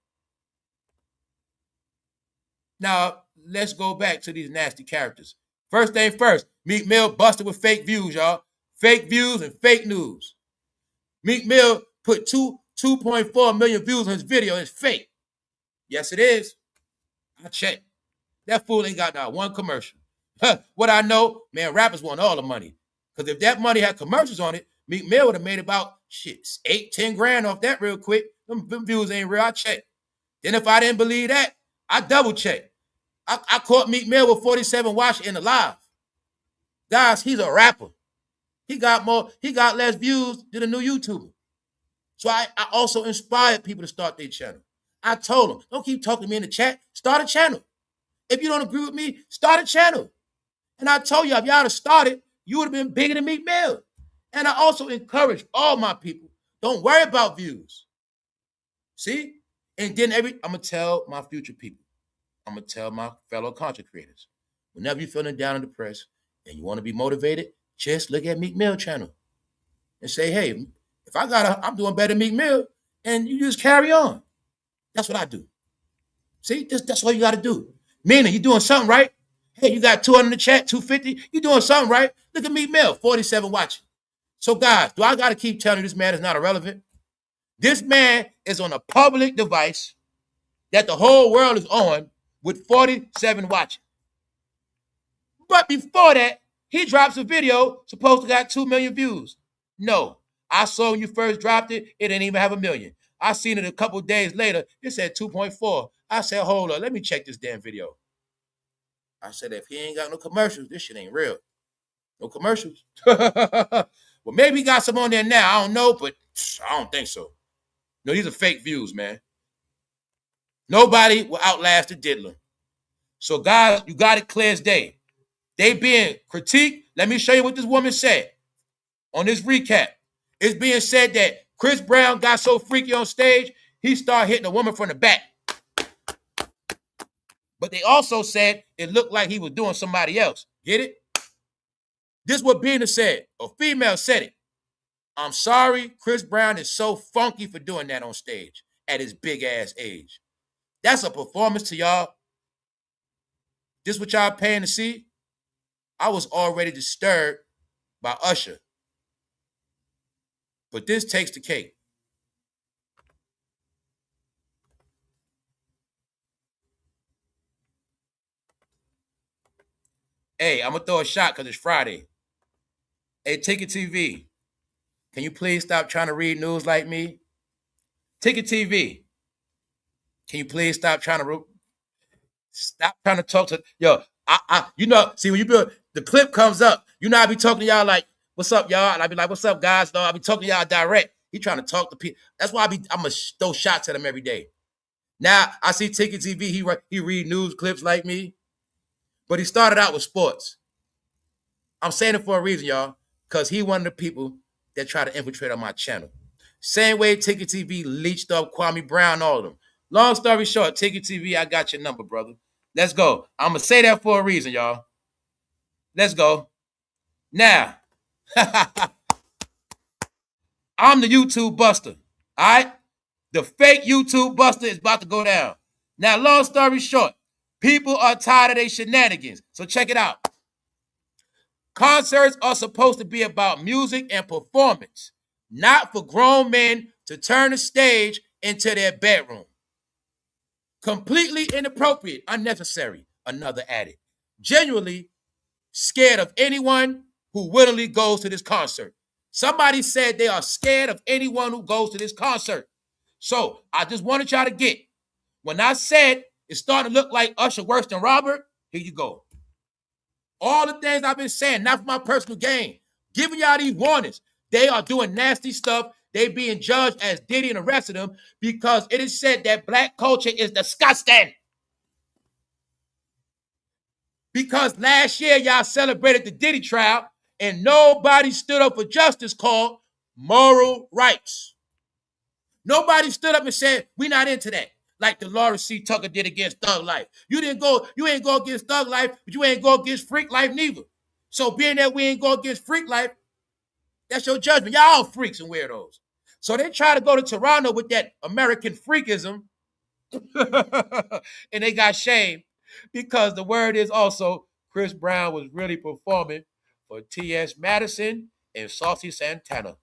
Now, let's go back to these nasty characters. First thing first, Meek Mill busted with fake views, y'all. Fake views and fake news. Meek Mill put 2.4 million views on his video. It's fake. Yes, it is. I checked. That fool ain't got not one commercial. What I know, man, rappers want all the money. Because if that money had commercials on it, Meek Mill would have made about, 8-10 grand off that real quick. Them views ain't real. I checked. Then if I didn't believe that, I double checked. I caught Meek Mill with 47 watch in the live. Guys, he's a rapper. He got less views than a new YouTuber. So I also inspired people to start their channel. I told them, don't keep talking to me in the chat. Start a channel. If you don't agree with me, start a channel. And I told you, if y'all had started, you would have been bigger than Meek Mill. And I also encourage all my people, don't worry about views. See? And then I'm going to tell my future people, I'm going to tell my fellow content creators, whenever you're feeling down and depressed and you want to be motivated, just look at Meek Mill channel and say, hey, if I'm doing better than Meek Mill, and you just carry on. That's what I do. See, that's what you got to do. Meaning, you're doing something right. Hey, you got 200 in the chat, 250. You're doing something right. Look at Meek Mill, 47 watching. So, guys, do I got to keep telling you this man is not irrelevant? This man is on a public device that the whole world is on with 47 watching. But before that, he drops a video supposed to got 2 million views. No, I saw when you first dropped it, it didn't even have 1 million. I seen it a couple days later, it said 2.4. I said, hold on, let me check this damn video. I said, if he ain't got no commercials, this shit ain't real. No commercials. Well, maybe he got some on there now. I don't know, but I don't think so. No, these are fake views, man. Nobody will outlast the diddler. So, guys, you got it clear as day. They being critiqued. Let me show you what this woman said on this recap. It's being said that Chris Brown got so freaky on stage, he started hitting a woman from the back. But they also said it looked like he was doing somebody else. Get it? This is what Bina said. A female said it. I'm sorry, Chris Brown is so funky for doing that on stage at his big ass age. That's a performance to y'all. This what y'all paying to see? I was already disturbed by Usher. But this takes the cake. Hey, I'm going to throw a shot because it's Friday. Hey, Ticket TV, can you please stop trying to read news like me? Ticket TV, can you please stop trying to talk to, yo, see, when you build, the clip comes up, I be talking to y'all like, what's up, y'all? And I be like, what's up, guys? No, I be talking to y'all direct. He trying to talk to people. That's why I'm going to throw shots at him every day. Now, I see Ticket TV, he read news clips like me, but he started out with sports. I'm saying it for a reason, y'all, because he one of the people that try to infiltrate on my channel. Same way Ticket TV leached up Kwame Brown, all of them. Long story short, Ticket TV, I got your number, brother. Let's go. I'm going to say that for a reason, y'all. Let's go. Now, I'm the YouTube buster, all right? The fake YouTube buster is about to go down. Now, long story short, people are tired of their shenanigans. So check it out. Concerts are supposed to be about music and performance, not for grown men to turn the stage into their bedroom. Completely inappropriate, unnecessary, another added. Genuinely scared of anyone who willingly goes to this concert. Somebody said they are scared of anyone who goes to this concert. So I just wanted y'all to get, when I said it's starting to look like Usher worse than Robert, here you go. All the things I've been saying, not for my personal gain, giving y'all these warnings. They are doing nasty stuff. They being judged as Diddy and the rest of them because it is said that black culture is disgusting. Because last year y'all celebrated the Diddy trial and nobody stood up for justice called moral rights. Nobody stood up and said, we're not into that. Like the Laura C. Tucker did against Thug Life. You ain't go against Thug Life, but you ain't go against Freak Life neither. So being that we ain't go against Freak Life, that's your judgment. Y'all all freaks and weirdos. So they try to go to Toronto with that American freakism, and they got shamed because the word is also Chris Brown was really performing for T.S. Madison and Saucy Santana.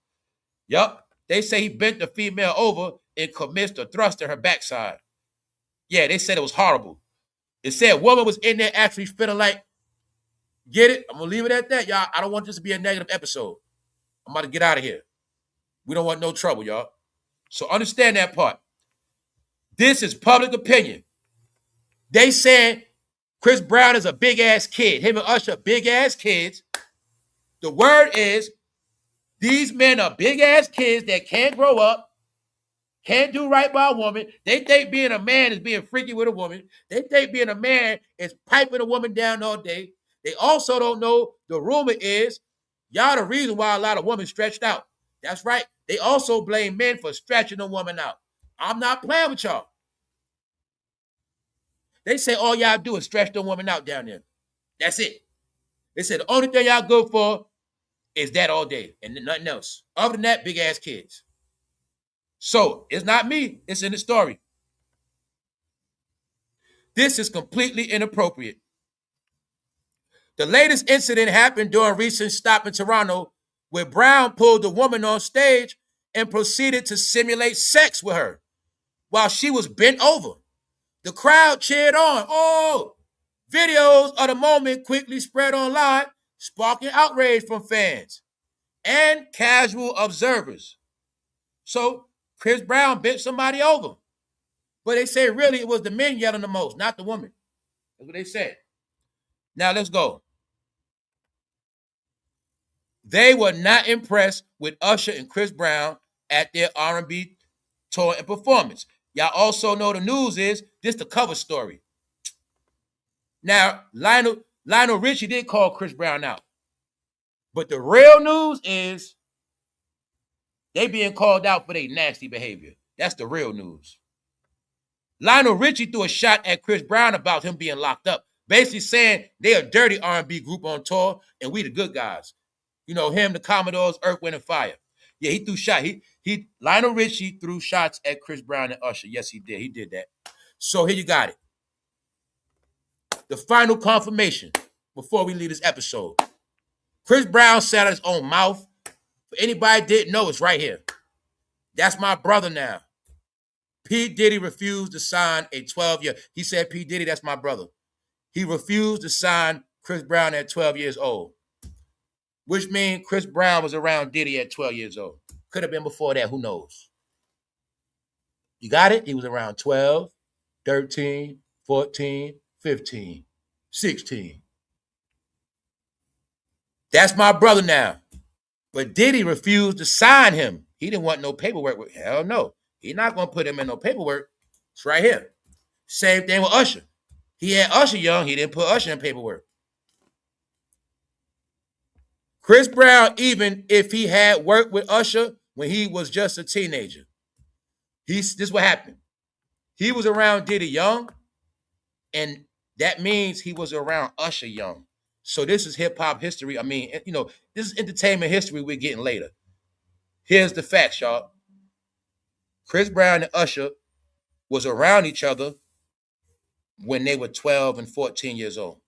Yup. They say he bent the female over and commenced a thrust in her backside. Yeah, they said it was horrible. It said a woman was in there actually feeling like, get it? I'm going to leave it at that, y'all. I don't want this to be a negative episode. I'm about to get out of here. We don't want no trouble, y'all. So understand that part. This is public opinion. They saying Chris Brown is a big-ass kid. Him and Usher, big-ass kids. The word is these men are big-ass kids that can't grow up, can't do right by a woman. They think being a man is being freaky with a woman. They think being a man is piping a woman down all day. They also don't know the rumor is y'all the reason why a lot of women stretched out. That's right. They also blame men for stretching a woman out. I'm not playing with y'all. They say all y'all do is stretch the woman out down there. That's it. They said the only thing y'all good for is that all day and nothing else. Other than that, big ass kids. So it's not me. It's in the story. This is completely inappropriate. The latest incident happened during a recent stop in Toronto where Brown pulled the woman on stage and proceeded to simulate sex with her while she was bent over. The crowd cheered on. Oh, videos of the moment quickly spread online, sparking outrage from fans and casual observers. So Chris Brown bent somebody over. But they say really it was the men yelling the most, not the woman. That's what they said. Now let's go. They were not impressed with Usher and Chris Brown at their R&B tour and performance. Y'all also know the news is this the cover story. Now, Lionel Richie did call Chris Brown out. But the real news is they being called out for their nasty behavior. That's the real news. Lionel Richie threw a shot at Chris Brown about him being locked up, basically saying they're a dirty R&B group on tour and we the good guys. You know, him, the Commodores, Earth, Wind, and Fire. Yeah, he threw shots. Lionel Richie threw shots at Chris Brown and Usher. Yes, he did. He did that. So here you got it. The final confirmation before we leave this episode. Chris Brown sat out his own mouth. For anybody didn't know, it's right here. That's my brother now. P. Diddy refused to sign a 12-year. He said, P. Diddy, that's my brother. He refused to sign Chris Brown at 12 years old. Which means Chris Brown was around Diddy at 12 years old. Could have been before that, who knows? You got it? He was around 12, 13, 14, 15, 16. That's my brother now. But Diddy refused to sign him. He didn't want no paperwork. Hell no. He's not going to put him in no paperwork. It's right here. Same thing with Usher. He had Usher young. He didn't put Usher in paperwork. Chris Brown, even if he had worked with Usher when he was just a teenager, this is what happened. He was around Diddy young, and that means he was around Usher young. So this is hip-hop history. I mean, you know, this is entertainment history we're getting later. Here's the facts, y'all. Chris Brown and Usher was around each other when they were 12 and 14 years old.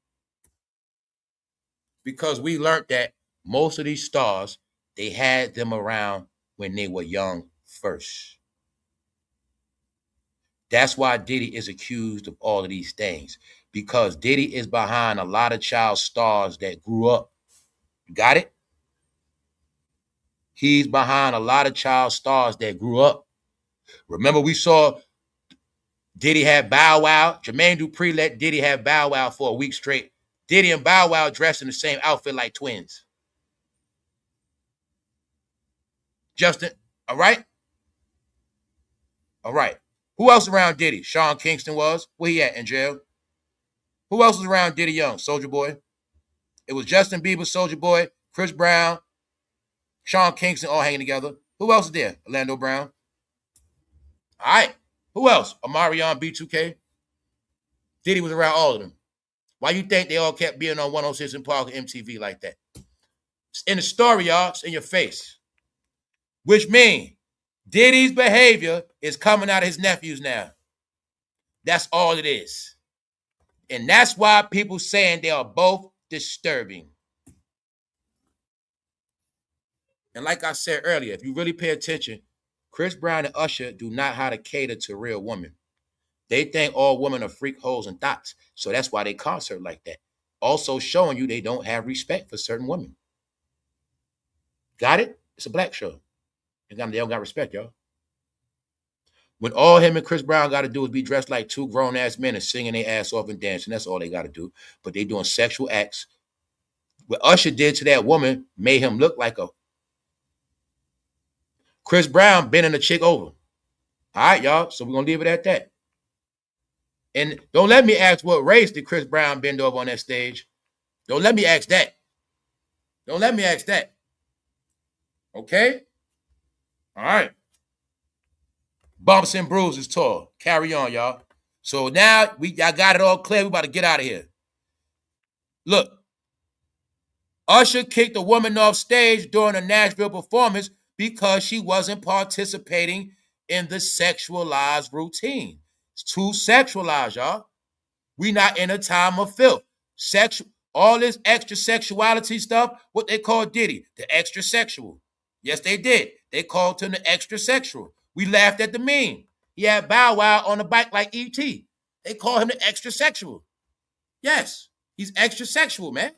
Because we learned that most of these stars, they had them around when they were young first. That's why Diddy is accused of all of these things. Because Diddy is behind a lot of child stars that grew up. You got it? He's behind a lot of child stars that grew up. Remember we saw Diddy had Bow Wow. Jermaine Dupri let Diddy have Bow Wow for a week straight. Diddy and Bow Wow dressed in the same outfit like twins. Justin, all right? All right. Who else around Diddy? Sean Kingston was. Where he at, in jail? Who else was around Diddy Young? Soulja Boy. It was Justin Bieber, Soulja Boy, Chris Brown, Sean Kingston, all hanging together. Who else is there? Orlando Brown. All right. Who else? Omarion, B2K. Diddy was around all of them. Why you think they all kept being on 106 and Park and MTV like that? It's in the story, y'all. It's in your face. Which means Diddy's behavior is coming out of his nephews now. That's all it is. And that's why people saying they are both disturbing. And like I said earlier, if you really pay attention, Chris Brown and Usher do not how to cater to real women. They think all women are freak holes and thoughts. So that's why they concert like that. Also showing you they don't have respect for certain women. Got it? It's a black show. They don't got respect, y'all. When all him and Chris Brown got to do is be dressed like two grown-ass men and singing their ass off and dancing. That's all they got to do. But they doing sexual acts. What Usher did to that woman made him look like a... Chris Brown bending a chick over. All right, y'all. So we're going to leave it at that. And don't let me ask what race did Chris Brown bend over on that stage. Don't let me ask that. Don't let me ask that. Okay? All right. Bumps and bruises tour. Carry on, y'all. So now I got it all clear. We about to get out of here. Look. Usher kicked a woman off stage during a Nashville performance because she wasn't participating in the sexualized routine. It's too sexualized, y'all. We not in a time of filth. All this extra sexuality stuff, what they call Diddy, the extra sexual. Yes, they did. They called him the extra sexual. We laughed at the meme. He had Bow Wow on a bike like E.T. They call him the extra sexual. Yes, he's extra sexual, man.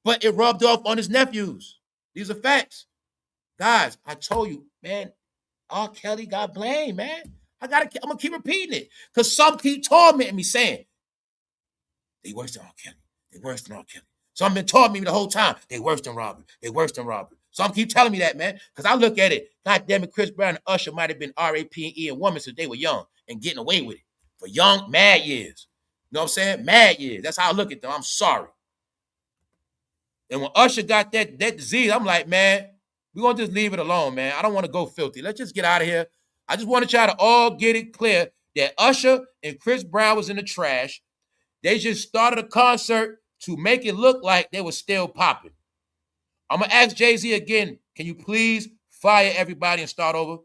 But it rubbed off on his nephews. These are facts. Guys, I told you, man, R. Kelly got blamed, man. I'm going to keep repeating it because some keep tormenting me saying, they worse than R. Kelly. They worse than R. Kelly. Some been tormenting me the whole time. They worse than Robert. They worse than Robert. Some keep telling me that, man, because I look at it. God damn it, Chris Brown and Usher might have been R.A.P. and women since they were young and getting away with it for young, mad years. You know what I'm saying? Mad years. That's how I look at them. I'm sorry. And when Usher got that disease, I'm like, man, we're going to just leave it alone, man. I don't want to go filthy. Let's just get out of here. I just want to try to all get it clear that Usher and Chris Brown was in the trash. They just started a concert to make it look like they were still popping. I'm going to ask Jay-Z again, can you please fire everybody and start over?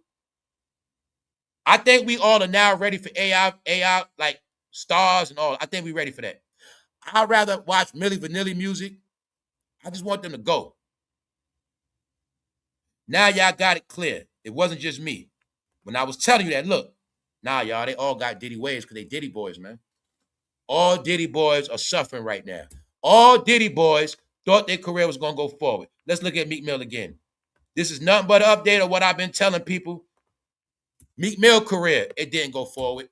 I think we all are now ready for AI like stars and all. I think we're ready for that. I'd rather watch Milli Vanilli music. I just want them to go. Now y'all got it clear. It wasn't just me. When I was telling you that, look, nah, y'all, they all got Diddy ways because they Diddy boys, man. All Diddy boys are suffering right now. All Diddy boys thought their career was going to go forward. Let's look at Meek Mill again. This is nothing but an update of what I've been telling people. Meek Mill career, it didn't go forward.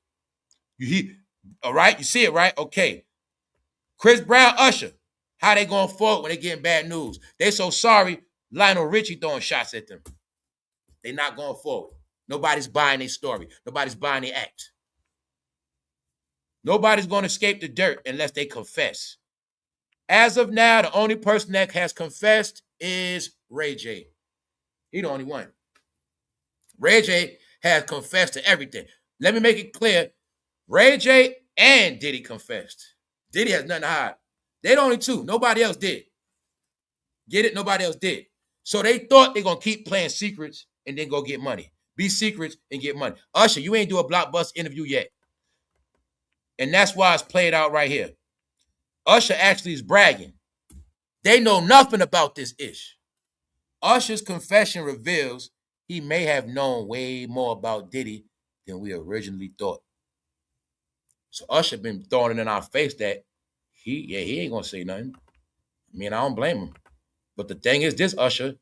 All right? You see it, right? Okay. Chris Brown, Usher, how they going forward when they getting bad news? They so sorry, Lionel Richie throwing shots at them. They not going forward. Nobody's buying their story. Nobody's buying their act. Nobody's going to escape the dirt unless they confess. As of now, the only person that has confessed is rayj. He the only one. rayj has confessed to everything. Let me make it clear. rayj and Diddy confessed. Diddy has nothing to hide. They the only two. Nobody else did. Get it? Nobody else did. So they thought they're going to keep playing secrets and then go get money. Be secrets and get money. Usher, you ain't do a blockbuster interview yet. And that's why it's played out right here. Usher actually is bragging. They know nothing about this ish. Usher's confession reveals he may have known way more about Diddy than we originally thought. So Usher been throwing it in our face that he ain't going to say nothing. I mean, I don't blame him. But the thing is this, Usher,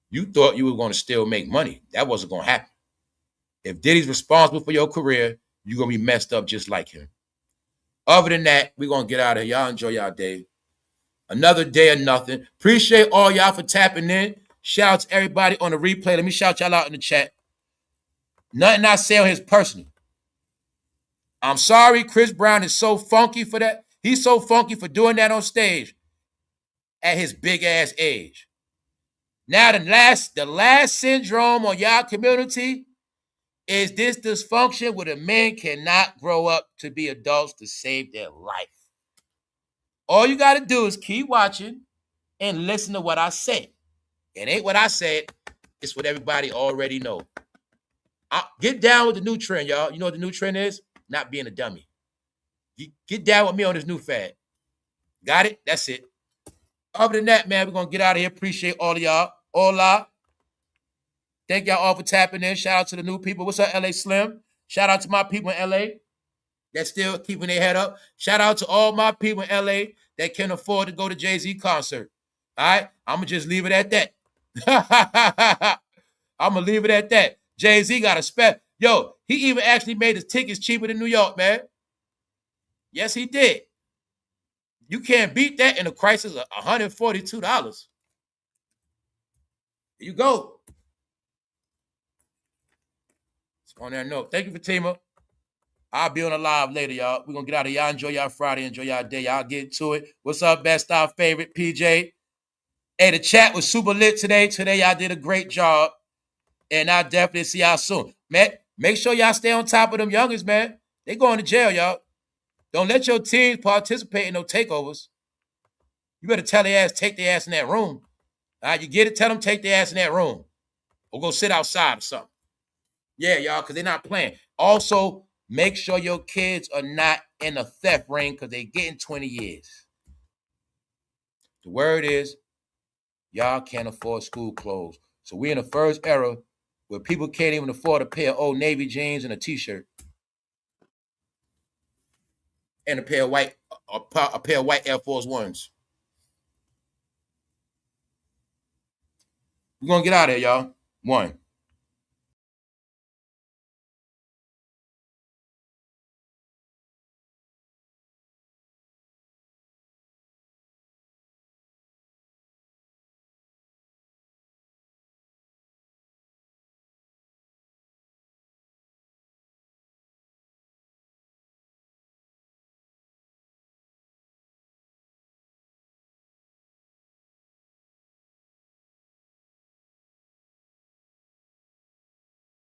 you thought you were going to still make money. That wasn't going to happen. If Diddy's responsible for your career, you're going to be messed up just like him. Other than that, we're going to get out of here. Y'all enjoy y'all day. Another day of nothing. Appreciate all y'all for tapping in. Shout out to everybody on the replay. Let me shout y'all out in the chat. Nothing I say on his personal. I'm sorry Chris Brown is so funky for that. He's so funky for doing that on stage at his big ass age. Now the last syndrome on y'all community is this dysfunction where the men cannot grow up to be adults to save their life. All you got to do is keep watching and listen to what I say. It ain't what I said. It's what everybody already know. Get down with the new trend, y'all. You know what the new trend is? Not being a dummy. Get down with me on this new fad. Got it? That's it. Other than that, man, we're going to get out of here. Appreciate all of y'all. Hola. Thank y'all all for tapping in. Shout out to the new people. What's up, LA Slim? Shout out to my people in LA that's still keeping their head up. Shout out to all my people in LA that can afford to go to Jay-Z concert. All right? I'm going to just leave it at that. I'm going to leave it at that. Jay-Z got a spec. Yo, he even actually made his tickets cheaper than New York, man. Yes, he did. You can't beat that in a crisis of $142. Here you go. On that note, thank you, Fatima. I'll be on a live later, y'all. We're going to get out of here. Y'all enjoy y'all Friday. Enjoy y'all day. Y'all get to it. What's up, best style favorite, PJ? Hey, the chat was super lit today. Today, y'all did a great job. And I'll definitely see y'all soon. Man, make sure y'all stay on top of them youngins, man. They going to jail, y'all. Don't let your teens participate in no takeovers. You better tell their ass, take their ass in that room. All right, you get it? Tell them take their ass in that room. Or go sit outside or something. Yeah, y'all, because they're not playing. Also, make sure your kids are not in a theft ring because they're getting 20 years. The word is, y'all can't afford school clothes. So we're in the first era where people can't even afford a pair of old Navy jeans and a T-shirt. And a pair of white Air Force Ones. We're going to get out of here, y'all. One.